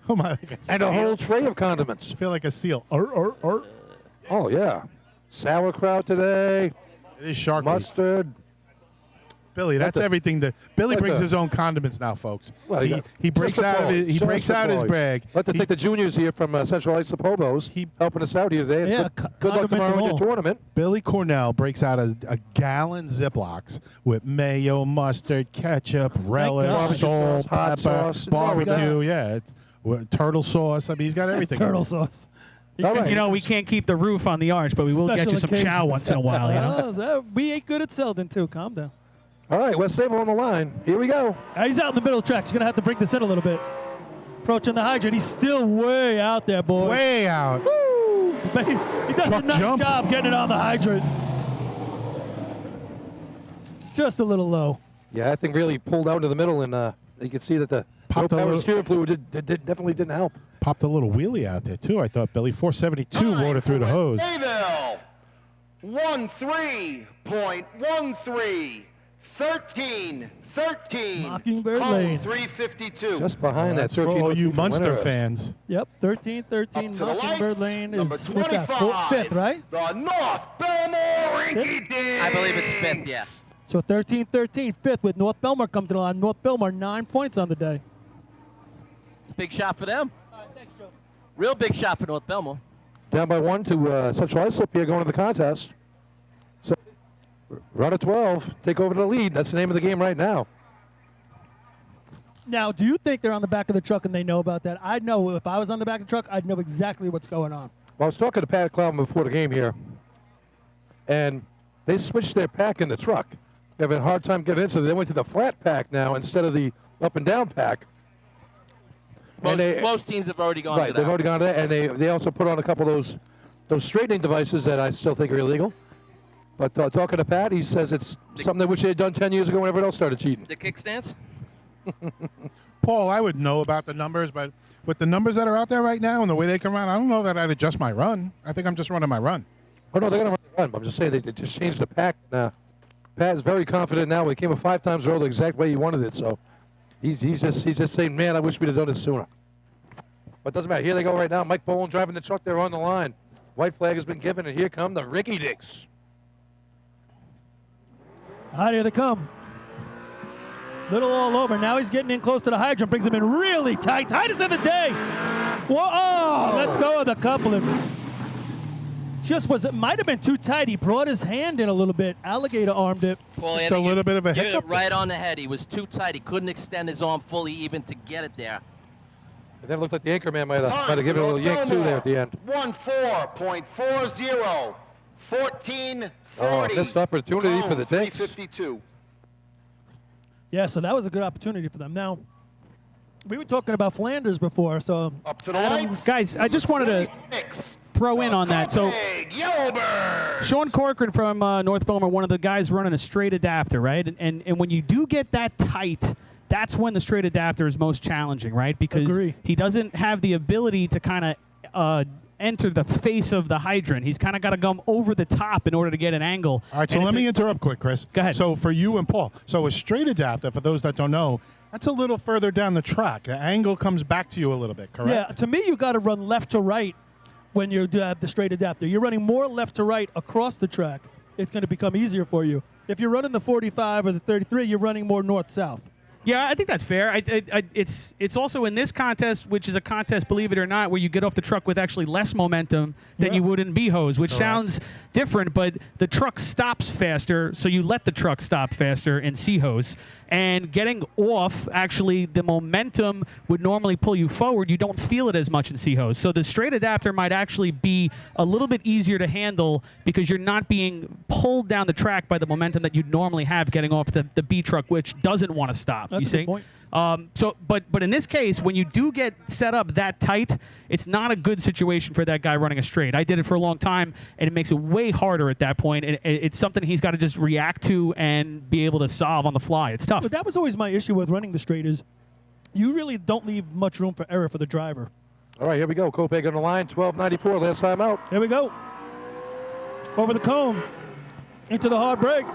Oh my! Like and a whole tray of condiments. I feel like a seal. Oh yeah, sauerkraut today. It is shark mustard. Billy, that's everything. Billy brings his own condiments now, folks. Well, he breaks out of his bag. Like to thank the juniors here from Central Islip Hobos helping us out here today. Yeah, good luck tomorrow in your tournament. Billy Cornell breaks out a gallon Ziplocs with mayo, mustard, ketchup, relish, salt, hot pepper, sauce. barbecue. Yeah, turtle sauce. I mean, he's got everything. Turtle sauce. You know, we can't keep the roof on the orange, but we will get you some chow once in a while. You know? We ain't good at Selden, too. Calm down. All right, West Sable on the line. Here we go. He's out in the middle of the track. He's going to have to bring this in a little bit. Approaching the hydrant. He's still way out there, boy. Way out. Woo! He does a nice job getting it on the hydrant. Just a little low. Yeah, that thing really pulled out into the middle, and you can see that the power steering fluid definitely didn't help. Popped a little wheelie out there, too, I thought, Billy. 472 water through the hose. Sayville, 13.13. 13. Mockingbird Cone Lane. 352. Just behind that For 13. all you Munster fans. Yep, 13. Up to the Mockingbird lights, Lane is number 25, fifth, right? The North Belmore Rinky Dink. I believe it's fifth, yeah. So 13, fifth with North Belmore coming to the line. North Belmore, 9 points on the day. It's a big shot for them. Real big shot for North Belmore. Down by 1 to Central Islip here going to the contest. So run at 12, take over the lead. That's the name of the game right now. Now, do you think they're on the back of the truck and they know about that? I'd know if I was on the back of the truck, I'd know exactly what's going on. Well, I was talking to Pat Clown before the game here, and they switched their pack in the truck. They're having a hard time getting in, so they went to the flat pack now instead of the up and down pack. Most teams have already gone to that. Right, they've already gone to that, and they also put on a couple of those straightening devices that I still think are illegal. But talking to Pat, he says it's something that which they had done 10 years ago when everyone else started cheating. The kickstands? Paul, I would know about the numbers, but with the numbers that are out there right now and the way they can run, I don't know that I'd adjust my run. I think I'm just running my run. Oh, no, they're going to run. I'm just saying they just changed the pack. Pat is very confident now. He came a 5 times roll the exact way he wanted it. So he's just saying, man, I wish we'd have done it sooner. But it doesn't matter. Here they go right now. Mike Bowen driving the truck. They're on the line. White flag has been given, and here come the Ricky Dicks. Here they come. Little all over. Now he's getting in close to the hydrant. Brings him in really tight. Tightest of the day. Whoa! Oh, let's go with a couple of. It might have been too tight. He brought his hand in a little bit. Alligator armed it. Paul, Just a little bit of a hit hiccup. it right on the head. He was too tight. He couldn't extend his arm fully even to get it there. And then it looked like the anchor man might have given it a little yank too there at the end. 14.40. 14.40. Oh, missed opportunity for the Dicks. 352. Yeah, so that was a good opportunity for them. Now, we were talking about Flanders before, so Up to the lights. Guys, I just wanted to throw in on that. So, Sean Corcoran from North Belmore, one of the guys running a straight adapter, right? And when you do get that tight, that's when the straight adapter is most challenging, right? Because he doesn't have the ability to kind of enter the face of the hydrant. He's kind of got to come over the top in order to get an angle. All right, so let me interrupt quick, Chris. Go ahead. So for you and Paul, so a straight adapter, for those that don't know, that's a little further down the track. The angle comes back to you a little bit, correct? Yeah, to me, you got to run left to right when you have the straight adapter. You're running more left to right across the track. It's going to become easier for you. If you're running the 45 or the 33, you're running more north-south. Yeah, I think that's fair. It's also in this contest, which is a contest, believe it or not, where you get off the truck with actually less momentum than you would in B-hose, which sounds different, but the truck stops faster, so you let the truck stop faster in C-hose. And getting off, actually, the momentum would normally pull you forward. You don't feel it as much in C-hose. So the straight adapter might actually be a little bit easier to handle because you're not being pulled down the track by the momentum that you'd normally have getting off the B truck, which doesn't want to stop. That's you a see? good point. But in this case, when you do get set up that tight, it's not a good situation for that guy running a straight. I did it for a long time, and it makes it way harder at that point. And it's something he's got to just react to and be able to solve on the fly. It's tough. But that was always my issue with running the straight is you really don't leave much room for error for the driver. All right, here we go. Kopech on the line, 12.94, last time out. Here we go. Over the cone. Into the hard brake.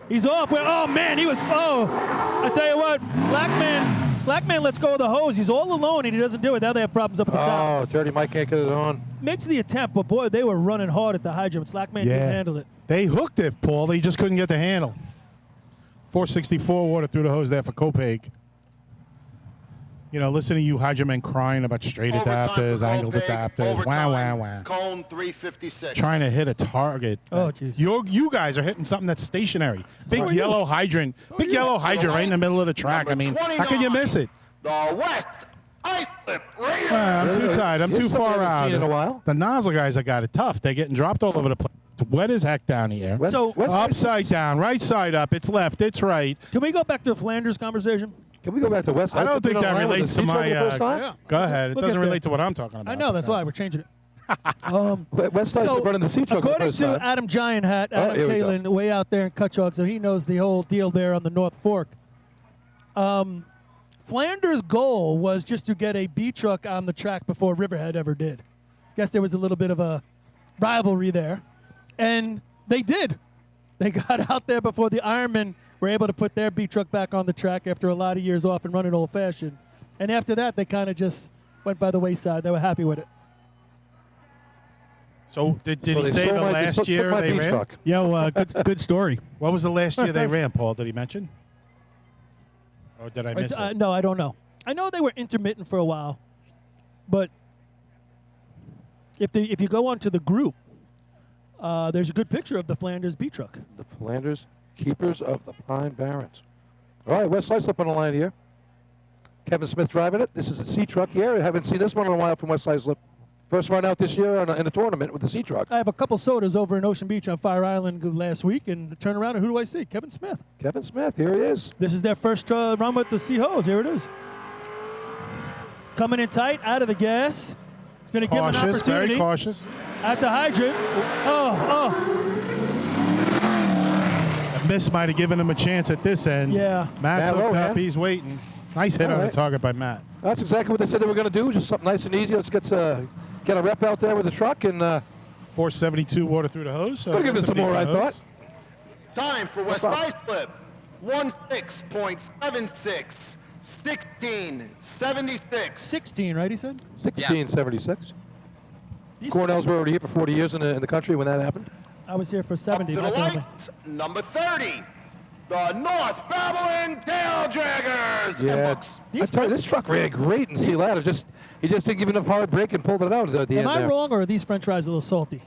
He's off. Oh, man, he was, I tell you what, Slackman lets go of the hose. He's all alone, and he doesn't do it. Now they have problems up at the top. Oh, Dirty Mike can't get it on. Makes the attempt, but, boy, they were running hard at the hydrant. Slackman didn't handle it. They hooked it, Paul. They just couldn't get the handle. 464 water through the hose there for Kopech. You know, listen to you hydromen crying about straight adapters, angled adapters. Wow. Cone 356. Trying to hit a target. Oh, jeez. You guys are hitting something that's stationary. Big yellow hydrant. Big yellow hydrant right in the middle of the track. I mean, how can you miss it? The West Islip Raiders. I'm too tired. I'm too far out. In a while. The nozzle guys have got it tough. They're getting dropped all over the place. It's wet as heck down here. Upside down, right side up. It's left. It's right. Can we go back to the Flanders conversation? Can we go back to West? I don't think that relates to my. Go ahead. It Look doesn't at relate to what I'm talking about. I know. That's why we're changing it. West Islip running the C truck. According to Adam Giant Hat, Adam Kalin, way out there in Cutchogue, so he knows the whole deal there on the North Fork. Flanders' goal was just to get a B truck on the track before Riverhead ever did. Guess there was a little bit of a rivalry there. And they did. They got out there before the Ironmen were able to put their B truck back on the track after a lot of years off and running old-fashioned. And after that, they kind of just went by the wayside. They were happy with it. So did he say the last year they ran? Yo, good story. What was the last year they ran, Paul? Did he mention? Or did I miss it? No, I don't know. I know they were intermittent for a while. But if you go onto the group, there's a good picture of the Flanders B truck. The Flanders Keepers of the Pine Barrens. All right, West Islip on the line here. Kevin Smith driving it. This is the C truck here. I haven't seen this one in a while from West Islip. First run out this year in a tournament with the C truck. I have a couple sodas over in Ocean Beach on Fire Island last week, and turn around, and who do I see? Kevin Smith. Kevin Smith, here he is. This is their first run with the C hose. Here it is. Coming in tight, out of the gas. It's going to give him an opportunity. Very cautious. At the hydrant. A miss might have given him a chance at this end. Yeah. Matt's hooked up. He's waiting. Nice hit on the target by Matt. That's exactly what they said they were going to do. Just something nice and easy. Let's get a rep out there with the truck. And 472 water through the hose. So going to give it some more, I thought. Time for West Islip. 16.76. 16.76. 16, right, he said? 16.76. Cornell's were already here for 40 years in the country when that happened. I was here for 70. To the light, number 30. The North Babylon Tail Draggers. Yeah, I tell you, this truck ran great in Sea Ladder. He just didn't give enough hard brake and pulled it out at the end. Am I there. wrong, or are these French fries a little salty? A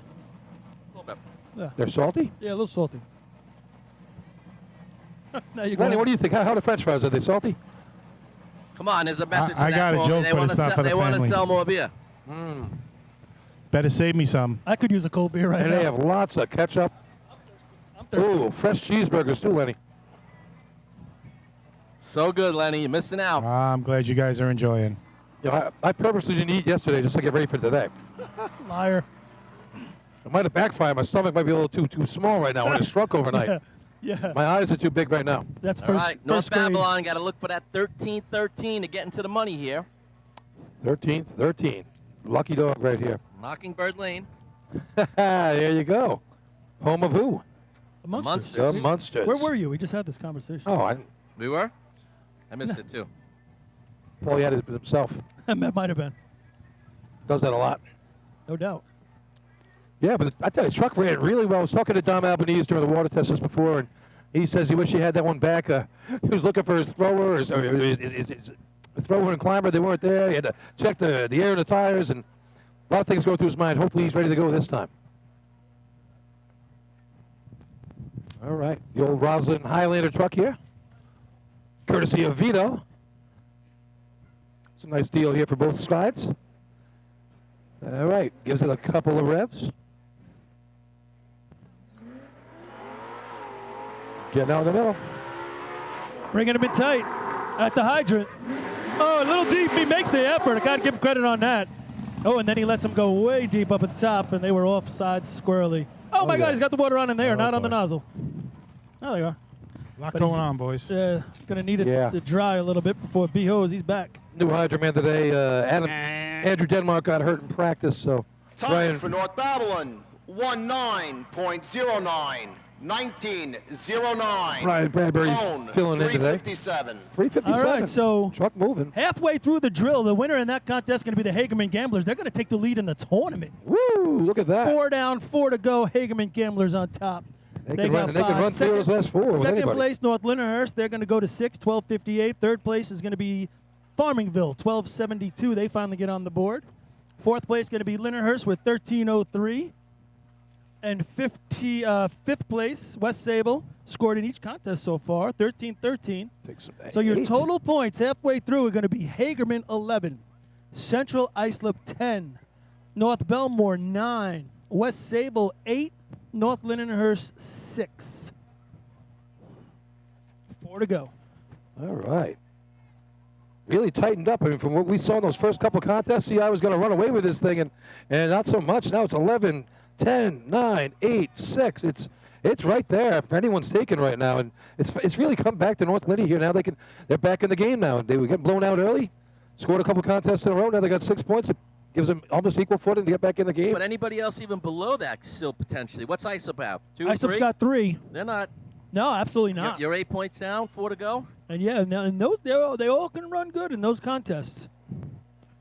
little bit. Yeah. They're salty? Yeah, a little salty. Lenny, what do you think? How the French fries, are they salty? Come on, there's a method to I that. got a joke, but it's not for the They want to family. sell more beer. Better save me some. I could use a cold beer right And now. they have lots of ketchup. Ooh, fresh cheeseburgers too, Lenny. So good, Lenny. You're missing out. I'm glad you guys are enjoying. Yeah, I purposely didn't eat yesterday just to get ready for today. Liar. It might have backfired. My stomach might be a little too small right now when it struck overnight. Yeah. My eyes are too big right now. That's All right, North Babylon got to look for that 13-13 to get into the money here. 13. Lucky dog right here. Mockingbird Lane. There you go. Home of who? Munsters. The Munsters. Where were you? We just had this conversation. Oh, We were? I missed it too. Paul, he had it himself. That might have been. Does that a lot. No doubt. Yeah, but I tell you, his truck ran really well. I was talking to Dom Albanese during the water test just before, and he says he wished he had that one back. He was looking for his thrower, his thrower and climber. They weren't there. He had to check the air in the tires, and a lot of things go through his mind. Hopefully he's ready to go this time. All right, the old Roslyn Highlander truck here, courtesy of Vito. It's a nice deal here for both sides. All right, gives it a couple of revs. Getting out in the middle. Bringing him in tight at the hydrant. Oh, a little deep. He makes the effort. I got to give him credit on that. Oh, and then he lets him go way deep up at the top, and they were offside squarely. Oh, my God, he's got the water on in there, not on the nozzle. Oh, there you are. A lot going on, boys. Going to need it to dry a little bit before B-Hose. He's back. New Hydro man today, Andrew Denmark got hurt in practice, so Time for North Babylon, 19.09. 19.09. Ryan Bradbury filling in today. 357. 357. All right, so truck moving. Halfway through the drill, the winner in that contest is going to be the Hagerman Gamblers. They're going to take the lead in the tournament. Woo! Look at that. 4 down, 4 to go. Hagerman Gamblers on top. They can run through those last 4 with Second anybody. place, North Lindenhurst. They're going to go to 6, 12:58. Third place is going to be Farmingville, 12:72. They finally get on the board. Fourth place going to be Lindenhurst with 13:03. And fifth place, West Sable, scored in each contest so far, 13-13. So your total points halfway through are going to be Hagerman 11, Central Islip 10, North Belmore 9, West Sable 8, North Lindenhurst 6. 4 to go. All right. Really tightened up. I mean, from what we saw in those first couple contests, CI was going to run away with this thing, and not so much. Now it's 11, 10, 9, 8, 6. It's right there if anyone's taken right now, and it's really come back to North Lindy here. Now they're back in the game now. They were getting blown out early, scored a couple contests in a row. Now they got 6 points. It gives them almost equal footing to get back in the game. But anybody else even below that still potentially? What's Islip out? 2, Islip's 3? got 3. They're not. No, absolutely not. You're 8 points down, 4 to go. And yeah, and those they all can run good in those contests.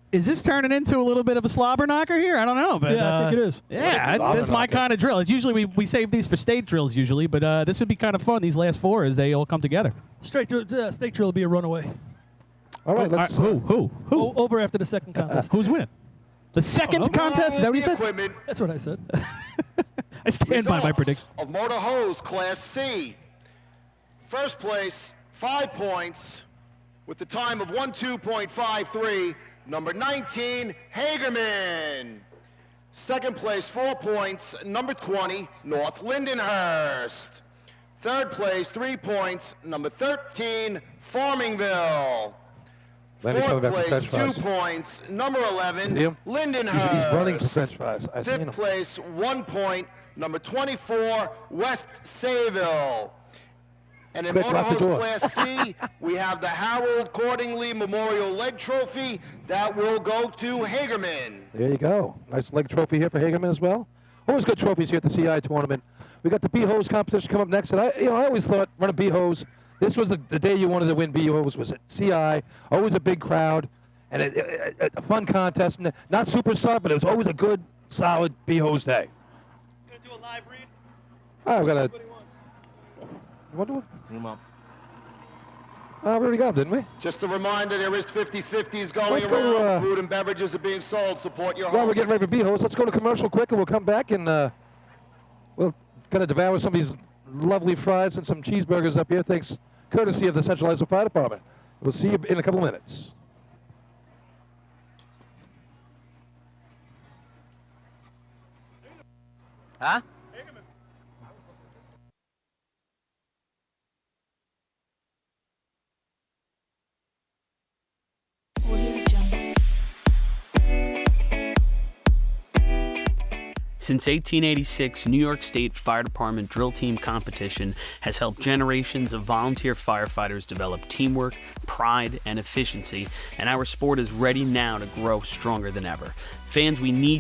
Is this turning into a little bit of a slobber knocker here? I don't know, but yeah, I think it is. Yeah, that's my kind of drill. It's usually we save these for state drills usually, but this would be kind of fun. These last 4 as they all come together. State drill will be a runaway. All right, let's who? Over after the second contest. Who's winning? The second contest? Is that what you said? Equipment. That's what I said. I stand by my prediction. Of Moto Hose Class C. First place, 5 points, with the time of 12.53. Number 19, Hagerman. Second place, 4 points, number 20, North Lindenhurst. Third place, 3 points, number 13, Farmingville. Fourth place, 2 points, number 11, Lindenhurst. He's running for French fries. I've seen him. Fifth place, 1 point, number 24, West Sayville. And in Moto Hose Class C, we have the Harold Cordingley Memorial Leg Trophy that will go to Hagerman. There you go. Nice leg trophy here for Hagerman as well. Always good trophies here at the CI tournament. We got the B-Hose competition coming up next, and I always thought running B-Hose, this was the day you wanted to win B-Hose, was at CI. Always a big crowd, and a fun contest. Not super sub, but it was always a good, solid B-Hose day. Gonna do a live read? All right, we got a. What do we? We already got them, didn't we? Just a reminder, there is 50/50s going Let's around. go, Food and beverages are being sold. Support your While we're host. getting ready for B-Hose, let's go to commercial quick, and we'll come back and we're going to devour some of these lovely fries and some cheeseburgers up here. Thanks, courtesy of the Central Islip Fire Department. We'll see you in a couple of minutes. Huh? Since 1886, New York State Fire Department Drill Team Competition has helped generations of volunteer firefighters develop teamwork, pride, and efficiency, and our sport is ready now to grow stronger than ever. Fans, we need